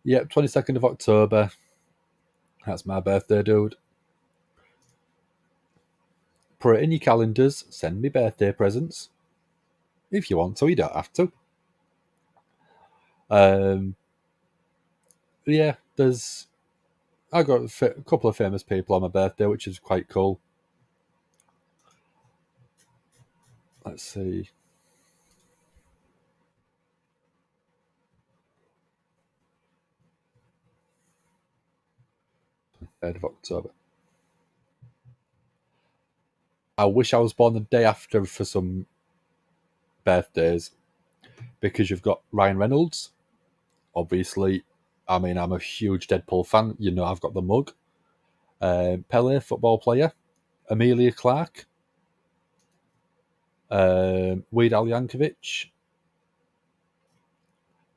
Yep, 22nd of October. That's my birthday, dude. put it in your calendars. Send me birthday presents if you want to. You don't have to. Yeah, I got a couple of famous people on my birthday, which is quite cool. Let's see. 3rd of October. I wish I was born the day after for some birthdays, because you've got Ryan Reynolds. Obviously, I mean, I'm a huge Deadpool fan. You know, I've got the mug. Pele, football player. Amelia Clark. Weird Al Yankovic.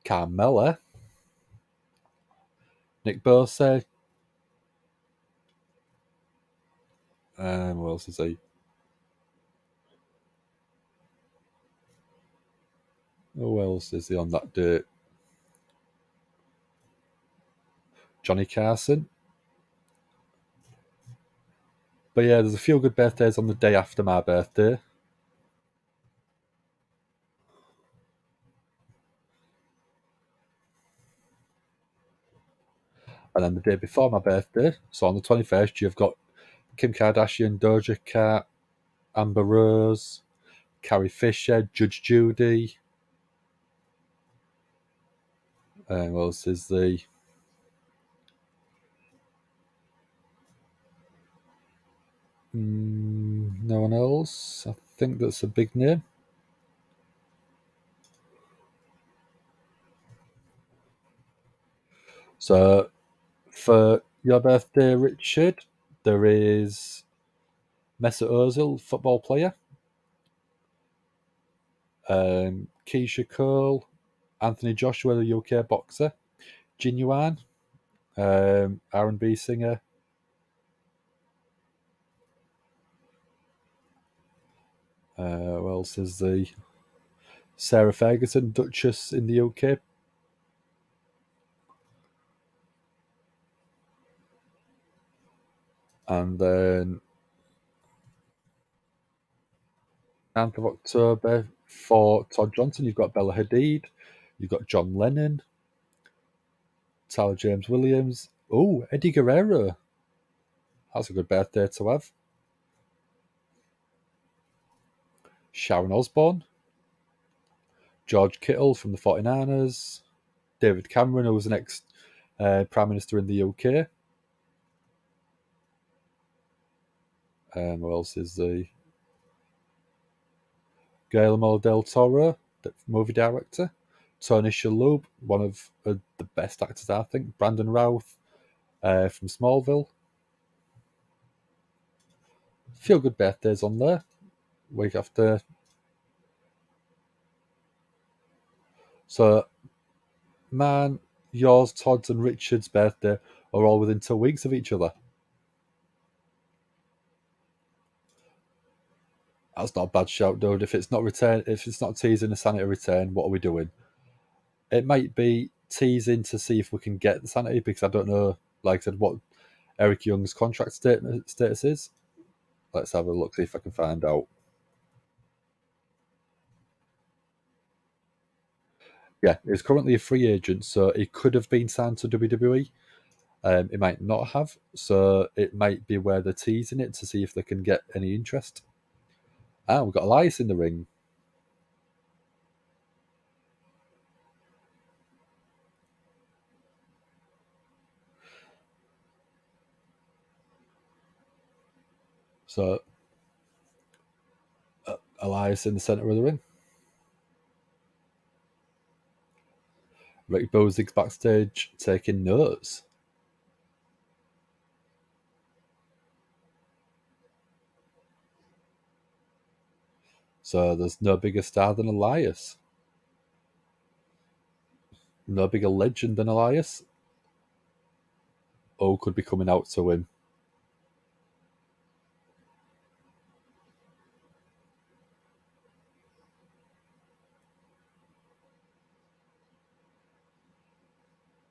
Carmella. Nick Bosa. What else is he? Who else is he on that date? Johnny Carson. But yeah, there's a few good birthdays on the day after my birthday. And then the day before my birthday, so on the 21st, you've got Kim Kardashian, Doja Cat, Amber Rose, Carrie Fisher, Judge Judy. What else is the... no one else. I think that's a big name. So for your birthday, Richard, there is Mesut Ozil, football player, Keisha Cole, Anthony Joshua, the UK boxer, Jinyuan, R&B singer, what else is the... Sarah Ferguson, Duchess in the UK. And then 9th of October for Todd Johnson, you've got Bella Hadid, you've got John Lennon, Tyler James Williams. Oh, Eddie Guerrero. That's a good birthday to have. Sharon Osbourne, George Kittle from the 49ers, David Cameron, who was the next Prime Minister in the UK. What else is the... Guillermo del Toro, the movie director. Tony Shalhoub, one of the best actors, I think. Brandon Routh from Smallville. A few good birthdays on there. Week after. So, man, yours, Todd's, and Richard's birthday are all within 2 weeks of each other. That's not a bad shout, dude. If it's not teasing a Sanity return, what are we doing? It might be teasing to see if we can get the Sanity, because I don't know, like I said, what Eric Young's contract status is. Let's have a look, see if I can find out. Yeah, he's currently a free agent, so he could have been signed to WWE. It might not have, so it might be where they're teasing it to see if they can get any interest. We've got Elias in the ring. So, Elias in the centre of the ring. Rick Bozig's backstage taking notes. So there's no bigger star than Elias. No bigger legend than Elias. Oh, could be coming out to him.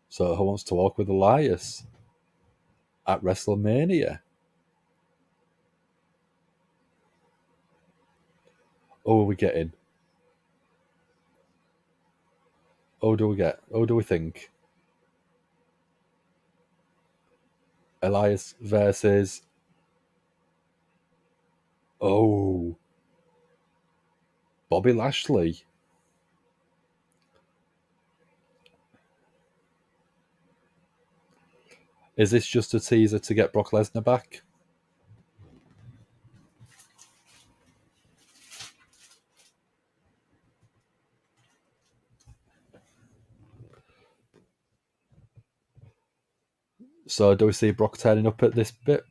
So who wants to walk with Elias at Wrestlemania? Who are we getting? Who do we get? Who do we think? Elias versus... Oh, Bobby Lashley. Is this just a teaser to get Brock Lesnar back? So do we see Brock turning up at this bit?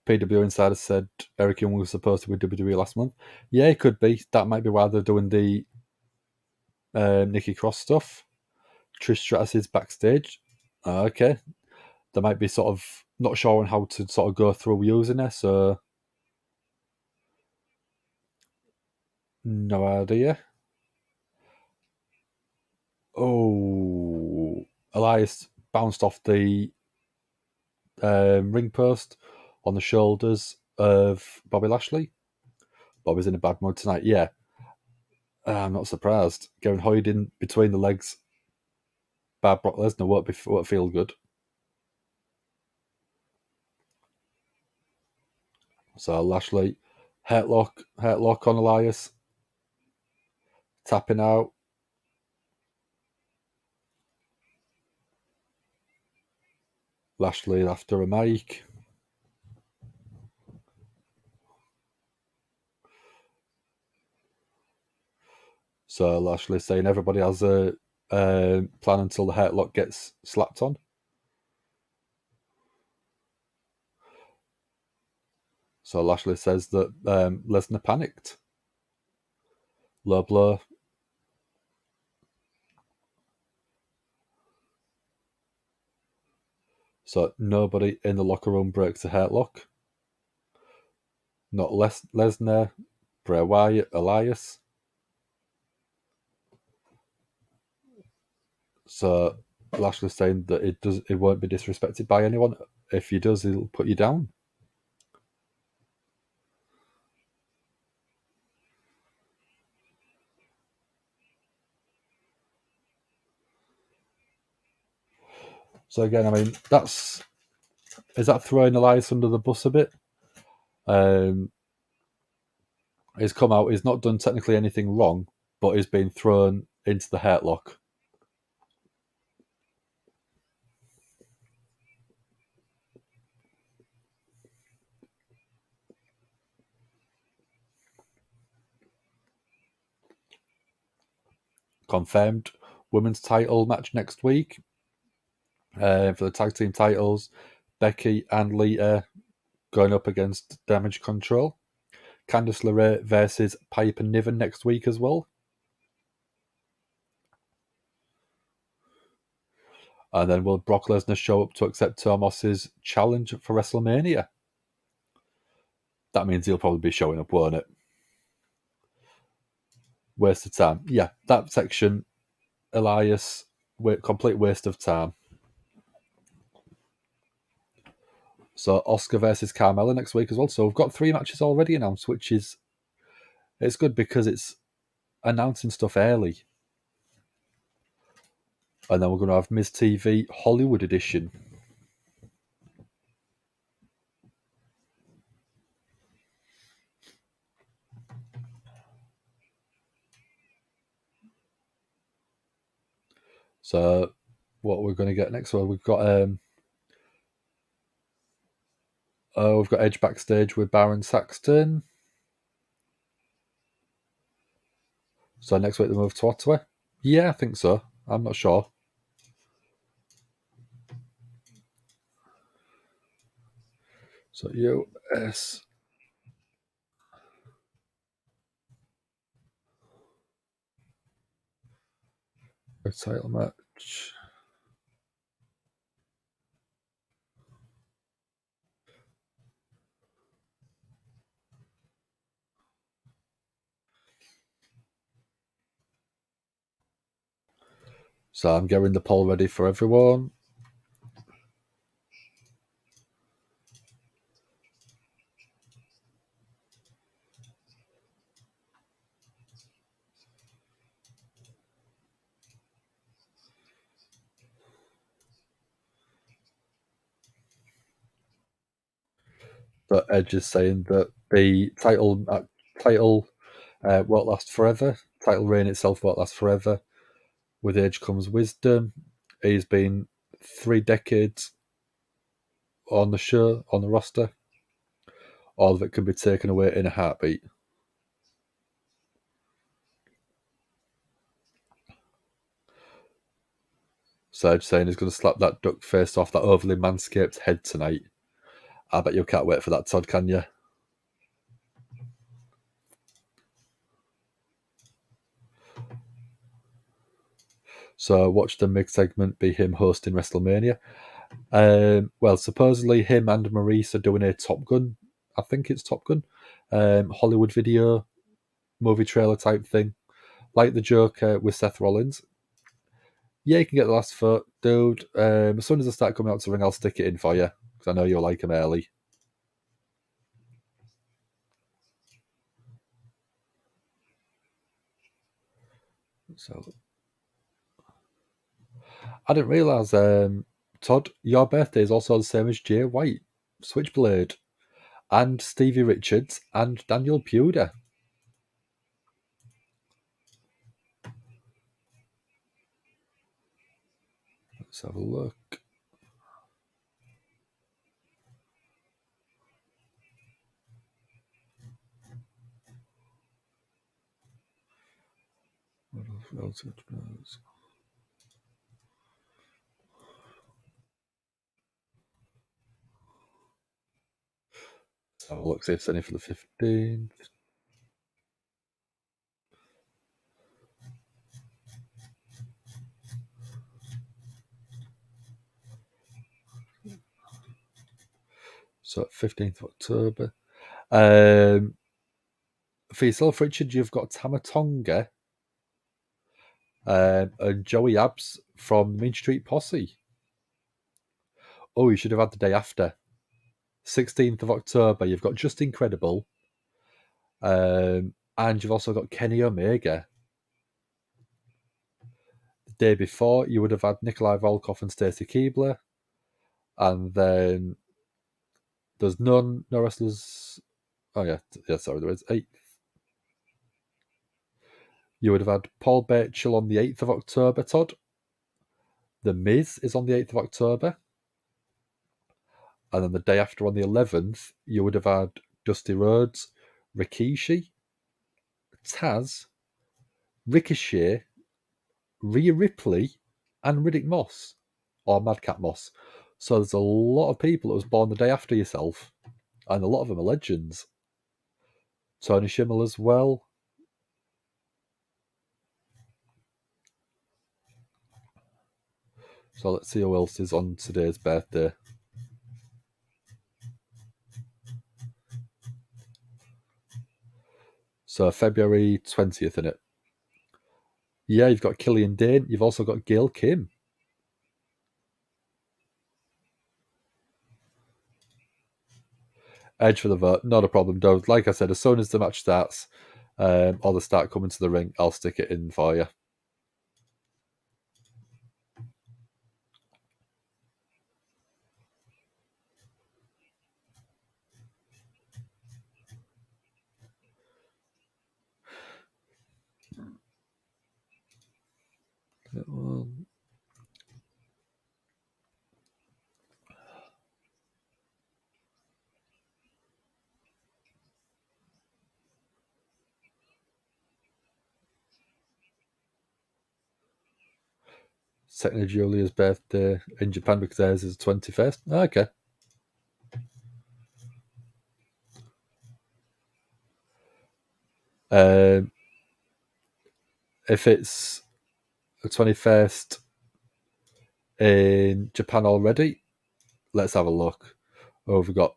PW Insider said Eric Young was supposed to be WWE last month. Yeah, it could be. That might be why they're doing the Nikki Cross stuff. Trish Stratus is backstage. Okay. They might be sort of not sure on how to sort of go through using it, so no idea. Oh, Elias bounced off the ring post on the shoulders of Bobby Lashley. Bobby's in a bad mood tonight. Yeah, I'm not surprised. Getting Hoyd in between the legs by Brock Lesnar won't feel good. So Lashley, headlock on Elias, tapping out. Lashley after a mic. So Lashley saying everybody has a plan until the headlock gets slapped on. So Lashley says that Lesnar panicked. Low blow. So nobody in the locker room breaks a headlock. Not Lesnar, Bray Wyatt, Elias. So Lashley's saying that it won't be disrespected by anyone. If he does, he'll put you down. So again, I mean, is that throwing Elias under the bus a bit? He's come out, he's not done technically anything wrong, but he's been thrown into the headlock. Confirmed women's title match next week. For the tag team titles, Becky and Lita going up against Damage Control. Candice LeRae versus Piper Niven next week as well. And then will Brock Lesnar show up to accept Tomos's challenge for WrestleMania? That means he'll probably be showing up, won't it? Waste of time. Yeah, that section, Elias, complete waste of time. So Asuka versus Carmella next week as well. So we've got 3 matches already announced, which is it's good because it's announcing stuff early. And then we're going to have Miz TV Hollywood edition. So what we're going to get next? Well, we've got Edge backstage with Baron Saxton. So next week they move to Ottawa. Yeah, I think so. I'm not sure. So US a title match. So I'm getting the poll ready for everyone. So Edge is saying that the title won't last forever. Title reign itself won't last forever. With age comes wisdom. He's been 3 decades on the show, on the roster. All of it can be taken away in a heartbeat. So Edge saying he's going to slap that duck face off that overly manscaped head tonight. I bet you can't wait for that, Todd, can you? So watch the mid segment be him hosting WrestleMania. Well, supposedly him and Maurice are doing a Top Gun. I think it's Top Gun. Hollywood video, movie trailer type thing. Like the Joker with Seth Rollins. Yeah, you can get the last foot, dude. As soon as I start coming out to ring, I'll stick it in for you. Because I know you'll like him early. So I didn't realise, Todd, your birthday is also the same as Jay White, Switchblade, and Stevie Richards, and Daniel Puder. Let's have a look. Let's have a look, see if it's any for the 15th. So 15th of October. For yourself, Richard, you've got Tamatonga and Joey Abs from Main Street Posse. Oh, you should have had the day after. 16th of October, you've got Just Incredible. And you've also got Kenny Omega. The day before, you would have had Nikolai Volkov and Stacy Keibler. And then there's no wrestlers. Oh, yeah, sorry, there is 8th. You would have had Paul Burchill on the 8th of October, Todd. The Miz is on the 8th of October. And then the day after, on the 11th, you would have had Dusty Rhodes, Rikishi, Taz, Ricochet, Rhea Ripley, and Riddick Moss, or Madcap Moss. So there's a lot of people that was born the day after yourself, and a lot of them are legends. Tony Schimmel as well. So let's see who else is on today's birthday. So February 20th, innit? Yeah, you've got Killian Dane. You've also got Gail Kim. Edge for the vote. Not a problem, though. Like I said, as soon as the match starts, or they start coming to the ring, I'll stick it in for you. Technically Julia's birthday in Japan because theirs is the 21st. Okay. If it's the 21st in Japan already, let's have a look. Oh, we've got.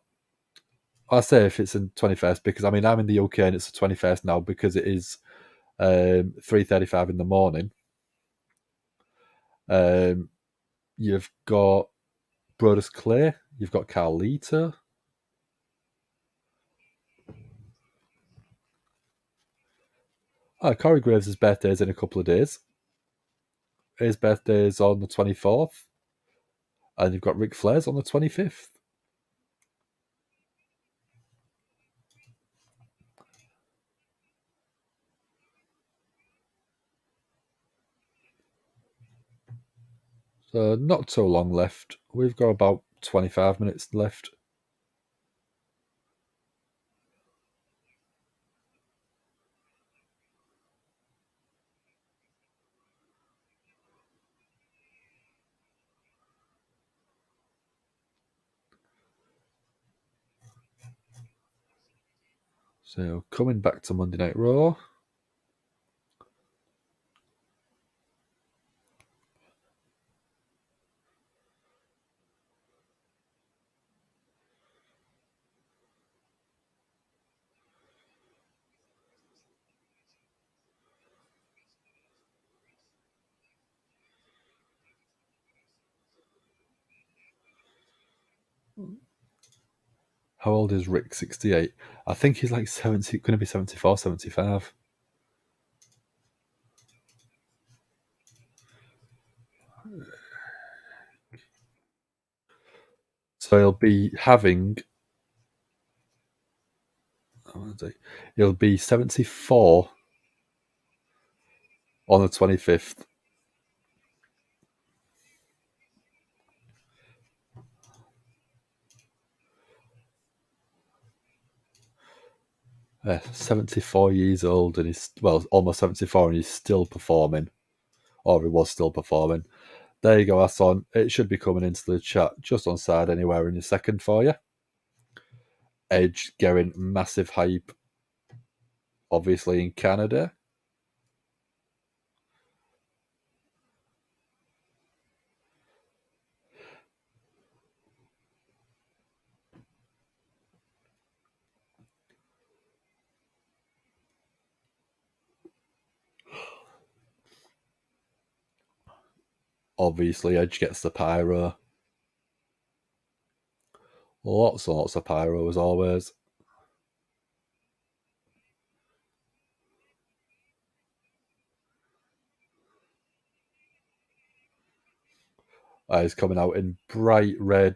I say if it's in 21st because I'm in the UK and it's the 21st now because it is 3:35 in the morning. You've got Brodus Clay. You've got Carlito. Corey Graves' birthday is in a couple of days. His birthday is on the 24th. And you've got Ric Flair's on the 25th. So not too long left. We've got about 25 minutes left. So coming back to Monday Night Raw. How old is Rick? 68. I think he's like 70, going to be 74, 75. So he'll be having. He'll be 74 on the 25th. Uh, 74 years old, and he's, well, almost 74, and he's still performing. Or he was still performing. There you go, Hassan. It should be coming into the chat just on side anywhere in a second for you. Edge getting massive hype, obviously, in Canada. Obviously, Edge gets the pyro. Lots and lots of pyro, as always. He's coming out in bright red,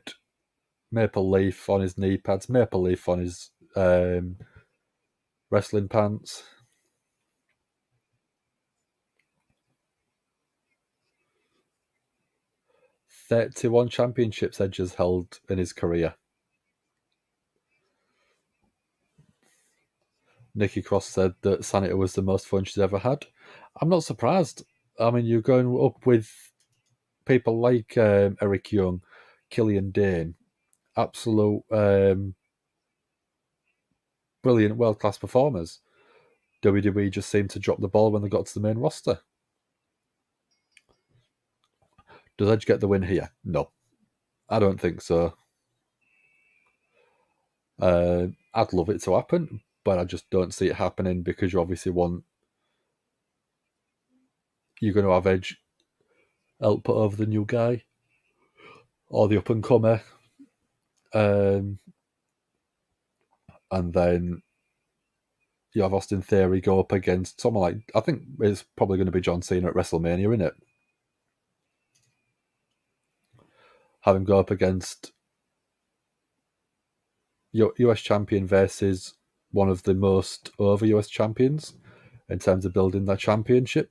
maple leaf on his knee pads, maple leaf on his wrestling pants. 31 championships Edge has held in his career. Nikki Cross said that Sanity was the most fun she's ever had. I'm not surprised. I mean, you're going up with people like Eric Young, Killian Dane, absolute brilliant world-class performers. WWE just seemed to drop the ball when they got to the main roster. Does Edge get the win here? No. I don't think so. I'd love it to happen, but I just don't see it happening because you obviously want... You're going to have Edge help put over the new guy or the up-and-comer. And then you have Austin Theory go up against someone like... I think it's probably going to be John Cena at WrestleMania, isn't it? Have him go up against US champion versus one of the most over US champions in terms of building that championship.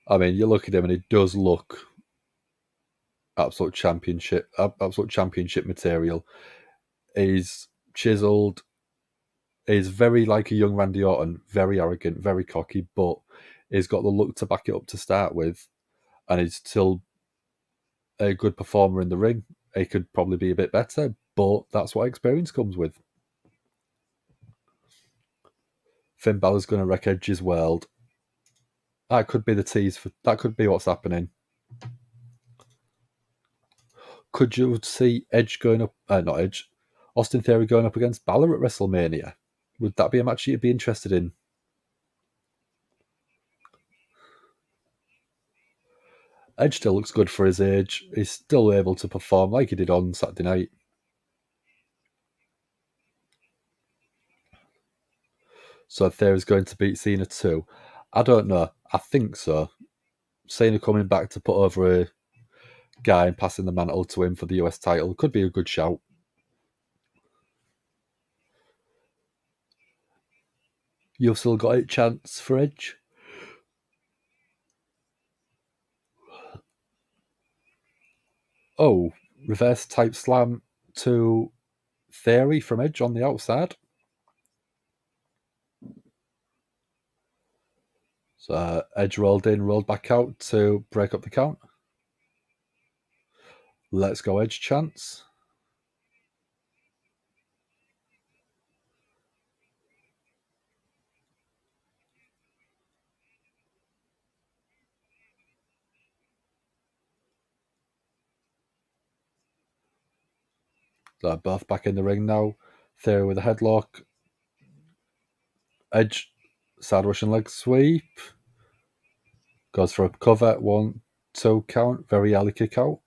I mean, you look at him and he does look absolute championship material. He's chiseled. He's very like a young Randy Orton, very arrogant, very cocky, but he's got the look to back it up to start with, and he's still a good performer in the ring. He could probably be a bit better, but that's what experience comes with. Finn Balor's going to wreck Edge's world. That could be the tease for... That could be what's happening. Could you see Edge going up... not Edge. Austin Theory going up against Balor at WrestleMania? Would that be a match you'd be interested in? Edge still looks good for his age. He's still able to perform like he did on Saturday night. So Theory's going to beat Cena too. I don't know. I think so. Cena coming back to put over a guy and passing the mantle to him for the US title could be a good shout. You've still got a chance for Edge. Oh, reverse type slam to Theory from Edge on the outside. So Edge rolled in, rolled back out to break up the count. Let's go Edge chance. They're both back in the ring now. Theory with a headlock. Edge, side Russian leg sweep. Goes for a cover. 1, 2 count. Very early kick out.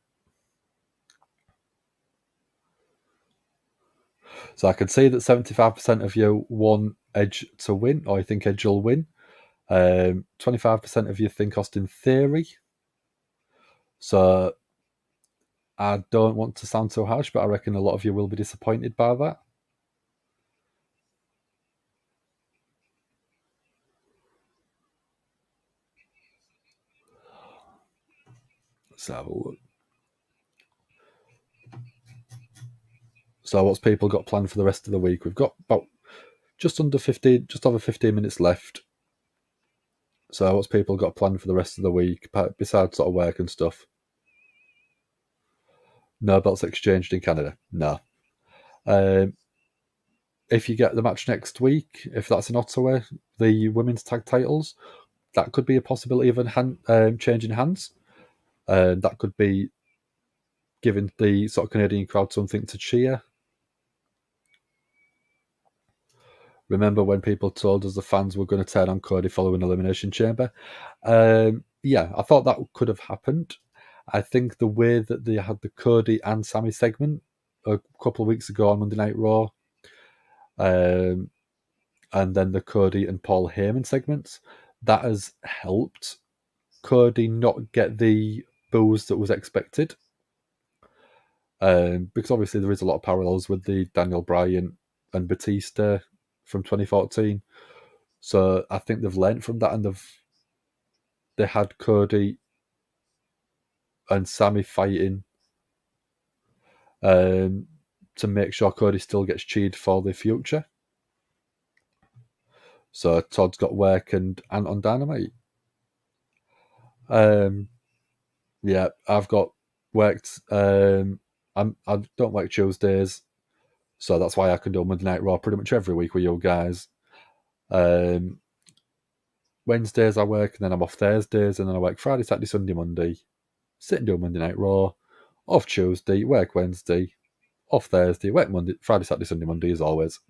So I can see that 75% of you want Edge to win, or you think Edge will win. 25% of you think Austin Theory. So I don't want to sound so harsh, but I reckon a lot of you will be disappointed by that. Let's have a look. So what's people got planned for the rest of the week? We've got about just over 15 minutes left. So what's people got planned for the rest of the week, besides sort of work and stuff? No belts exchanged in Canada? No. If you get the match next week, if that's in Ottawa, the women's tag titles, that could be a possibility of a change in hands. That could be giving the sort of Canadian crowd something to cheer. Remember when people told us the fans were going to turn on Cody following Elimination Chamber? Yeah, I thought that could have happened. I think the way that they had the Cody and Sami segment a couple of weeks ago on Monday Night Raw, and then the Cody and Paul Heyman segments, that has helped Cody not get the boos that was expected. Because obviously there is a lot of parallels with the Daniel Bryan and Batista from 2014. So I think they've learned from that, and they had Cody and Sami fighting to make sure Cody still gets cheered for the future. So Todd's got work and Ant on Dynamite. Yeah, I've got worked. I don't work Tuesdays, so that's why I can do Monday Night Raw pretty much every week with you guys. Wednesdays I work, and then I'm off Thursdays, and then I work Friday, Saturday, Sunday, Monday. Sit and do Monday Night Raw. Off Tuesday, work Wednesday. Off Thursday, work Monday, Friday, Saturday, Sunday, Monday, as always.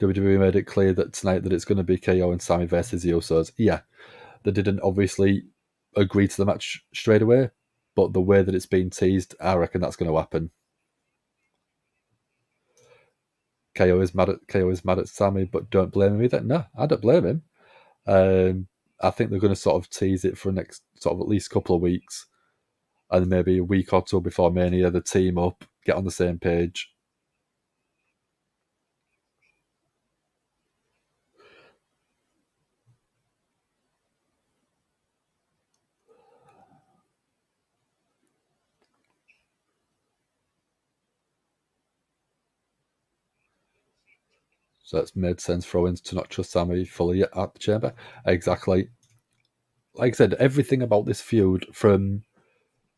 WWE made it clear that tonight that it's going to be KO and Sami versus the Usos. Yeah, they didn't obviously agree to the match straight away, but the way that it's been teased, I reckon that's going to happen. KO is mad at Sami, but don't blame him either. No, I don't blame him. I think they're going to sort of tease it for the next sort of at least couple of weeks, and maybe a week or two before Mania, the team up, get on the same page. So it's made sense for Owens to not trust Sami fully at the Chamber. Exactly. Like I said, everything about this feud from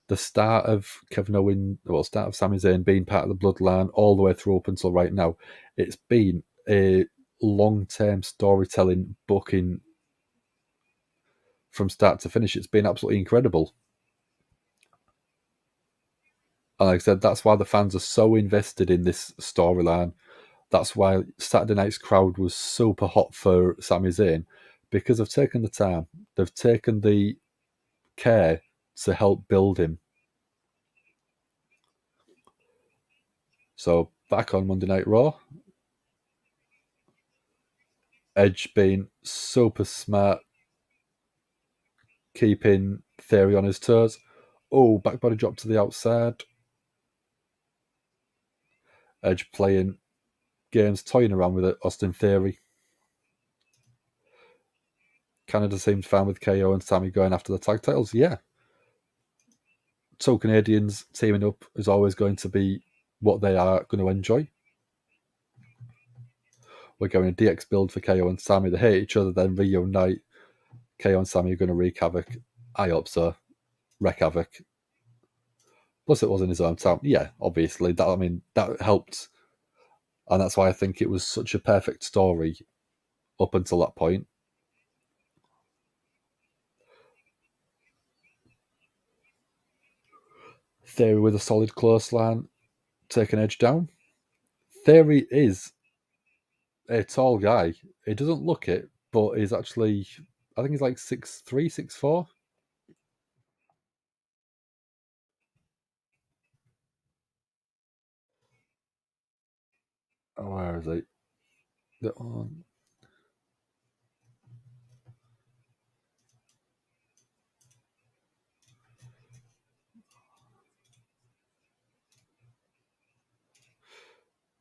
the start of start of Sami Zayn being part of the bloodline all the way through up until right now, it's been a long-term storytelling booking from start to finish. It's been absolutely incredible. And like I said, that's why the fans are so invested in this storyline. That's why Saturday night's crowd was super hot for Sami Zayn, because they've taken the time, they've taken the care to help build him. So back on Monday Night Raw, Edge being super smart, keeping Theory on his toes. Oh, back body drop to the outside. Edge playing games toying around with it, Austin Theory. Canada seemed fine with KO and Sammy going after the tag titles. Yeah. Two Canadians teaming up is always going to be what they are going to enjoy. We're going a DX build for KO and Sammy. They hate each other, then reunite. KO and Sammy are going to wreak havoc. I hope so. Wreak havoc. Plus, it was in his hometown. Yeah, obviously. That helped. And that's why I think it was such a perfect story up until that point. Theory with a solid clothesline, taking Edge down. Theory is a tall guy. He doesn't look it, but he's actually, I think he's like 6'3", 6'4". Oh, where is he?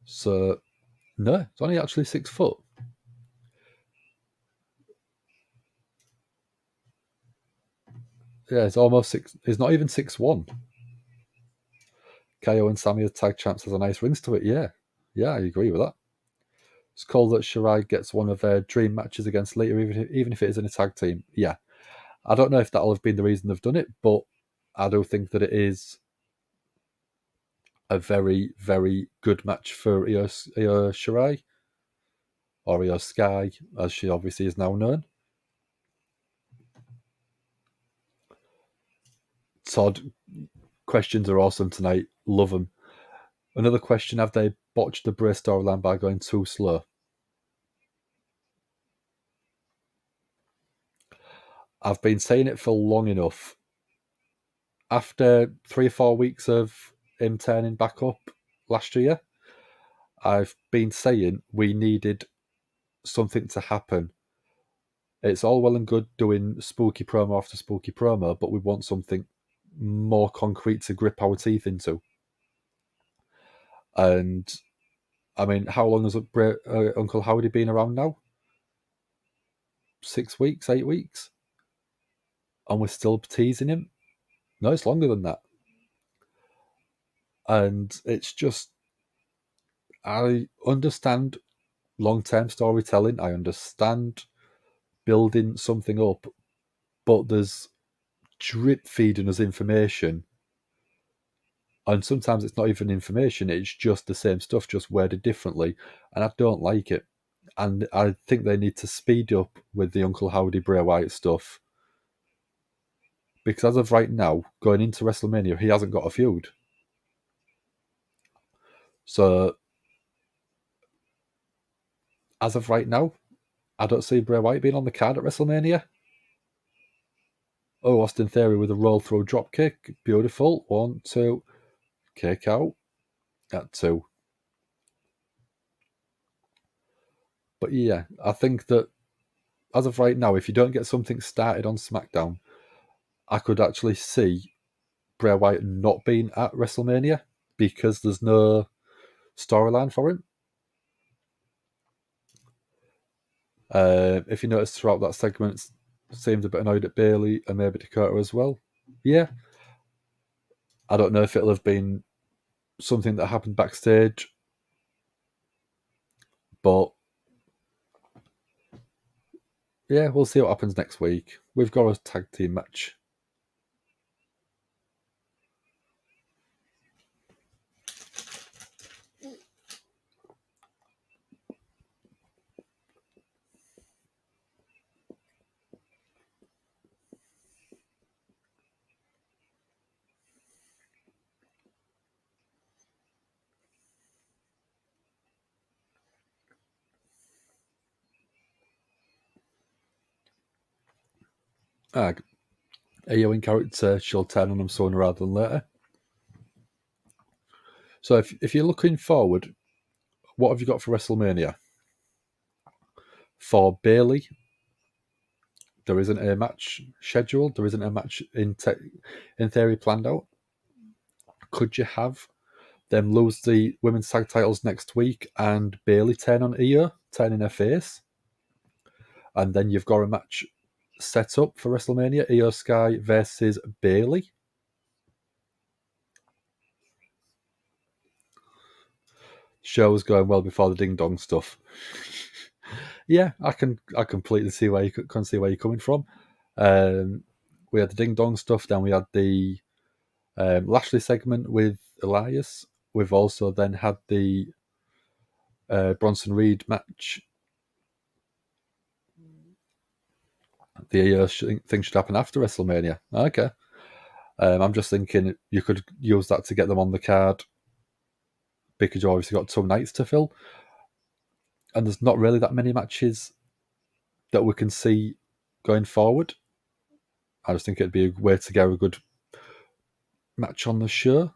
So, no, it's only actually 6 foot. Yeah, it's almost 6. It's not even 6'1". KO and Sammy as tag champs has a nice rings to it. Yeah, I agree with that. It's cool that Shirai gets one of their dream matches against Lita, even if it is in a tag team. Yeah, I don't know if that'll have been the reason they've done it, but I do think that it is a very, very good match for Io Shirai, or Io Sky, as she obviously is now known. Todd, questions are awesome tonight. Love them. Another question, have they botched the Bray storyline by going too slow? I've been saying it for long enough. After 3 or 4 weeks of him turning back up last year, I've been saying we needed something to happen. It's all well and good doing spooky promo after spooky promo, but we want something more concrete to grip our teeth into. And I mean, how long has Uncle Howdy been around now? 6 weeks, 8 weeks? And we're still teasing him? No, it's longer than that. And it's just, I understand long-term storytelling. I understand building something up, but there's drip feeding us information. And sometimes it's not even information, it's just the same stuff, just worded differently. And I don't like it. And I think they need to speed up with the Uncle Howdy Bray Wyatt stuff. Because as of right now, going into WrestleMania, he hasn't got a feud. So, as of right now, I don't see Bray Wyatt being on the card at WrestleMania. Oh, Austin Theory with a roll through drop kick. Beautiful. 1, 2. Kick out. At 2. But yeah, I think that as of right now, if you don't get something started on SmackDown, I could actually see Bray Wyatt not being at WrestleMania because there's no storyline for him. If you notice throughout that segment, it seemed a bit annoyed at Bayley and maybe Dakota as well. Yeah. I don't know if it'll have been something that happened backstage, but yeah, we'll see what happens next week. We've got a tag team match. Io in character, she'll turn on him sooner rather than later. So if you're looking forward, what have you got for WrestleMania? For Bayley, there isn't a match scheduled. There isn't a match in theory planned out. Could you have Then lose the women's tag titles next week, and Bayley turn on Io, turning her face. And then you've got a match set up for WrestleMania: Io Sky versus Bayley. Show's going well before the ding dong stuff. Yeah, I completely see where you're coming from. We had the ding dong stuff, then we had the Lashley segment with Elias. We've also then had the Bronson Reed match. The thing should happen after WrestleMania. Okay. I'm just thinking you could use that to get them on the card because you obviously got 2 nights to fill. And there's not really that many matches that we can see going forward. I just think it'd be a way to get a good match on the show.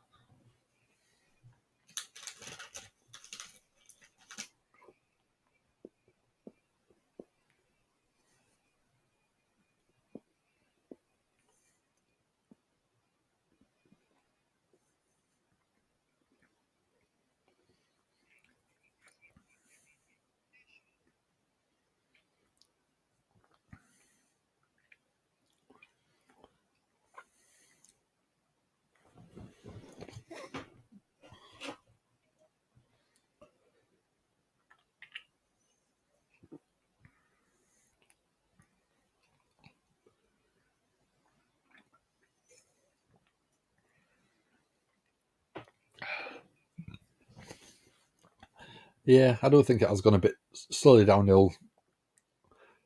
Yeah, I don't think it has gone a bit slowly downhill.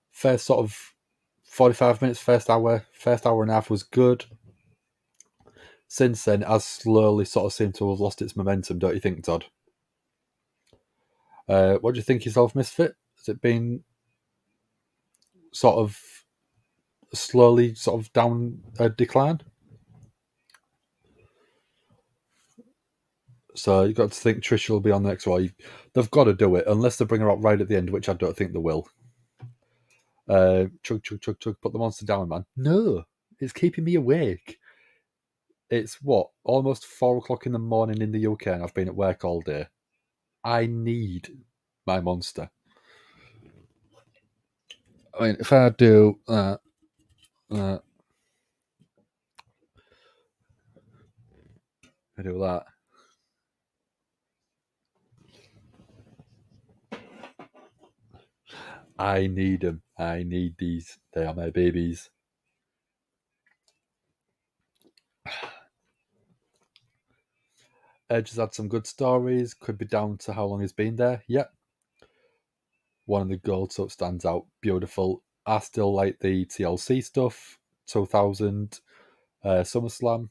First sort of 45 minutes, first hour and a half was good. Since then, it has slowly sort of seemed to have lost its momentum, don't you think, Todd? What do you think yourself, Misfit? Has it been sort of slowly sort of down a decline? So you've got to think Trish will be on the next Raw. They've got to do it, unless they bring her out right at the end, which I don't think they will. Chug, chug, chug, chug, put the monster down, man. No, it's keeping me awake. It's almost 4 o'clock in the morning in the UK, and I've been at work all day. I need my monster. I mean, if I do I do that. I need them. I need these. They are my babies. Edge has had some good stories. Could be down to how long he's been there. Yep. One of the gold up stands out. Beautiful. I still like the TLC stuff. 2000 SummerSlam.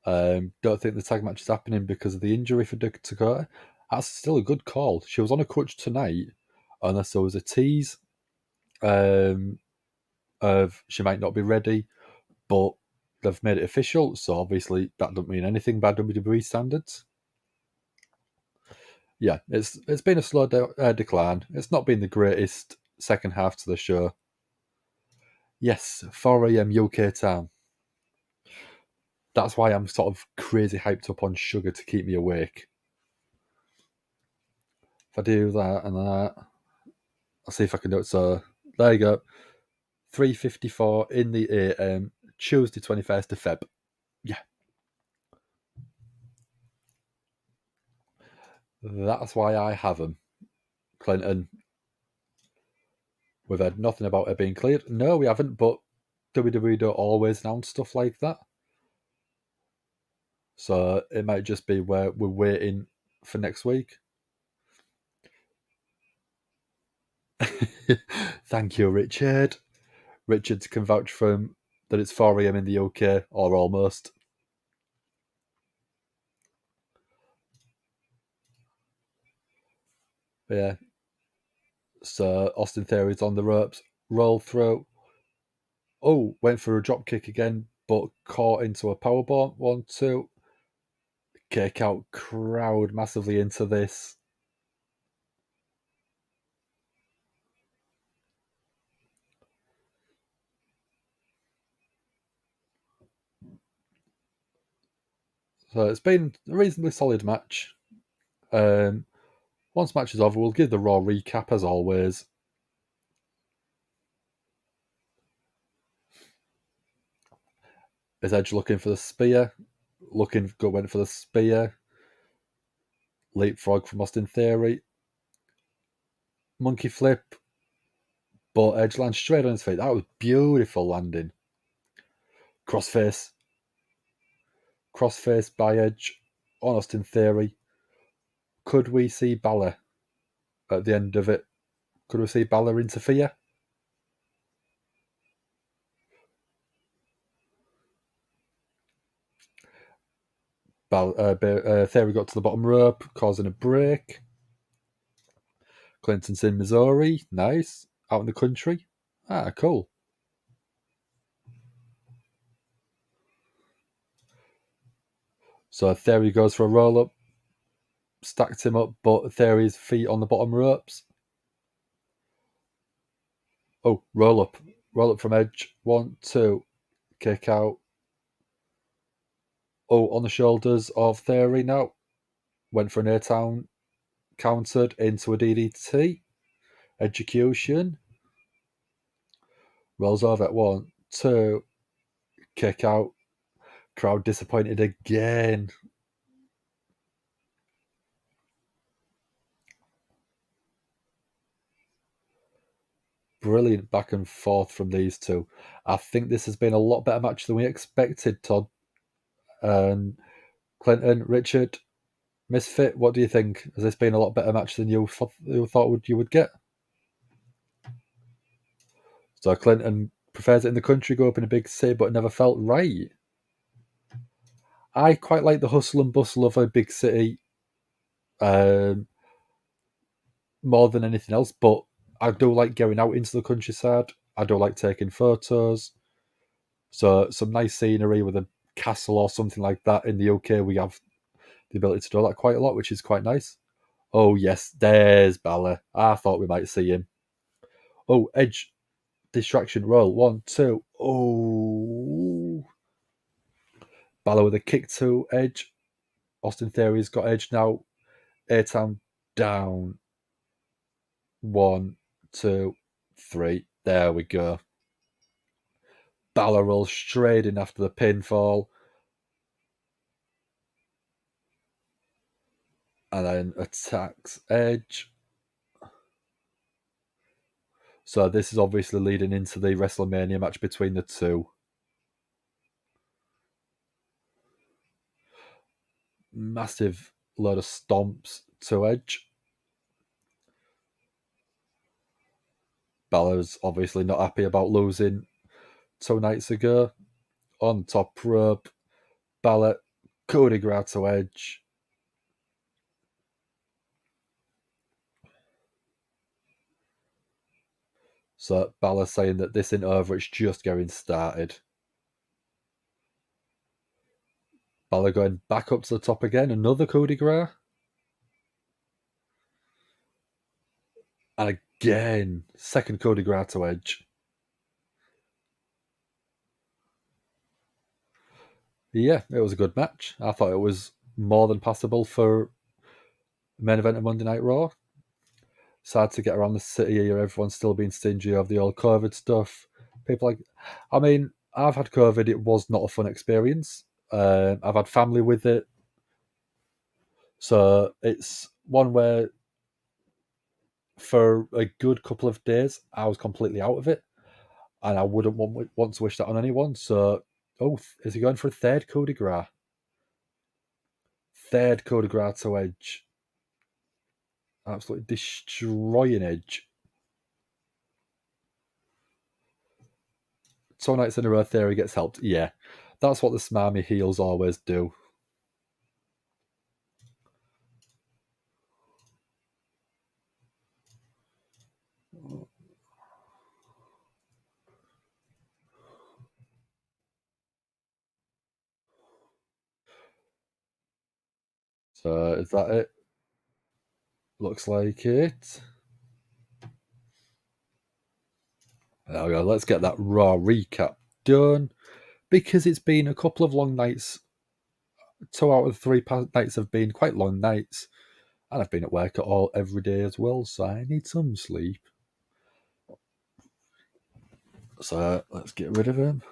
Don't think the tag match is happening because of the injury for Dakota. That's still a good call. She was on a crutch tonight, unless there was a tease of she might not be ready, but they've made it official, so obviously that doesn't mean anything by WWE standards. Yeah, it's been a slow decline. It's not been the greatest second half to the show. Yes, 4 a.m. UK time. That's why I'm sort of crazy hyped up on sugar to keep me awake. If I do that and that, I'll see if I can do it. So there you go. 3:54 in the AM, Tuesday 21st of Feb. Yeah. That's why I have them. Clinton, we've heard nothing about her being cleared. No, we haven't, but WWE don't always announce stuff like that. So it might just be where we're waiting for next week. Thank you, Richard. Richard can vouch for him that it's 4 a.m. in the UK, or almost. Yeah. So Austin Theory's on the ropes. Roll through. Oh, went for a drop kick again, but caught into a powerbomb. 1, 2. Kick out. Crowd massively into this. So it's been a reasonably solid match. Once match is over, we'll give the Raw recap as always. Is Edge looking for the spear? Went for the spear. Leapfrog from Austin Theory. Monkey flip. But Edge lands straight on his feet. That was beautiful landing. Crossface by Edge on Austin Theory. Could we see Balor at the end of it? Could we see Balor interfere? Theory got to the bottom rope, causing a break. Clinton's in Missouri. Nice. Out in the country. Ah, cool. So Theory goes for a roll-up. Stacked him up, but Theory's feet on the bottom ropes. Oh, roll-up. Roll-up from Edge. 1, 2. Kick out. Oh, on the shoulders of Theory now. Went for an A-Town. Countered into a DDT. Execution. Rolls over at 1, 2. Kick out. Crowd disappointed again. Brilliant back and forth from these two. I think this has been a lot better match than we expected, Todd. And Clinton, Richard, Misfit, what do you think? Has this been a lot better match than you thought you would get? So Clinton prefers it in the country, go up in a big city, but it never felt right. I quite like the hustle and bustle of a big city more than anything else, but I do like going out into the countryside. I do like taking photos. So some nice scenery with a castle or something like that. In the UK, we have the ability to do that quite a lot, which is quite nice. Oh, yes, there's Balor. I thought we might see him. Oh, Edge. Distraction roll. 1, 2. Oh. Balor with a kick to Edge. Austin Theory's got Edge now. A-Town down. 1, 2, 3. There we go. Balor rolls straight in after the pinfall. And then attacks Edge. So this is obviously leading into the Wrestlemania match between the two. Massive load of stomps to Edge. Balor's obviously not happy about losing 2 nights ago. On top rope, Balor, coup de grace to Edge. So Balor saying that this ain't over, it's just getting started. Balor going back up to the top again, another coup de grace. And again, second coup de grace to Edge. Yeah, it was a good match. I thought it was more than passable for main event of Monday Night Raw. Sad to get around the city here. Everyone's still being stingy of the old COVID stuff. I've had COVID. It was not a fun experience. I've had family with it. So it's one where for a good couple of days, I was completely out of it. And I wouldn't want to wish that on anyone. So, is he going for a third coup de grace? Third coup de grace to Edge. Absolutely destroying Edge. 2 nights in a row, Theory gets helped. Yeah, that's what the smarmy heels always do. So, is that it? Looks like it. There we go. Let's get that Raw recap done. Because it's been a couple of long nights 2 out of the 3 nights have been quite long nights, and I've been at work every day as well, so I need some sleep. So let's get rid of him.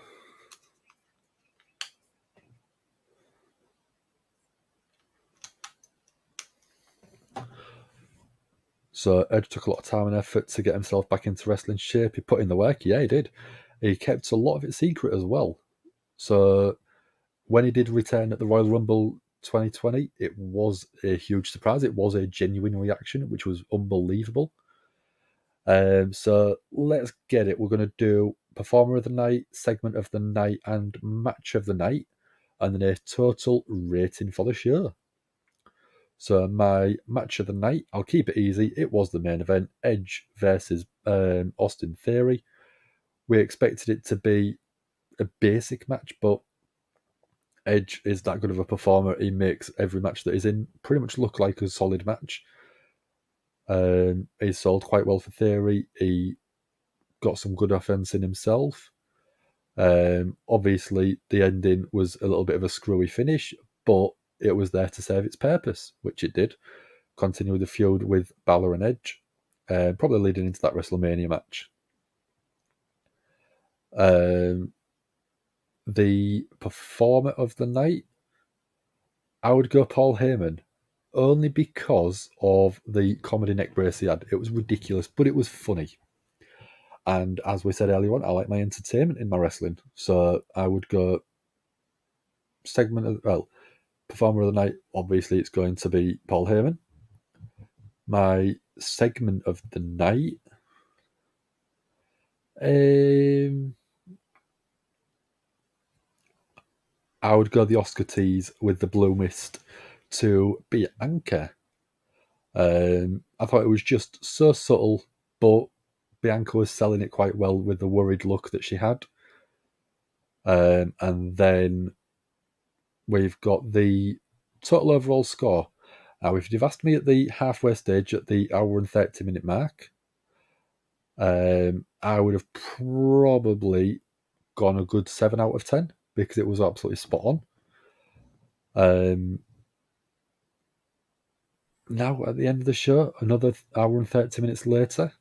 So Edge took a lot of time and effort to get himself back into wrestling shape. He put in the work. Yeah, he did. He kept a lot of it secret as well. So when he did return at the Royal Rumble 2020, it was a huge surprise. It was a genuine reaction, which was unbelievable. So let's get it. We're going to do Performer of the Night, Segment of the Night, and Match of the Night, and then a total rating for the show. So my match of the night, I'll keep it easy. It was the main event, Edge versus Austin Theory. We expected it to be a basic match, but Edge is that good of a performer. He makes every match that he's in pretty much look like a solid match. He sold quite well for Theory. He got some good offense in himself. Obviously, the ending was a little bit of a screwy finish, but it was there to serve its purpose, which it did. Continue the feud with Balor and Edge, probably leading into that WrestleMania match. The performer of the night, I would go Paul Heyman, only because of the comedy neck brace he had. It was ridiculous, but it was funny. And as we said earlier on, I like my entertainment in my wrestling, so I would go performer of the night. Obviously, it's going to be Paul Heyman. My segment of the night, I would go the Oscar tease with the blue mist to Bianca. I thought it was just so subtle, but Bianca was selling it quite well with the worried look that she had. And then we've got the total overall score. Now, if you'd have asked me at the halfway stage at the hour and 30-minute mark, I would have probably gone a good 7 out of 10 because it was absolutely spot on. Now, at the end of the show, another hour and 30 minutes later,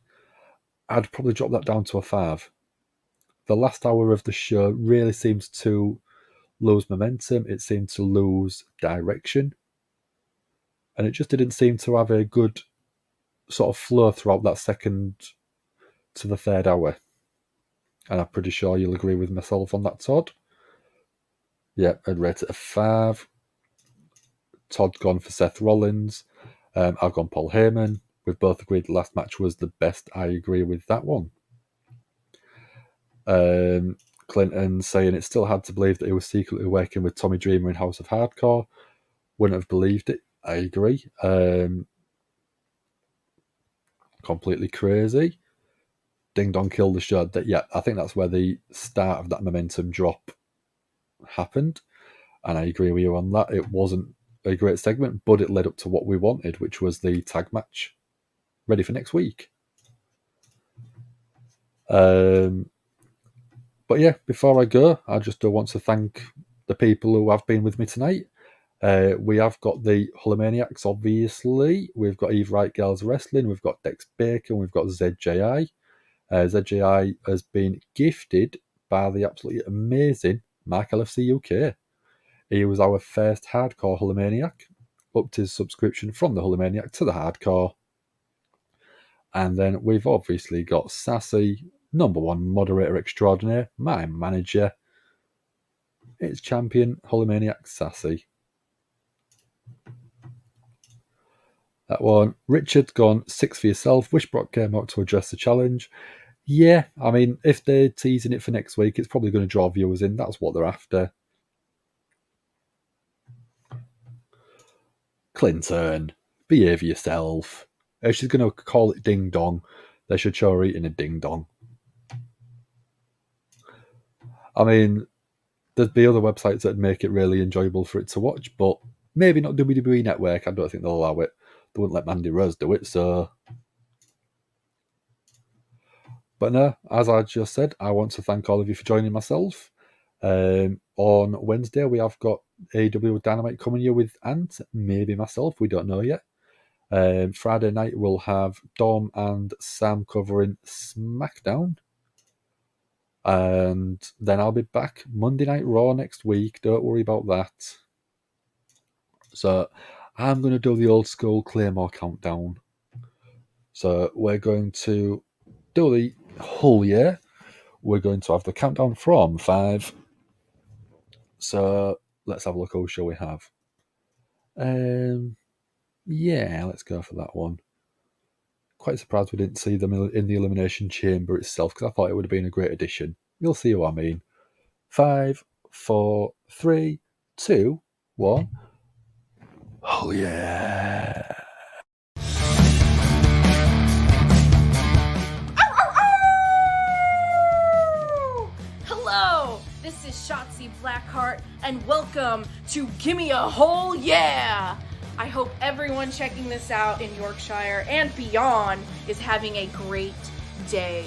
I'd probably drop that down to a 5. The last hour of the show really seems to lose momentum. It seemed to lose direction. And it just didn't seem to have a good sort of flow throughout that second to the third hour. And I'm pretty sure you'll agree with myself on that, Todd. Yeah, I'd rate it a 5. Todd gone for Seth Rollins. I've gone Paul Heyman. We've both agreed the last match was the best. I agree with that one. Clinton saying it's still hard to believe that he was secretly working with Tommy Dreamer in House of Hardcore. Wouldn't have believed it. I agree. Completely crazy. Ding Dong killed the show. Yeah, I think that's where the start of that momentum drop happened. And I agree with you on that. It wasn't a great segment, but it led up to what we wanted, which was the tag match ready for next week. But yeah, before I go, I just want to thank the people who have been with me tonight. We have got the Hulkamaniacs, obviously. We've got Eve Wright Girls Wrestling. We've got Dex Bacon. We've got ZJI. ZJI has been gifted by the absolutely amazing Mark LFC UK. He was our first hardcore Hulkamaniac, upped his subscription from the Hulkamaniac to the hardcore. And then we've obviously got Sassy, number one moderator extraordinaire, my manager. It's champion Hulkamaniac Sassy. That one. Richard's gone 6 for yourself. Wish Brock came out to address the challenge. Yeah, I mean, if they're teasing it for next week, it's probably going to draw viewers in. That's what they're after. Clinton, behave yourself. If she's going to call it ding dong, they should show her eating a ding dong. I mean, there'd be other websites that'd make it really enjoyable for it to watch, but maybe not WWE Network. I don't think they'll allow it. They wouldn't let Mandy Rose do it, so. But no, as I just said, I want to thank all of you for joining myself. On Wednesday, we have got AEW Dynamite coming here with Ant, maybe myself, we don't know yet. Friday night, we'll have Dom and Sam covering SmackDown. And then I'll be back Monday Night Raw next week. Don't worry about that. So I'm going to do the old school Claymore countdown. So we're going to do the whole year. We're going to have the countdown from 5. So let's have a look. Who shall we have? Yeah, let's go for that one. Quite surprised we didn't see them in the Elimination Chamber itself, because I thought it would have been a great addition. You'll see what I mean. 5, 4, 3, 2, 1. Oh yeah! Hello, this is Shotzi Blackheart, and welcome to Gimme a Whole Yeah! I hope everyone checking this out in Yorkshire and beyond is having a great day.